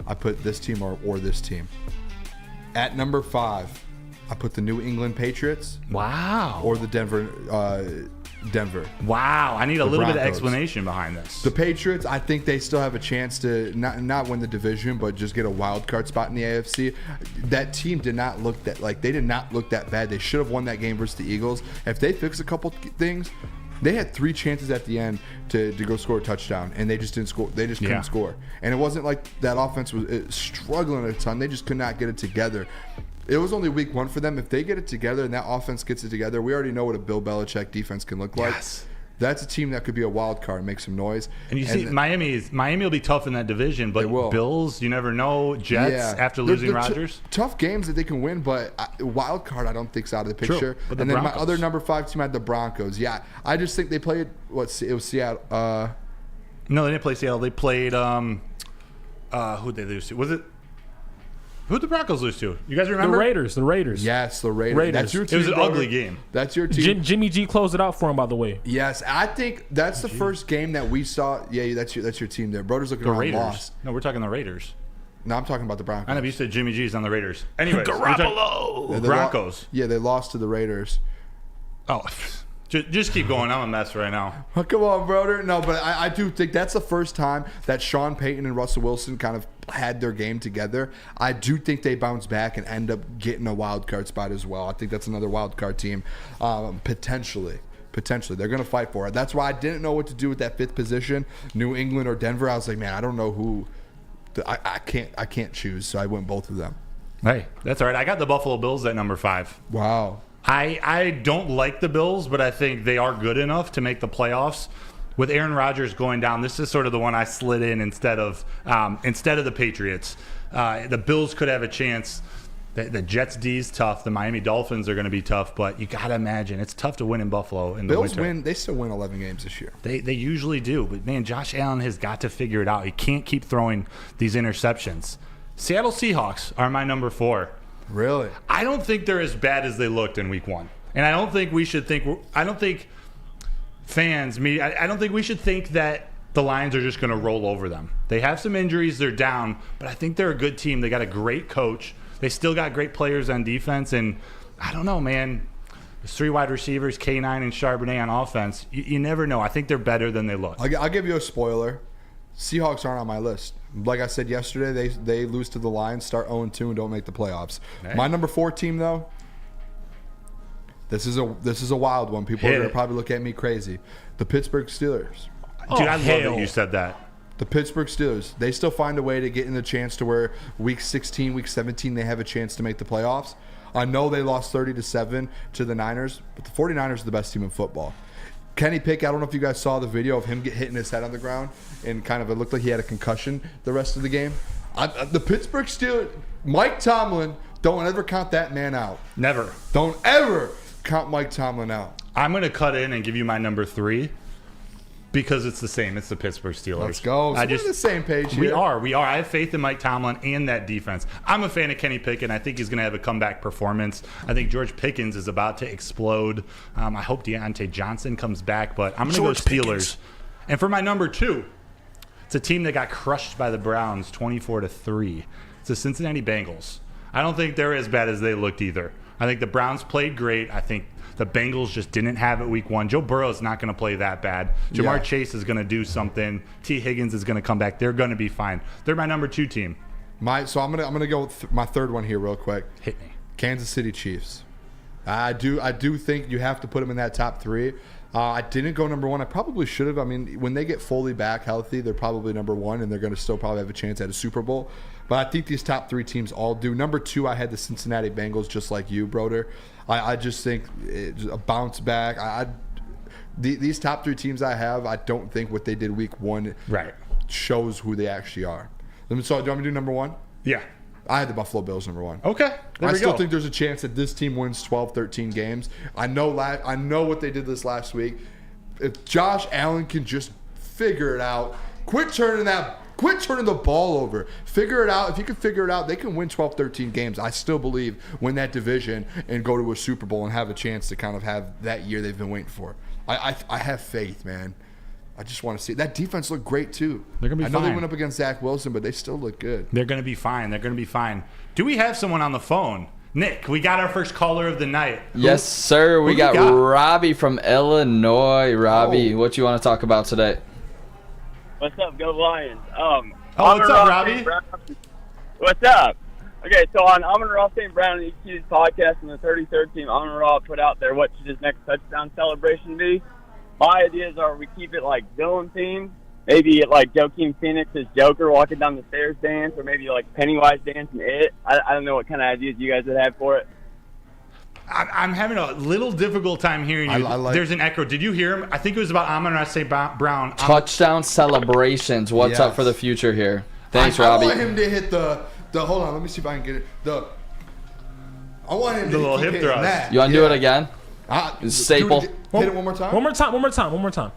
I put this team or this team. At number 5, I put the New England Patriots. Wow. Or the Denver. Wow. I need a little bit of explanation behind this. The Patriots, I think they still have a chance to not win the division, but just get a wild card spot in the AFC. That team did not look that bad. They should have won that game versus the Eagles. If they fix a couple things, they had 3 chances at the end to go score a touchdown, and they just didn't score. They just couldn't score. And it wasn't like that offense was struggling a ton. They just could not get it together. It was only week 1 for them. If they get it together and that offense gets it together, we already know what a Bill Belichick defense can look like. Yes. That's a team that could be a wild card and make some noise. And you see, Miami will be tough in that division, but Bills, you never know. Jets, after losing Rodgers. Tough games that they can win, but wild card I don't think is out of the picture. True, but and then my other number 5 team had the Broncos. Yeah, I just think they played, it was Seattle. No, they didn't play Seattle. They played, who'd they lose to? Who'd the Broncos lose to? You guys remember? The Raiders. Yes, the Raiders. That's your team. It was an ugly game. That's your team. Jimmy G closed it out for him, by the way. Yes, I think that's the first game that we saw. Yeah, that's your team there. Broder's looking around lost. No, we're talking the Raiders. No, I'm talking about the Broncos. I know, but you said Jimmy G's on the Raiders. Anyway, Garoppolo. Broncos. They lost to the Raiders. Oh, just keep going. I'm a mess right now. Oh, come on, Broder. No, but I do think that's the first time that Sean Payton and Russell Wilson kind of had their game together. I do think they bounce back and end up getting a wild card spot as well. I think that's another wild card team, potentially. They're going to fight for it. That's why I didn't know what to do with that 5th position, New England or Denver. I was like, man, I don't know who. I can't choose, so I went both of them. Hey, that's all right. I got the Buffalo Bills at number 5. Wow. I don't like the Bills, but I think they are good enough to make the playoffs. With Aaron Rodgers going down, this is sort of the one I slid in instead of the Patriots. The Bills could have a chance. The Jets' D is tough. The Miami Dolphins are going to be tough, but you got to imagine it's tough to win in Buffalo in the winter. Bills they still win 11 games this year. They usually do, but man, Josh Allen has got to figure it out. He can't keep throwing these interceptions. Seattle Seahawks are my number 4. Really? I don't think they're as bad as they looked in week 1. And I don't think we should think that the Lions are just going to roll over them. They have some injuries, they're down, but I think they're a good team. They got a great coach. They still got great players on defense, and I don't know, man. There's 3 wide receivers, K9 and Charbonnet on offense. You never know. I think they're better than they look. I'll give you a spoiler. Seahawks aren't on my list. Like I said yesterday, they lose to the Lions, start 0-2, and don't make the playoffs. Hey. My number 4 team, though, this is a wild one. People are going to probably look at me crazy. The Pittsburgh Steelers. Dude, I love that you said that. The Pittsburgh Steelers, they still find a way to get in the chance to where week 16, week 17, they have a chance to make the playoffs. I know they lost 30-7 to the Niners, but the 49ers are the best team in football. Kenny Pickett, I don't know if you guys saw the video of him hitting his head on the ground, and kind of it looked like he had a concussion the rest of the game. The Pittsburgh Steelers, Mike Tomlin, don't ever count that man out. Never. Don't ever count Mike Tomlin out. I'm going to cut in and give you my number 3 because it's the same. It's the Pittsburgh Steelers. Let's go. So we're on the same page here. We are. I have faith in Mike Tomlin and that defense. I'm a fan of Kenny Pickett. I think he's going to have a comeback performance. I think George Pickens is about to explode. I hope Deontay Johnson comes back, but I'm going to go Steelers. Pickens. And for my number 2, it's a team that got crushed by the Browns 24-3. It's the Cincinnati Bengals. I don't think they're as bad as they looked either. I think the Browns played great. I think the Bengals just didn't have it week 1. Joe Burrow is not going to play that bad. Jamar Chase is going to do something. T. Higgins is going to come back. They're going to be fine. They're my number 2 team. So I'm gonna go with my third one here real quick. Hit me. Kansas City Chiefs. I do think you have to put them in that top 3. I didn't go number one. I probably should have. I mean, when they get fully back healthy, they're probably number one, and they're going to still probably have a chance at a Super Bowl. But I think these top 3 teams all do. Number 2, I had the Cincinnati Bengals, just like you, Broder. I just think it's a bounce back. These top 3 teams I have, I don't think what they did week 1 shows who they actually are. So, do you want me to do number 1? Yeah. I had the Buffalo Bills number 1. Okay. I still think there's a chance that this team wins 12, 13 games. I know what they did this last week. If Josh Allen can just figure it out, quit turning the ball over. Figure it out. If you can figure it out, they can win 12, 13 games. I still believe win that division and go to a Super Bowl and have a chance to kind of have that year they've been waiting for. I have faith, man. I just want to see it. That defense looked great, too. They're going to be fine. I know they went up against Zach Wilson, but they still look good. They're going to be fine. Do we have someone on the phone? Nick, we got our first caller of the night. Yes, sir. We got Robbie from Illinois. Robbie, what you want to talk about today? What's up? Go Lions. What's up, Robbie? What's up? Okay, so on Amon-Ra St. Brown and EQ's podcast on the 33rd team, Amon-Ra put out there what should his next touchdown celebration be. My ideas are we keep it like villain themed. Maybe like Joaquin Phoenix's Joker walking down the stairs dance, or maybe like Pennywise dancing It. I don't know what kind of ideas you guys would have for it. I'm having a little difficult time hearing you. There's an echo. Did you hear him? I think it was about Amon-Ra St. Brown. Touchdown celebrations. What's up for the future here? Thanks, Robbie. I want him to hit the hold on, let me see if I can get it. I want him to little hip thrust. That. You want to do it again? Staple. Hit it one more time? One more time.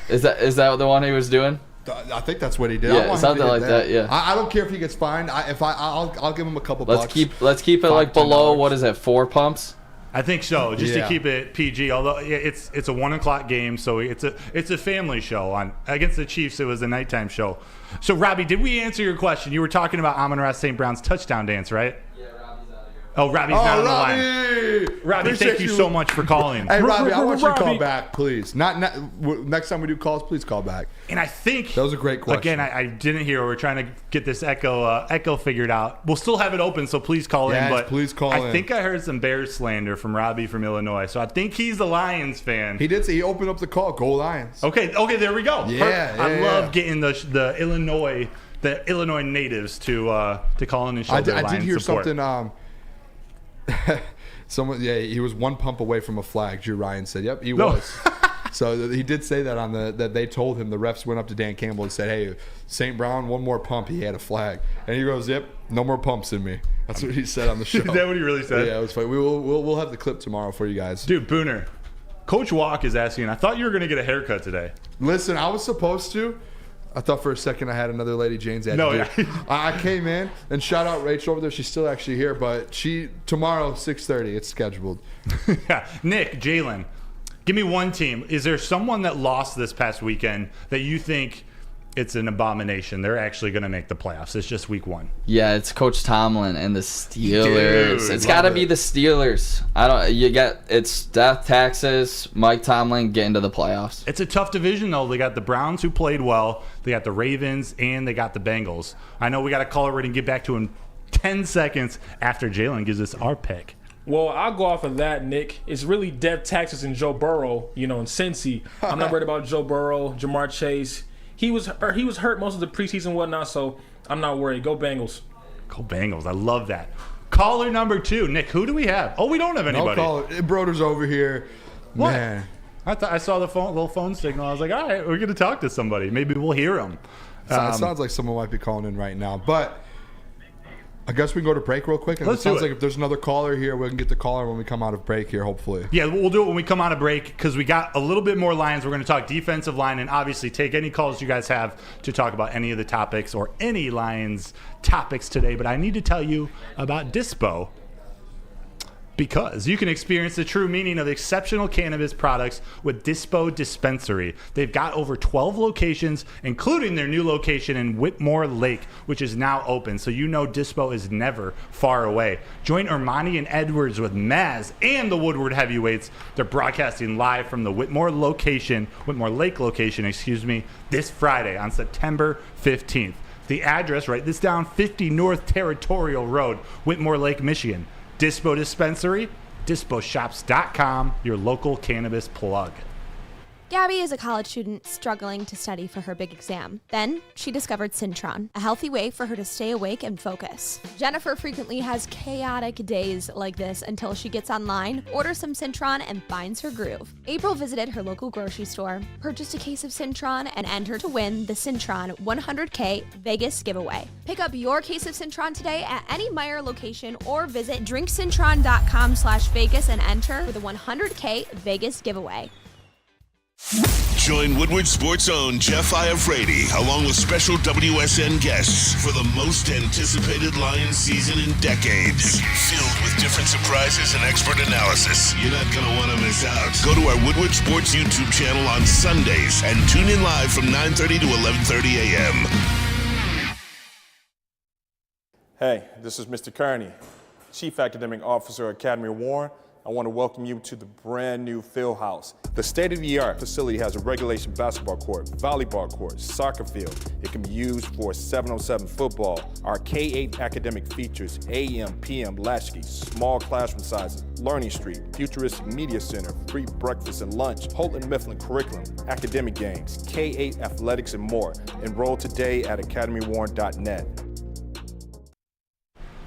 Is that the one he was doing? I think that's what he did. Yeah, something like that. Yeah. I don't care if he gets fined. I'll give him a couple bucks. Let's keep it like below. What is it? 4 pumps. I think so, just to keep it PG. Although it's a 1:00 game, so it's a family show. On against the Chiefs, it was a nighttime show. So Robbie, did we answer your question? You were talking about Amon-Ra St. Brown's touchdown dance, right? Yeah, Robbie's out of here. Oh, Robbie's not on the line. Robbie, thank you so much for calling. Hey, Robbie, I want you to call back, please. Not next time we do calls, please call back. And I think that was a great question. Again, I didn't hear. We're trying to get this echo figured out. We'll still have it open, so please call in. But please call in. I think I heard some Bears slander from Robbie from Illinois, so I think he's a Lions fan. He did say he opened up the call. Go Lions. Okay, there we go. Yeah, I love getting the Illinois natives to call in and show their Lions support. I did hear something. He was 1 pump away from a flag. Drew Ryan said, "Yep, he was." So he did say that that they told him, the refs went up to Dan Campbell and said, "Hey, St. Brown, 1 more pump, he had a flag," and he goes, "Yep, no more pumps in me." That's what he said on the show. Is that what he really said? Yeah, it was funny. We'll have the clip tomorrow for you guys. Dude, Booner, Coach Walk is asking. I thought you were going to get a haircut today. Listen, I was supposed to. I thought for a second I had another Lady Jane's ad. I came in, and shout out Rachel over there. She's still actually here, but tomorrow 6:30. It's scheduled. Yeah, Nick, Jalen, give me one team. Is there someone that lost this past weekend that you think it's an abomination? They're actually going to make the playoffs. It's just week 1. Yeah, it's Coach Tomlin and the Steelers. It's got to be the Steelers. It's death taxes. Mike Tomlin get into the playoffs. It's a tough division though. They got the Browns who played well. They got the Ravens and they got the Bengals. I know we got a caller ready to get back to in 10 seconds after Jalen gives us our pick. Well, I'll go off of that, Nick. It's really death taxes and Joe Burrow, in Cincy. I'm not worried about Joe Burrow, Jamar Chase. He was hurt most of the preseason and whatnot, so I'm not worried. Go Bengals. Go Bengals. I love that. Caller number 2. Nick, who do we have? Oh, we don't have anybody. No caller. Broder's over here. What? Man. I saw the little phone signal. I was like, all right, we're going to talk to somebody. Maybe we'll hear him. It sounds like someone might be calling in right now. But I guess we can go to break real quick. Let's it sounds like if there's another caller here, we can get the caller when we come out of break here, hopefully. Yeah, we'll do it when we come out of break because we got a little bit more Lions. We're going to talk defensive line and obviously take any calls you guys have to talk about any of the topics or any Lions topics today. But I need to tell you about Dispo, because you can experience the true meaning of exceptional cannabis products with Dispo Dispensary. They've got over 12 locations, including their new location in Whitmore Lake, which is now open. So Dispo is never far away. Join Ermanni and Edwards with Maz and the Woodward Heavyweights. They're broadcasting live from the Whitmore Lake location, this Friday on September 15th. The address, write this down, 50 North Territorial Road, Whitmore Lake, Michigan. Dispo Dispensary, Disposhops.com, your local cannabis plug. Gabby is a college student struggling to study for her big exam. Then she discovered Syntron, a healthy way for her to stay awake and focus. Jennifer frequently has chaotic days like this until she gets online, orders some Syntron, and finds her groove. April visited her local grocery store, purchased a case of Syntron, and entered to win the Syntron 100K Vegas giveaway. Pick up your case of Syntron today at any Meijer location or visit drinksyntron.com/Vegas and enter for the 100K Vegas giveaway. Join Woodward Sports' own Jeff Iafrate along with special WSN guests for the most anticipated Lions season in decades. Filled with different surprises and expert analysis. You're not going to want to miss out. Go to our Woodward Sports YouTube channel on Sundays and tune in live from 9:30 to 11:30 a.m. Hey, this is Mr. Kearney, Chief Academic Officer at Academy Warren. I want to welcome you to the brand new Field House. The state-of-the-art facility has a regulation basketball court, volleyball court, soccer field. It can be used for 7-on-7 football. Our K-8 academic features AM, PM, latchkey, small classroom sizes, Learning Street, futuristic media center, free breakfast and lunch, Houghton Mifflin curriculum, academic games, K-8 athletics, and more. Enroll today at academywarren.net.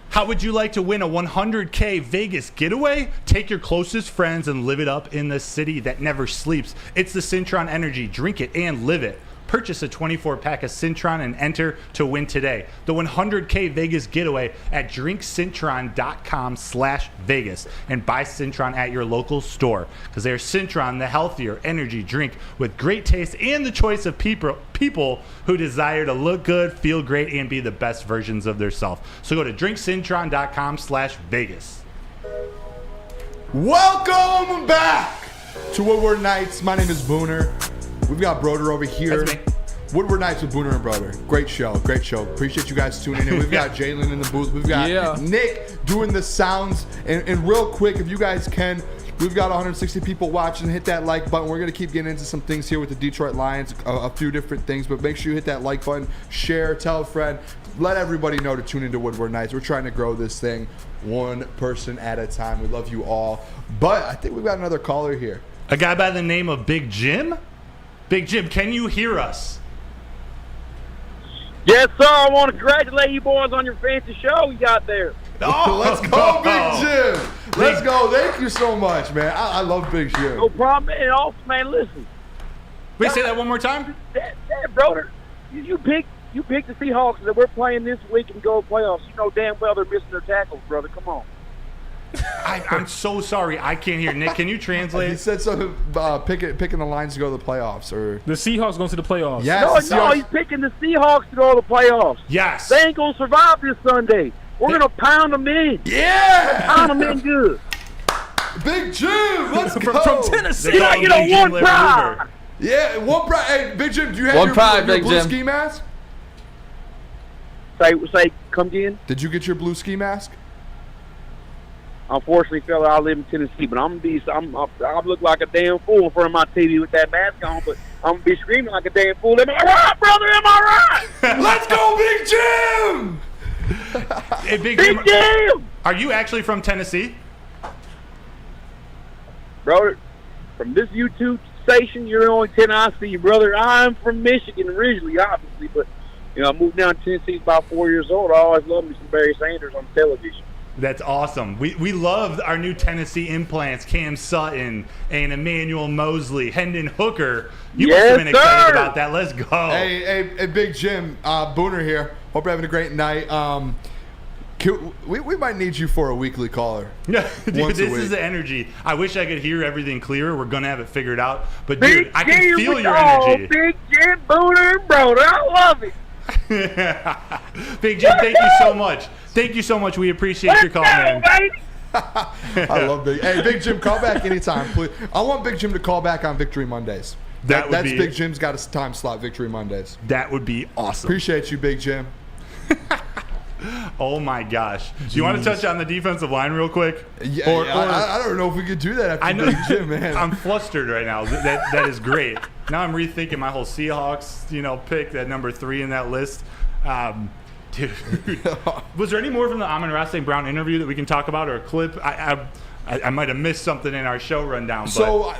How would you like to win a 100K Vegas getaway? Take your closest friends and live it up in the city that never sleeps. It's the Syntron Energy. Drink it and live it. Purchase a 24-pack of Syntron and enter to win today. The 100K Vegas getaway at drinksyntron.com/Vegas and buy Syntron at your local store because they're Syntron, the healthier energy drink with great taste and the choice of people who desire to look good, feel great, and be the best versions of themselves. So go to drinksyntron.com/Vegas. Welcome back to Woodward Nights. My name is Booner. We've got Broder over here. That's me. Woodward Nights with Booner and Broder. Great show, great show. Appreciate you guys tuning in. We've got Jalen in the booth. We've got Nick doing the sounds. And real quick, if you guys can, we've got 160 people watching. Hit that like button. We're going to keep getting into some things here with the Detroit Lions, a few different things. But make sure you hit that like button, share, tell a friend. Let everybody know to tune into Woodward Nights. We're trying to grow this thing one person at a time. We love you all. But I think we've got another caller here. A guy by the name of Big Jim? Big Jim, can you hear us? Yes, sir. I want to congratulate you boys on your fancy show you got there. Oh, let's go, Big Jim. Let's go. Thank you so much, man. I love Big Jim. No problem. And also, man, listen. Wait, say that one more time? That Broder, you picked the Seahawks that we're playing this week and go playoffs. You know damn well they're missing their tackles, brother. Come on. I'm so sorry. I can't hear. Nick, can you translate? He said something picking the Lions to go to the playoffs. Or the Seahawks going to the playoffs. Yes, no, he's picking the Seahawks to go to the playoffs. Yes. They ain't going to survive this Sunday. We're going to pound them in. Yeah. Pound them in good. Big Jim, let's go. From Tennessee. Can I get a one prize? Yeah, one prize. Hey, Big Jim, do you have One your prize, blue Big Jim. ski mask? Say, come again? Did you get your blue ski mask? Unfortunately, fella, I live in Tennessee, but I look like a damn fool in front of my TV with that mask on, but I'm gonna be screaming like a damn fool. Am I right, brother? Am I right? Let's go, Big Jim! Hey, Big Jim! Are you actually from Tennessee? Brother, from this YouTube station, you're the only 10 I see, brother. I'm from Michigan originally, obviously, but I moved down to Tennessee about 4 years old. I always loved me some Barry Sanders on television. That's awesome. We love our new Tennessee implants, Cam Sutton and Emmanuel Mosley, Hendon Hooker. You must have been excited about that. Let's go. Hey, Big Jim, Booner here. Hope you're having a great night. We might need you for a weekly caller. Yeah, dude, this is the energy. I wish I could hear everything clearer. We're going to have it figured out. But, dude, I can feel your energy. Big Jim, Booner, and Broder. I love it. Big Jim, thank you so much. Thank you so much. We appreciate your call, man. I love Big. Hey, Big Jim, call back anytime, please. I want Big Jim to call back on Victory Mondays. That's Big Jim's got a time slot, Victory Mondays. That would be awesome. Appreciate you, Big Jim. Oh my gosh! Do you want to touch on the defensive line real quick? Yeah, I don't know if we could do that after Big Jim, man. I'm flustered right now. That is great. Now I'm rethinking my whole Seahawks, pick that number 3 in that list. Dude, was there any more from the Amon-Ra St. Brown interview that we can talk about, or a clip? I might have missed something in our show rundown. So,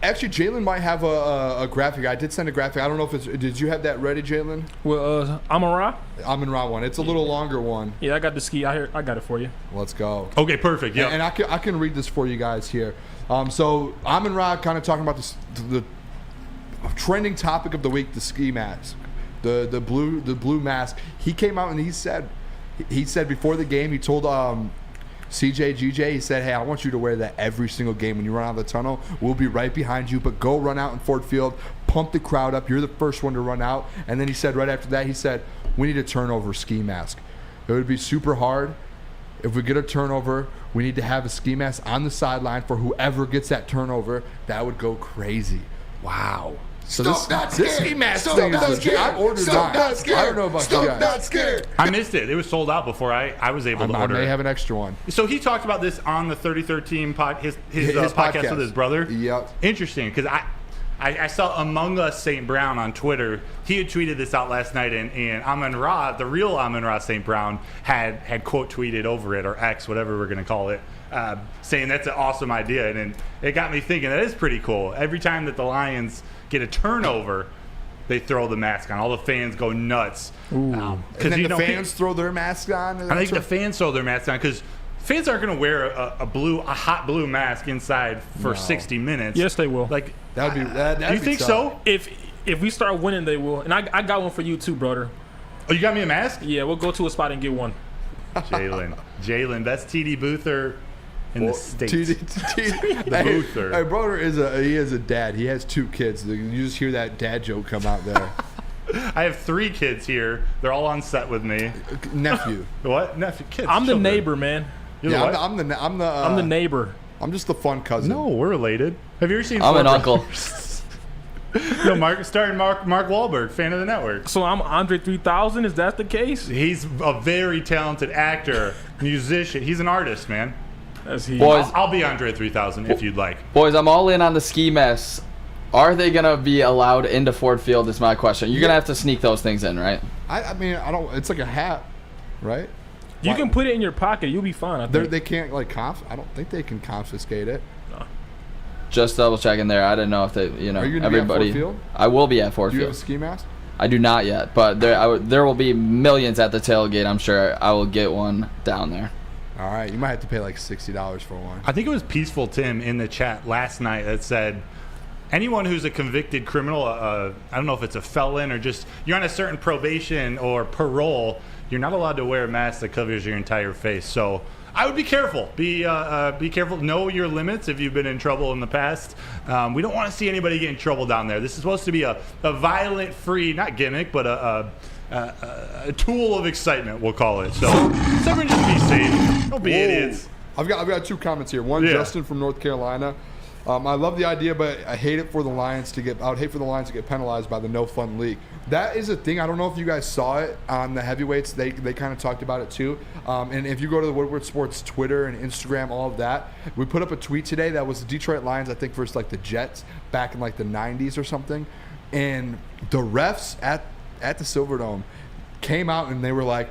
actually, Jalen might have a graphic. I did send a graphic. I don't know if it's. Did you have that ready, Jalen? Well, Amon-Ra? Amon-Ra one. It's a little longer one. Yeah, I got the ski. I got it for you. Let's go. Okay, perfect. Yeah. And I can read this for you guys here. So Amon-Ra kind of talking about the trending topic of the week, the ski mask, the blue mask. He came out and he said before the game, he told CJ, GJ, he said, hey, I want you to wear that every single game. When you run out of the tunnel, we'll be right behind you, but go run out in Ford Field, pump the crowd up. You're the first one to run out. And then he said right after that, he said, we need a turnover ski mask. It would be super hard. If we get a turnover, we need to have a ski mask on the sideline for whoever gets that turnover. That would go crazy. Wow. So this ski mask thing is legit. I ordered mine. I don't know about you guys. Not scared. I missed it. It was sold out before I was able to order it. I may have an extra one. So he talked about this on the 3013 his podcast with his brother. Yep. Interesting, because I saw Among Us St. Brown on Twitter. He had tweeted this out last night, and Amon-Ra, the real Amon-Ra St. Brown, had quote tweeted over it, or X, whatever we're going to call it, saying that's an awesome idea. And it got me thinking, that is pretty cool. Every time that the Lions get a turnover, they throw the mask on. All the fans go nuts. And then the fans throw their mask on? I think the fans throw their masks on because fans aren't going to wear a hot blue mask inside for 60 minutes. Yes, they will. Like that'd be. That'd you be think tough. so? If we start winning, they will. And I got one for you too, Broder. Oh, you got me a mask? Yeah, we'll go to a spot and get one. Jalen, that's TD Boother in the States. The Boother. Hey, Broder is a dad. He has 2 kids. You just hear that dad joke come out there. I have 3 kids here. They're all on set with me. Nephew. What? Nephew? Kids. I'm children. the neighbor, man. You're what? I'm the neighbor. I'm just the fun cousin. No, we're related. Have you ever seen? I'm an uncle. No, starring Mark Wahlberg, fan of the network. So I'm Andre 3000. Is that the case? He's a very talented actor, musician. He's an artist, man. As he. Boys, I'll be Andre 3000 if you'd like. Boys, I'm all in on the ski masks. Are they gonna be allowed into Ford Field? Is my question. You're gonna have to sneak those things in, right? I mean, I don't. It's like a hat, right? You can put it in your pocket. You'll be fine. I think. They can't like I don't think they can confiscate it. Just double checking there. I didn't know if they, Are you gonna everybody. be at Ford Field? I will be at Ford Do you Field. have a ski mask? I do not yet, but there will be millions at the tailgate. I'm sure I will get one down there. All right, you might have to pay like $60 for one. I think it was Peaceful Tim in the chat last night that said, anyone who's a convicted criminal, I don't know if it's a felon or just you're on a certain probation or parole, you're not allowed to wear a mask that covers your entire face. So I would be careful. Be careful. Know your limits if you've been in trouble in the past. We don't want to see anybody get in trouble down there. This is supposed to be a violent-free, not gimmick, but a tool of excitement, we'll call it. So everyone just be safe. Don't be idiots. I've got 2 comments here. One, Justin from North Carolina. I love the idea, but I hate it for the Lions to get. I would hate for the Lions to get penalized by the no fun league. That is a thing. I don't know if you guys saw it on the heavyweights. They kind of talked about it too. And if you go to the Woodward Sports Twitter and Instagram, all of that, we put up a tweet today that was the Detroit Lions, I think, versus like the Jets back in like the 90s or something. And the refs at the Silverdome came out and they were like,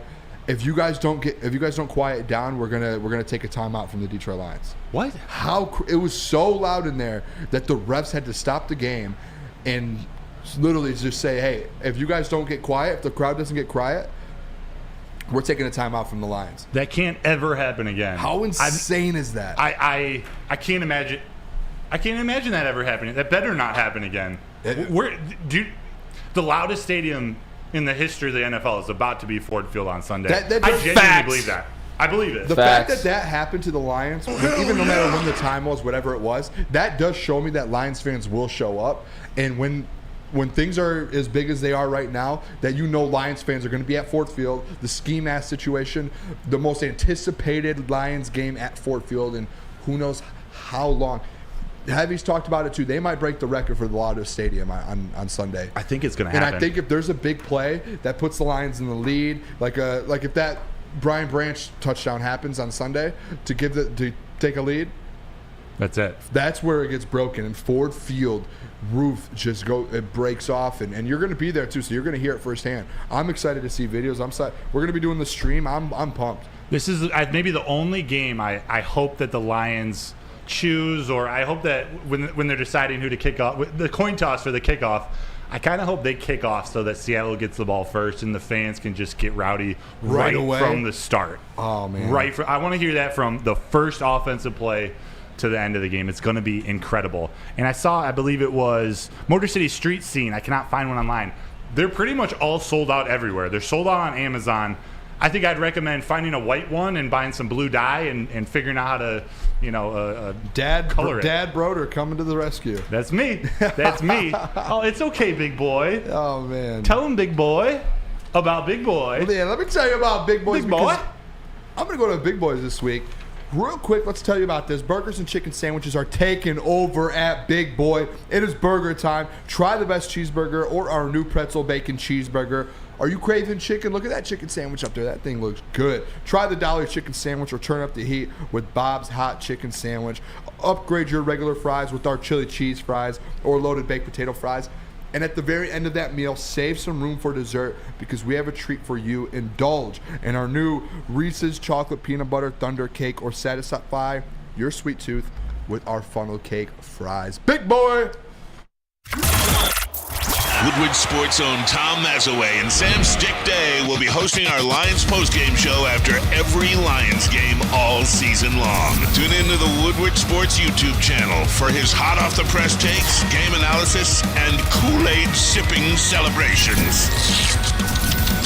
if you guys don't quiet down, we're gonna take a timeout from the Detroit Lions. What? It was so loud in there that the refs had to stop the game and literally just say, hey, if you guys don't get quiet, if the crowd doesn't get quiet, we're taking a timeout from the Lions. That can't ever happen again. How insane is that? I can't imagine. I can't imagine that ever happening. That better not happen again. The loudest stadium in the history of the NFL is about to be Ford Field on Sunday. I genuinely believe that. I believe it. The fact that happened to the Lions, even no matter when the time was, whatever it was, that does show me that Lions fans will show up. And when things are as big as they are right now, that Lions fans are going to be at Ford Field, the ski mask situation, the most anticipated Lions game at Ford Field, and who knows how long. Heavy's talked about it too. They might break the record for the loudest stadium on Sunday. I think it's going to happen. And I think if there's a big play that puts the Lions in the lead, like if that Brian Branch touchdown happens on Sunday to take a lead, that's it. That's where it gets broken. And Ford Field roof it breaks off, and you're going to be there too, so you're going to hear it firsthand. I'm excited to see videos. We're going to be doing the stream. I'm pumped. This is maybe the only game I hope that the Lions choose, or I hope that when they're deciding who to kick off, the coin toss for the kickoff, I kind of hope they kick off so that Seattle gets the ball first and the fans can just get rowdy right away from the start. Oh, man. I want to hear that from the first offensive play to the end of the game. It's going to be incredible. And I believe it was Motor City Street Scene. I cannot find one online. They're pretty much all sold out everywhere. They're sold out on Amazon. I think I'd recommend finding a white one and buying some blue dye and figuring out how to, color it. Dad Broder coming to the rescue. That's me. That's me. Oh, it's okay, big boy. Oh, man. Tell him, big boy, about big boy. Yeah, let me tell you about big boys. Big boy. I'm going to go to Big Boys this week. Real quick, let's tell you about this. Burgers and chicken sandwiches are taking over at Big Boy. It is burger time. Try the best cheeseburger or our new pretzel bacon cheeseburger. Are you craving chicken? Look at that chicken sandwich up there. That thing looks good. Try the dollar chicken sandwich or turn up the heat with Bob's Hot Chicken Sandwich. Upgrade your regular fries with our chili cheese fries or loaded baked potato fries. And at the very end of that meal, save some room for dessert because we have a treat for you. Indulge in our new Reese's Chocolate Peanut Butter Thunder Cake or satisfy your sweet tooth with our funnel cake fries. Big Boy! Woodward Sports' own Tom Mazaway and Sam Stick Day will be hosting our Lions postgame show after every Lions game all season long. Tune into the Woodward Sports YouTube channel for his hot-off-the-press takes, game analysis, and Kool-Aid sipping celebrations.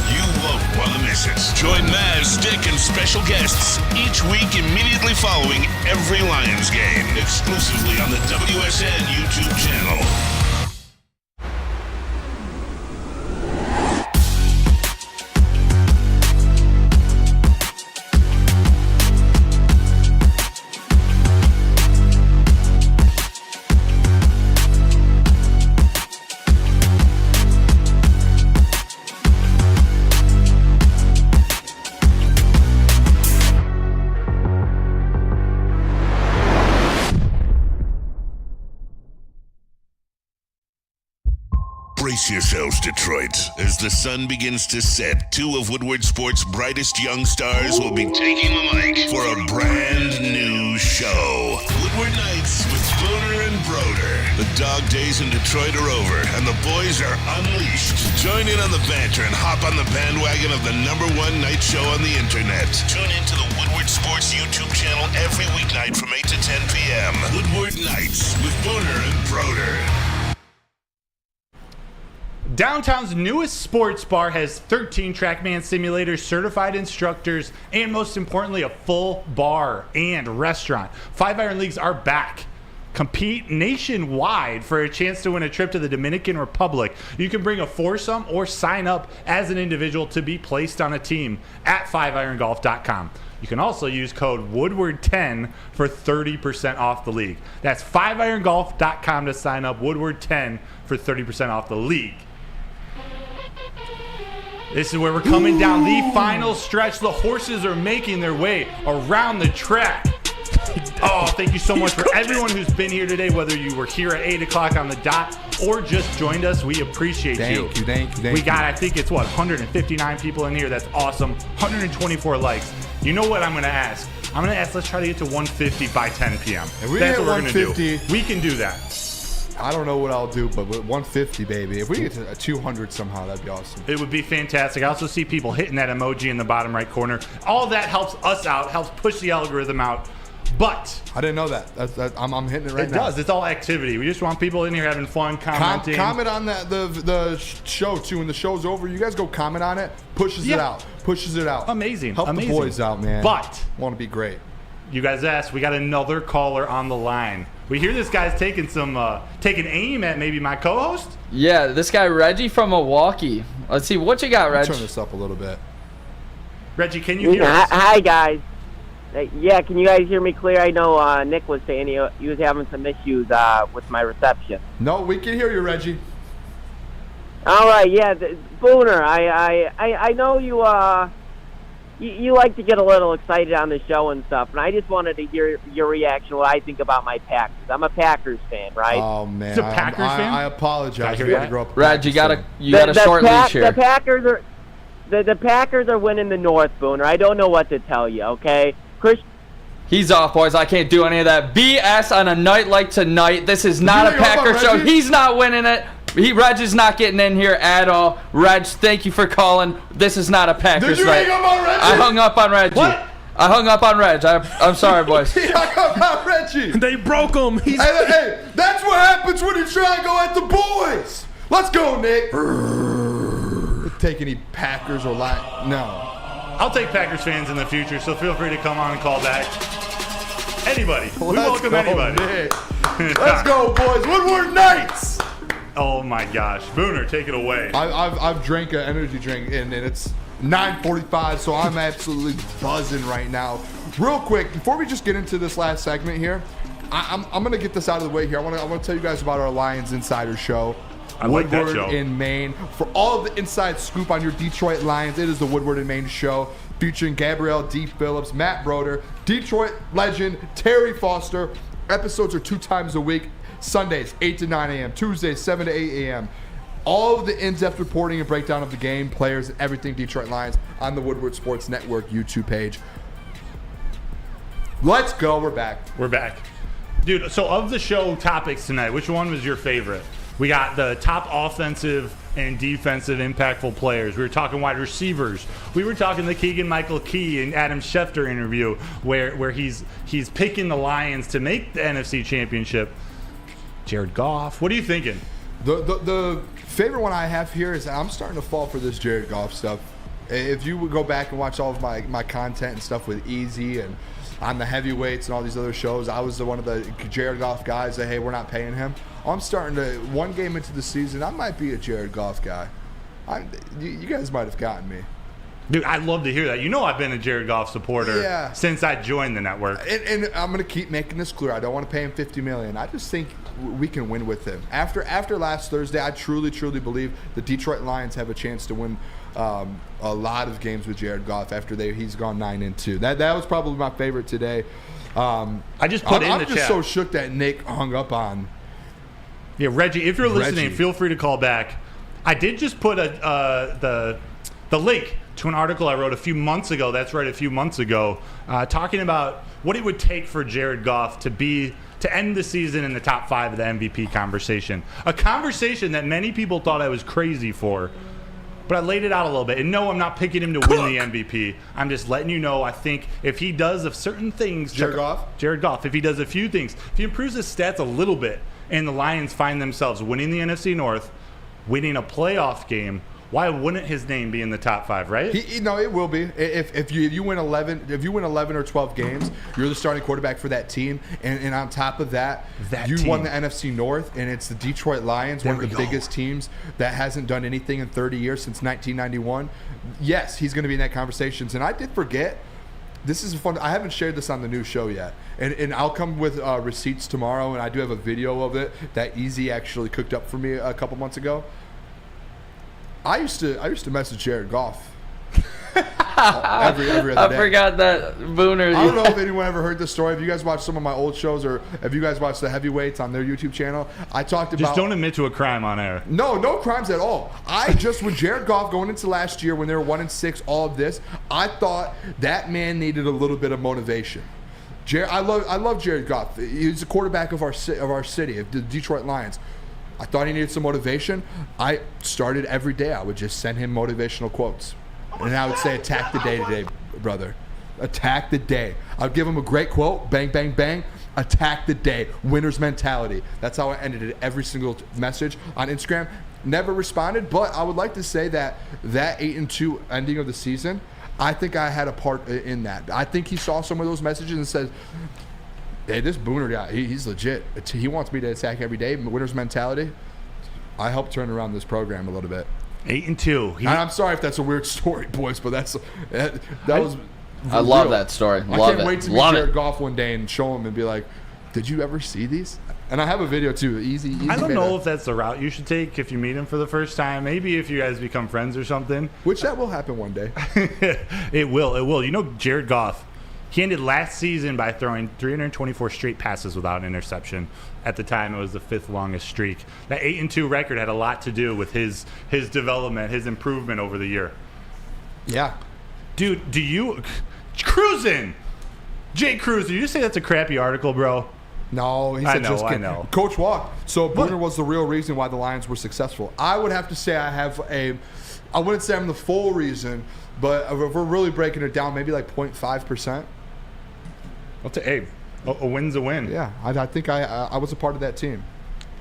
You won't want to miss it. Join Maz, Stick, and special guests each week immediately following every Lions game, exclusively on the WSN YouTube channel. Brace yourselves, Detroit. As the sun begins to set, two of Woodward Sports' brightest young stars will be taking the mic for a brand new show. Woodward Nights with Booner and Broder. The dog days in Detroit are over, and the boys are unleashed. Join in on the banter and hop on the bandwagon of the #1 night show on the internet. Tune into the Woodward Sports YouTube channel every weeknight from 8 to 10 p.m. Woodward Nights with Booner and Broder. Downtown's newest sports bar has 13 TrackMan simulators, certified instructors, and most importantly, a full bar and restaurant. 5-Iron Leagues are back. Compete nationwide for a chance to win a trip to the Dominican Republic. You can bring a foursome or sign up as an individual to be placed on a team at 5irongolf.com. You can also use code Woodward10 for 30% off the league. That's 5irongolf.com to sign up, Woodward10 for 30% off the league. This is where we're coming down the final stretch. The horses are making their way around the track. Oh, thank you so much for everyone who's been here today, whether you were here at 8 o'clock on the dot or just joined us. We appreciate you. Thank you. We got, I think it's 159 people in here. That's awesome. 124 likes. You know what I'm going to ask? I'm going to ask, let's try to get to 150 by 10 p.m. If we That's get what we're going to 150, do. We can do that. I don't know what I'll do, but with 150, baby. If we get to 200 somehow, that'd be awesome. It would be fantastic. I also see people hitting that emoji in the bottom right corner. All that helps us out, helps push the algorithm out. But I didn't know that. I'm hitting it right now. It does. It's all activity. We just want people in here having fun, commenting. Comment on that the show too. When the show's over, you guys go comment on it. Pushes it out. Amazing. Help the boys out, man. But want to be great. You guys asked. We got another caller on the line. We hear this guy's taking aim at maybe my co-host. Yeah, this guy Reggie from Milwaukee. Let's see what you got, Reg. Turn this up a little bit. Reggie, can you hear us? Hi, guys. Yeah, can you guys hear me clear? I know Nick was saying he was having some issues with my reception. No, we can hear you, Reggie. All right, yeah, Booner, I know you like to get a little excited on the show and stuff, and I just wanted to hear your reaction, what I think about my Packers. I'm a Packers fan, right? Oh man, He's a Packers fan? I apologize. Reg, you got a short leash here. The Packers are. The Packers are winning the North, Booner. I don't know what to tell you, okay? He's off, boys. I can't do any of that BS on a night like tonight. This is not a Packer show. He's not winning it. Reg is not getting in here at all. Reg, thank you for calling. This is not a Packers night. Did you hang up on Reggie? I hung up on Reggie. What? I hung up on Reg. I'm sorry, boys. He hung up on Reggie. They broke him. Hey, that's what happens when you try and go at the boys. Let's go, Nick. Take any Packers or no. I'll take Packers fans in the future, so feel free to come on and call back. Anybody. We welcome anybody. Let's go, boys. Woodward Knights. Oh, my gosh. Booner, take it away. I've drank an energy drink, and it's 9:45, so I'm absolutely buzzing right now. Real quick, before we just get into this last segment here, I'm going to get this out of the way here. I want to tell you guys about our Lions Insider Show. I like that Woodward show. in Maine. For all of the inside scoop on your Detroit Lions, it is the Woodward in Maine show featuring Gabrielle D. Phillips, Matt Broder, Detroit legend Terry Foster. Episodes are 2 times a week. Sundays, 8 to 9 a.m. Tuesdays, 7 to 8 a.m. All of the in-depth reporting and breakdown of the game, players, and everything Detroit Lions on the Woodward Sports Network YouTube page. Let's go. We're back. We're back. Dude, so of the show topics tonight, which one was your favorite? We got the top offensive and defensive impactful players. We were talking wide receivers. We were talking the Keegan-Michael Key and Adam Schefter interview where he's picking the Lions to make the NFC Championship. Jared Goff. What are you thinking? The favorite one I have here is I'm starting to fall for this Jared Goff stuff. If you would go back and watch all of my content and stuff with Easy and on the heavyweights and all these other shows, I was one of the Jared Goff guys that, hey, we're not paying him. I'm starting to, one game into the season, I might be a Jared Goff guy. You guys might have gotten me. Dude, I'd love to hear that. You know I've been a Jared Goff supporter since I joined the network. And I'm going to keep making this clear. I don't want to pay him $50 million. I just think we can win with him. After last Thursday, I truly believe the Detroit Lions have a chance to win a lot of games with Jared Goff after he's gone 9-2. That was probably my favorite today. I just put in the chat. I'm just so shook that Nick hung up on. Yeah, Reggie, if you're listening, feel free to call back. I did just put the link to an article I wrote a few months ago. That's right, a few months ago, talking about what it would take for Jared Goff to end the season in the top 5 of the MVP conversation. A conversation that many people thought I was crazy for. But I laid it out a little bit. And no, I'm not picking him to win the MVP. I'm just letting you know, I think if he does certain things... Jared Goff, if he does a few things, if he improves his stats a little bit, and the Lions find themselves winning the NFC North, winning a playoff game, why wouldn't his name be in the top 5, right? No, it will be. If you win 11 or 12 games, you're the starting quarterback for that team, and on top of that you won the NFC North, and it's the Detroit Lions, one of the biggest teams that hasn't done anything in 30 years since 1991. Yes, he's going to be in that conversation. And I did forget. This is fun. I haven't shared this on the new show yet, and I'll come with receipts tomorrow. And I do have a video of it that Easy actually cooked up for me a couple months ago. I used to message Jared Goff every other day. I forgot that Booner. I don't know if anyone ever heard this story. If you guys watched some of my old shows, or if you guys watched the heavyweights on their YouTube channel, I talked about. Just don't admit to a crime on air. No crimes at all. When Jared Goff going into last year when they were 1-6, all of this, I thought that man needed a little bit of motivation. I love Jared Goff. He's the quarterback of our city, of the Detroit Lions. I thought he needed some motivation. I started every day. I would just send him motivational quotes. And I would say, attack the day today, brother. Attack the day. I'd give him a great quote. Bang, bang, bang. Attack the day. Winner's mentality. That's how I ended it every single message on Instagram. Never responded, but I would like to say that 8-2 ending of the season, I think I had a part in that. I think he saw some of those messages and said, hey, this Booner guy, he's legit. He wants me to attack every day. Winner's mentality. I helped turn around this program a little bit. 8-2. And I'm sorry if that's a weird story, boys, but that was. I love that story. I can't wait to meet Jared Goff one day and show him and be like, "Did you ever see these?" And I have a video too. Easy. I don't know if that's the route you should take if you meet him for the first time. Maybe if you guys become friends or something. Which that will happen one day. It will. You know, Jared Goff. He ended last season by throwing 324 straight passes without an interception. At the time, it was the 5th longest streak. That 8-2 record had a lot to do with his development, his improvement over the year. Yeah. Dude, do you... Cruising! Jay Cruz, did you say that's a crappy article, bro? No, he said I know. Coach Walk. So Booner was the real reason why the Lions were successful. I would have to say I wouldn't say I'm the full reason, but if we're really breaking it down, maybe like 0.5%. A win's a win. Yeah, I think I was a part of that team.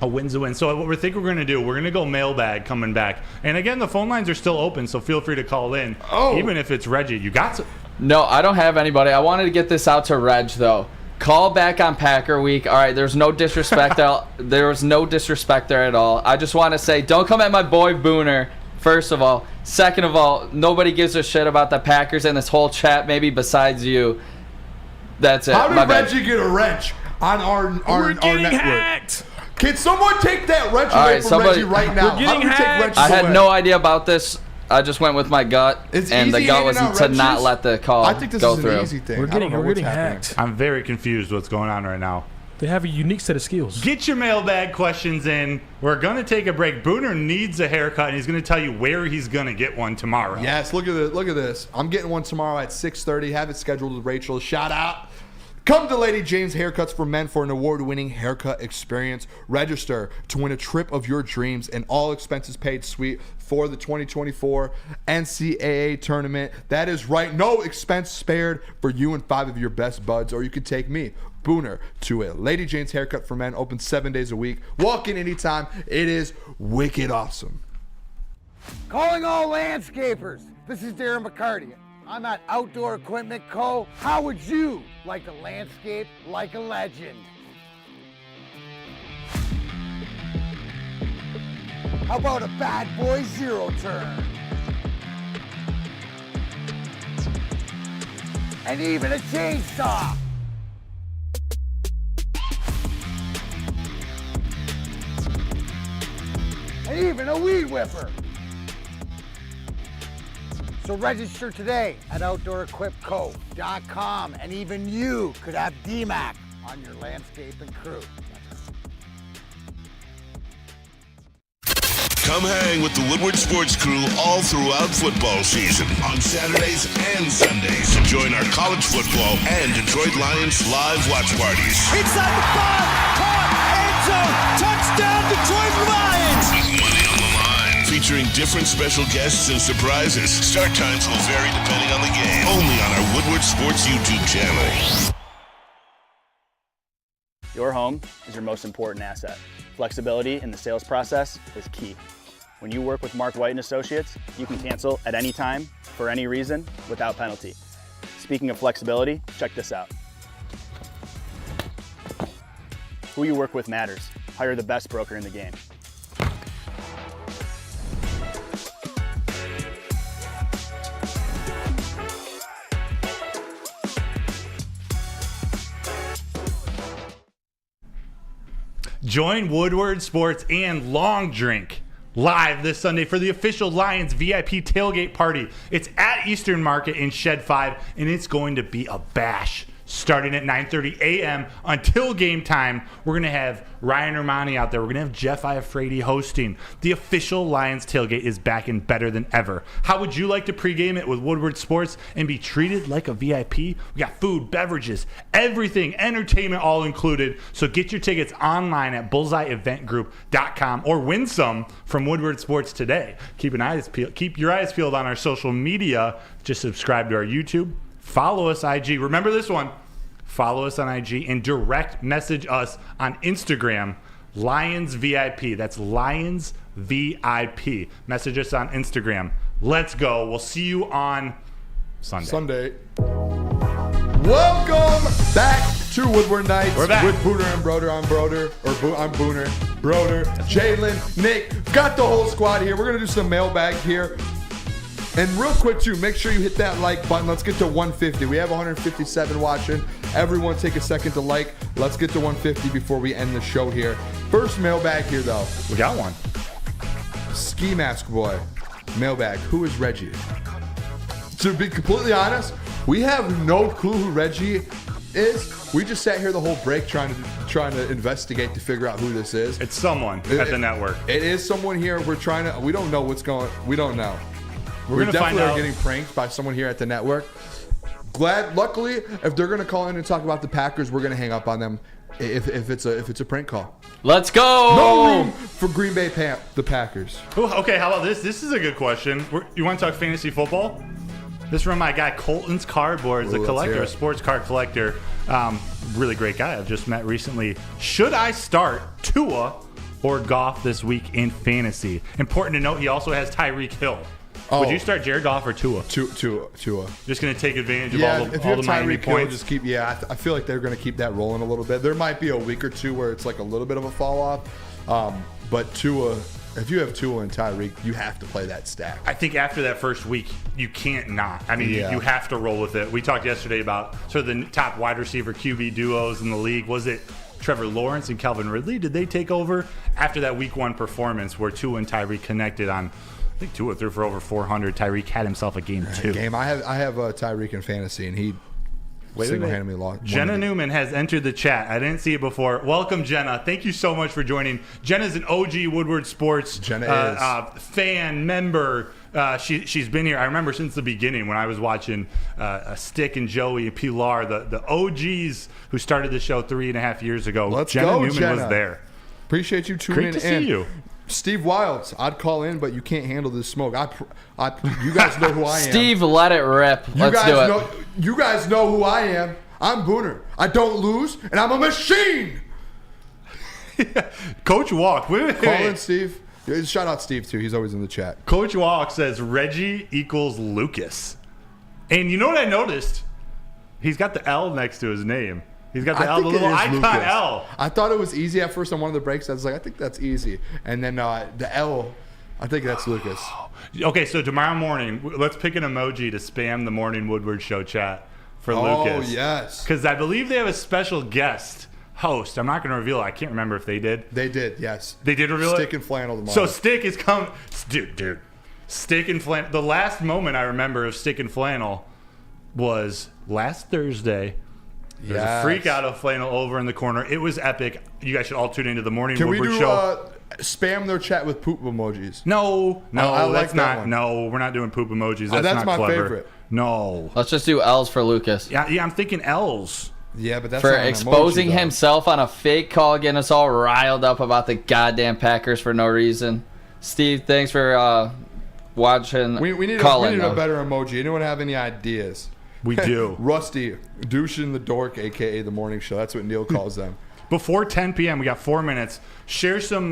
A win's a win. So what we think we're going to do, we're going to go mailbag coming back. And again, the phone lines are still open, so feel free to call in. Oh. Even if it's Reggie. You got some? No, I don't have anybody. I wanted to get this out to Reg, though. Call back on Packer Week. All right, there's no disrespect. There was no disrespect there at all. I just want to say, don't come at my boy Booner, first of all. Second of all, nobody gives a shit about the Packers in this whole chat, maybe besides you. That's it. How did Reggie get a wrench on our getting network? hacked. Can someone take that wrench away from Reggie right now? We're getting hacked. I had no idea about this. I just went with my gut, and the gut was to not let the call go through. I think this is an easy thing. We're getting hacked. I'm very confused what's going on right now. They have a unique set of skills. Get your mailbag questions in. We're going to take a break. Booner needs a haircut, and he's going to tell you where he's going to get one tomorrow. Yes, look at this. I'm getting one tomorrow at 6:30. Have it scheduled with Rachel. Shout out. Come to Lady Jane's Haircuts for Men for an award-winning haircut experience. Register to win a trip of your dreams and all expenses paid suite for the 2024 NCAA tournament. That is right. No expense spared for you and 5 of your best buds. Or you could take me, Booner, to it. Lady Jane's Haircut for Men, open 7 days a week. Walk in anytime. It is wicked awesome. Calling all landscapers. This is Darren McCarty. I'm at Outdoor Equipment Co. How would you like to landscape like a legend? How about a bad boy zero turn? And even a chainsaw. And even a weed whipper. So register today at OutdoorEquipCo.com, and even you could have DMAC on your landscaping crew. Come hang with the Woodward Sports Crew all throughout football season on Saturdays and Sundays. Join our college football and Detroit Lions live watch parties. Inside the 5, caught, end zone, touchdown Detroit Lions! With money on the line. Featuring different special guests and surprises. Start times will vary depending on the game. Only on our Woodward Sports YouTube channel. Your home is your most important asset. Flexibility in the sales process is key. When you work with Mark White & Associates, you can cancel at any time, for any reason, without penalty. Speaking of flexibility, check this out. Who you work with matters. Hire the best broker in the game. Join Woodward Sports and Long Drink live this Sunday for the official Lions VIP tailgate party. It's at Eastern Market in Shed 5, and it's going to be a bash. Starting at 9:30 a.m. until game time, we're going to have Ryan Ermanni out there. We're going to have Jeff Iafrate hosting. The official Lions tailgate is back and better than ever. How would you like to pregame it with Woodward Sports and be treated like a VIP? We got food, beverages, everything, entertainment all included. So get your tickets online at bullseyeeventgroup.com or win some from Woodward Sports today. Keep your eyes peeled on our social media. Just subscribe to our YouTube. Follow us IG. Remember this one. Follow us on IG and direct message us on Instagram, Lions VIP. That's Lions VIP. Message us on Instagram. Let's go. We'll see you on Sunday. Welcome back to Woodward Nights. We're back. With Booner and Broder. I'm Broder. I'm Booner. Broder. Jalen. Nick. Got the whole squad here. We're going to do some mailbag here. And real quick, too, make sure you hit that like button. Let's get to 150. We have 157 watching. Everyone take a second to like. Let's get to 150 before we end the show here. First mailbag here, though. We got one. Ski Mask Boy. Mailbag. Who is Reggie? To be completely honest, we have no clue who Reggie is. We just sat here the whole break trying to investigate to figure out who this is. It's someone at the network. It is someone here. We don't know what's going. We don't know. We're gonna definitely find out. are getting pranked by someone here at the network. Luckily, if they're gonna call in and talk about the Packers, we're gonna hang up on them. If it's a prank call. Let's go. No room for Green Bay the Packers. Ooh, okay, how about this? This is a good question. You want to talk fantasy football? This is from my guy Colton's Cardboards, a collector, a sports card collector. Really great guy I've just met recently. Should I start Tua or Goff this week in fantasy? Important to note, he also has Tyreek Hill. Would you start Jared Goff or Tua? Tua. Just going to take advantage of all the Miami points. Just keep. Yeah, I feel like they're going to keep that rolling a little bit. There might be a week or two where it's like a little bit of a fall off, but Tua. If you have Tua and Tyreek, you have to play that stack. I think after that first week, you can't not. I mean, you have to roll with it. We talked yesterday about sort of the top wide receiver QB duos in the league. Was it Trevor Lawrence and Calvin Ridley? Did they take over after that week 1 performance where Tua and Tyreek connected on? I think Tua threw for over 400. Tyreek had himself a game 2. I have Tyreek in fantasy, and he single-handedly lost. Jenna Newman has entered the chat. I didn't see it before. Welcome, Jenna. Thank you so much for joining. Jenna's an OG Woodward Sports fan, member. She's been here, I remember, since the beginning when I was watching Stick and Joey and Pilar, the OGs who started the show 3.5 years ago. Jenna Newman was there. Appreciate you tuning in. Great to see you. Steve Wilds, I'd call in, but you can't handle this smoke. You guys know who I am. Steve, let it rip. Let's do it. You guys know who I am. I'm Booner. I don't lose, and I'm a machine. Coach Walk. Wait. Call in, Steve. Shout out Steve, too. He's always in the chat. Coach Walk says Reggie equals Lucas. And you know what I noticed? He's got the L next to his name. He's got the L, the little icon Lucas. L. I thought it was easy at first on one of the breaks. I was like, I think that's easy. And then the L, I think that's Lucas. Okay, so tomorrow morning, let's pick an emoji to spam the Morning Woodward Show chat for Lucas. Oh, yes. Because I believe they have a special guest host. I'm not going to reveal it. I can't remember if they did. They did, yes. They did reveal Stick and Flannel tomorrow. So Stick is coming. Dude. Stick and Flannel. The last moment I remember of Stick and Flannel was last Thursday. There's a freak out of Flannel over in the corner. It was epic. You guys should all tune into the Morning Woodward Show. Spam their chat with poop emojis? No, I like that's that not. one. No, we're not doing poop emojis. That's that's not my clever. favorite. No. Let's just do L's for Lucas. Yeah, I'm thinking L's. Yeah, but that's for not an exposing emoji, though. himself on a fake call, getting us all riled up about the goddamn Packers for no reason. Steve, thanks for watching. We need a better emoji. Anyone have any ideas? We do. Rusty, douche in the dork, a.k.a. the morning show. That's what Neil calls them. Before 10 p.m., we got 4 minutes. Share some,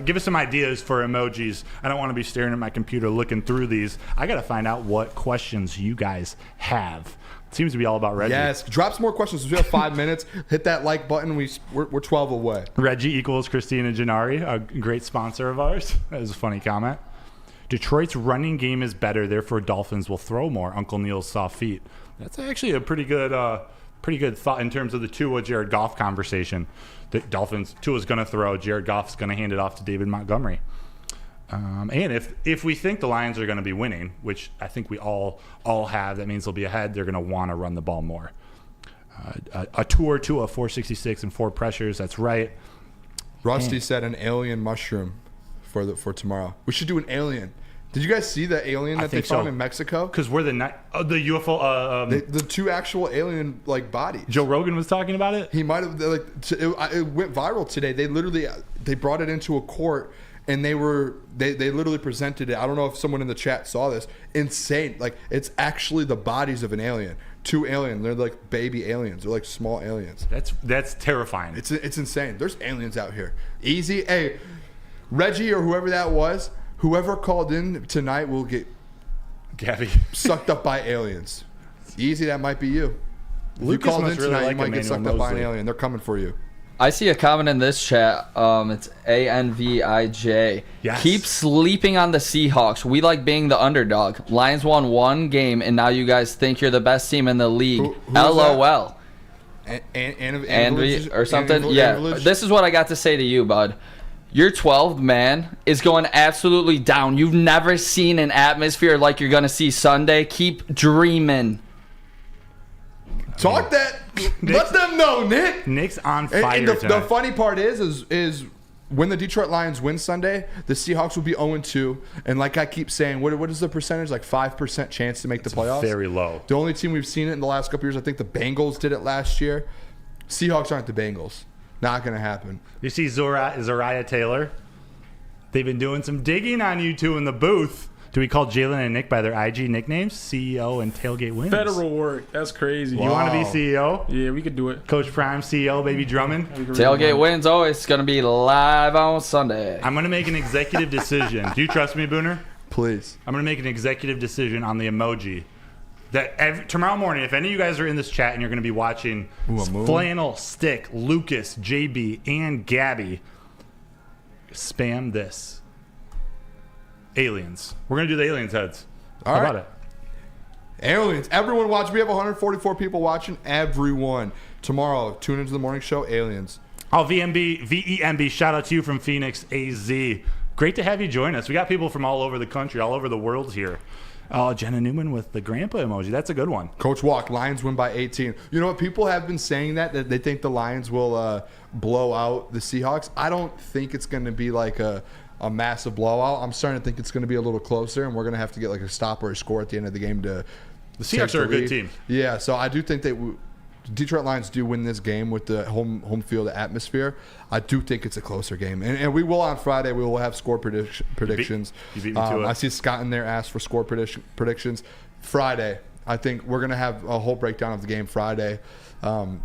give us some ideas for emojis. I don't want to be staring at my computer looking through these. I got to find out what questions you guys have. It seems to be all about Reggie. Yes, drop some more questions. We have 5 minutes. Hit that like button. We're 12 away. Reggie equals Christina Gennari, a great sponsor of ours. That was a funny comment. Detroit's running game is better, therefore Dolphins will throw more. Uncle Neil's soft feet. That's actually a pretty good thought in terms of the Tua Jared Goff conversation. The Dolphins, Tua's going to throw, Jared Goff's going to hand it off to David Montgomery. And if we think the Lions are going to be winning, which I think we all have, that means they'll be ahead. They're going to want to run the ball more. A Tua 466 and 4 pressures. That's right. Rusty said an alien mushroom for tomorrow. We should do an alien. Did you guys see the alien that they found in Mexico? Because we're the UFO. The 2 actual alien bodies. Joe Rogan was talking about it. He might have it went viral today. They brought it into a court and they literally presented it. I don't know if someone in the chat saw this. Insane. It's actually the bodies of an alien. 2 aliens. They're like baby aliens. They're like small aliens. That's terrifying. It's insane. There's aliens out here. Easy. Hey, Reggie or whoever that was. Whoever called in tonight will get Gabby sucked up by aliens. Easy, that might be you. If you Lucas called in must really tonight, like you might get Emmanuel sucked up by an Mosley. alien. They're coming for you. I see a comment in this chat. It's ANVIJ. Yes. Keep sleeping on the Seahawks. We like being the underdog. Lions won 1 game, and now you guys think you're the best team in the league. Who LOL. Anvillage or something. This is what I got to say to you, bud. Your 12th man is going absolutely down. You've never seen an atmosphere like you're going to see Sunday. Keep dreaming. Talk that. Let them know, Nick. Nick's on fire And the funny part is when the Detroit Lions win Sunday, the Seahawks will be 0-2. And like I keep saying, what is the percentage? Like 5% chance to make the playoffs? Very low. The only team we've seen it in the last couple years, I think the Bengals did it last year. Seahawks aren't the Bengals. Not going to happen. You see Zariah Taylor? They've been doing some digging on you two in the booth. Do we call Jalen and Nick by their IG nicknames? CEO and Tailgate Wins. Federal work. That's crazy. You want to be CEO? Yeah, we could do it. Coach Prime, CEO, Baby Drummond. Tailgate Wins always going to be live on Sunday. I'm going to make an executive decision. Do you trust me, Booner? Please. I'm going to make an executive decision on the emoji. That tomorrow morning, if any of you guys are in this chat and you're going to be watching Flannel, Stick, Lucas, JB, and Gabby, spam this. Aliens. We're going to do the aliens heads. How about it? Aliens. Everyone watch. We have 144 people watching. Everyone. Tomorrow, tune into the morning show, Aliens. Oh, VEMB, shout out to you from Phoenix, AZ. Great to have you join us. We got people from all over the country, all over the world here. Jenna Newman with the grandpa emoji. That's a good one. Coach Walk, Lions win by 18. You know what? People have been saying that they think the Lions will blow out the Seahawks. I don't think it's going to be like a massive blowout. I'm starting to think it's going to be a little closer, and we're going to have to get like a stop or a score at the end of the game to. The Seahawks are a good team. Yeah, so I do think that Detroit Lions do win this game with the home field atmosphere. I do think it's a closer game, and we will on Friday. We will have score predictions. You beat me to it. I see Scott in there asked for score predictions. Friday, I think we're going to have a whole breakdown of the game Friday.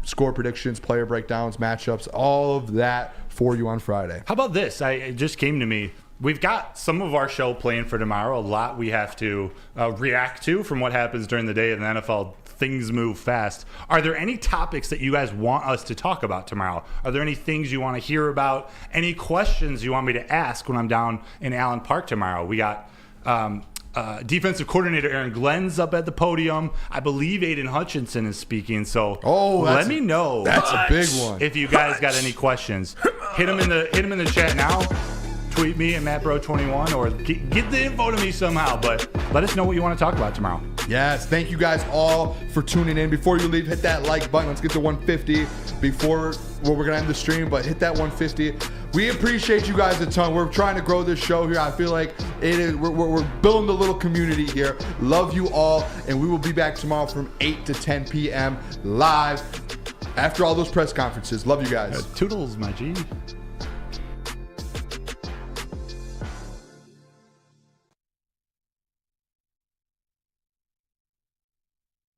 Score predictions, player breakdowns, matchups, all of that for you on Friday. How about this? It just came to me. We've got some of our show planned for tomorrow. A lot we have to react to from what happens during the day in the NFL. Things move fast. Are there any topics that you guys want us to talk about tomorrow? Are there any things you want to hear about? Any questions you want me to ask when I'm down in Allen Park tomorrow? We got defensive coordinator Aaron Glenn's up at the podium. I believe Aiden Hutchinson is speaking. So let me know. That's a big one. If you guys got any questions, hit them in the chat now. Tweet me at MattBro21 or get the info to me somehow. But let us know what you want to talk about tomorrow. Yes, thank you guys all for tuning in. Before you leave, hit that like button. Let's get to 150 before we're going to end the stream, but hit that 150. We appreciate you guys a ton. We're trying to grow this show here. I feel like it is. We're building a little community here. Love you all, and we will be back tomorrow from 8 to 10 p.m. live after all those press conferences. Love you guys. Toodles, my G.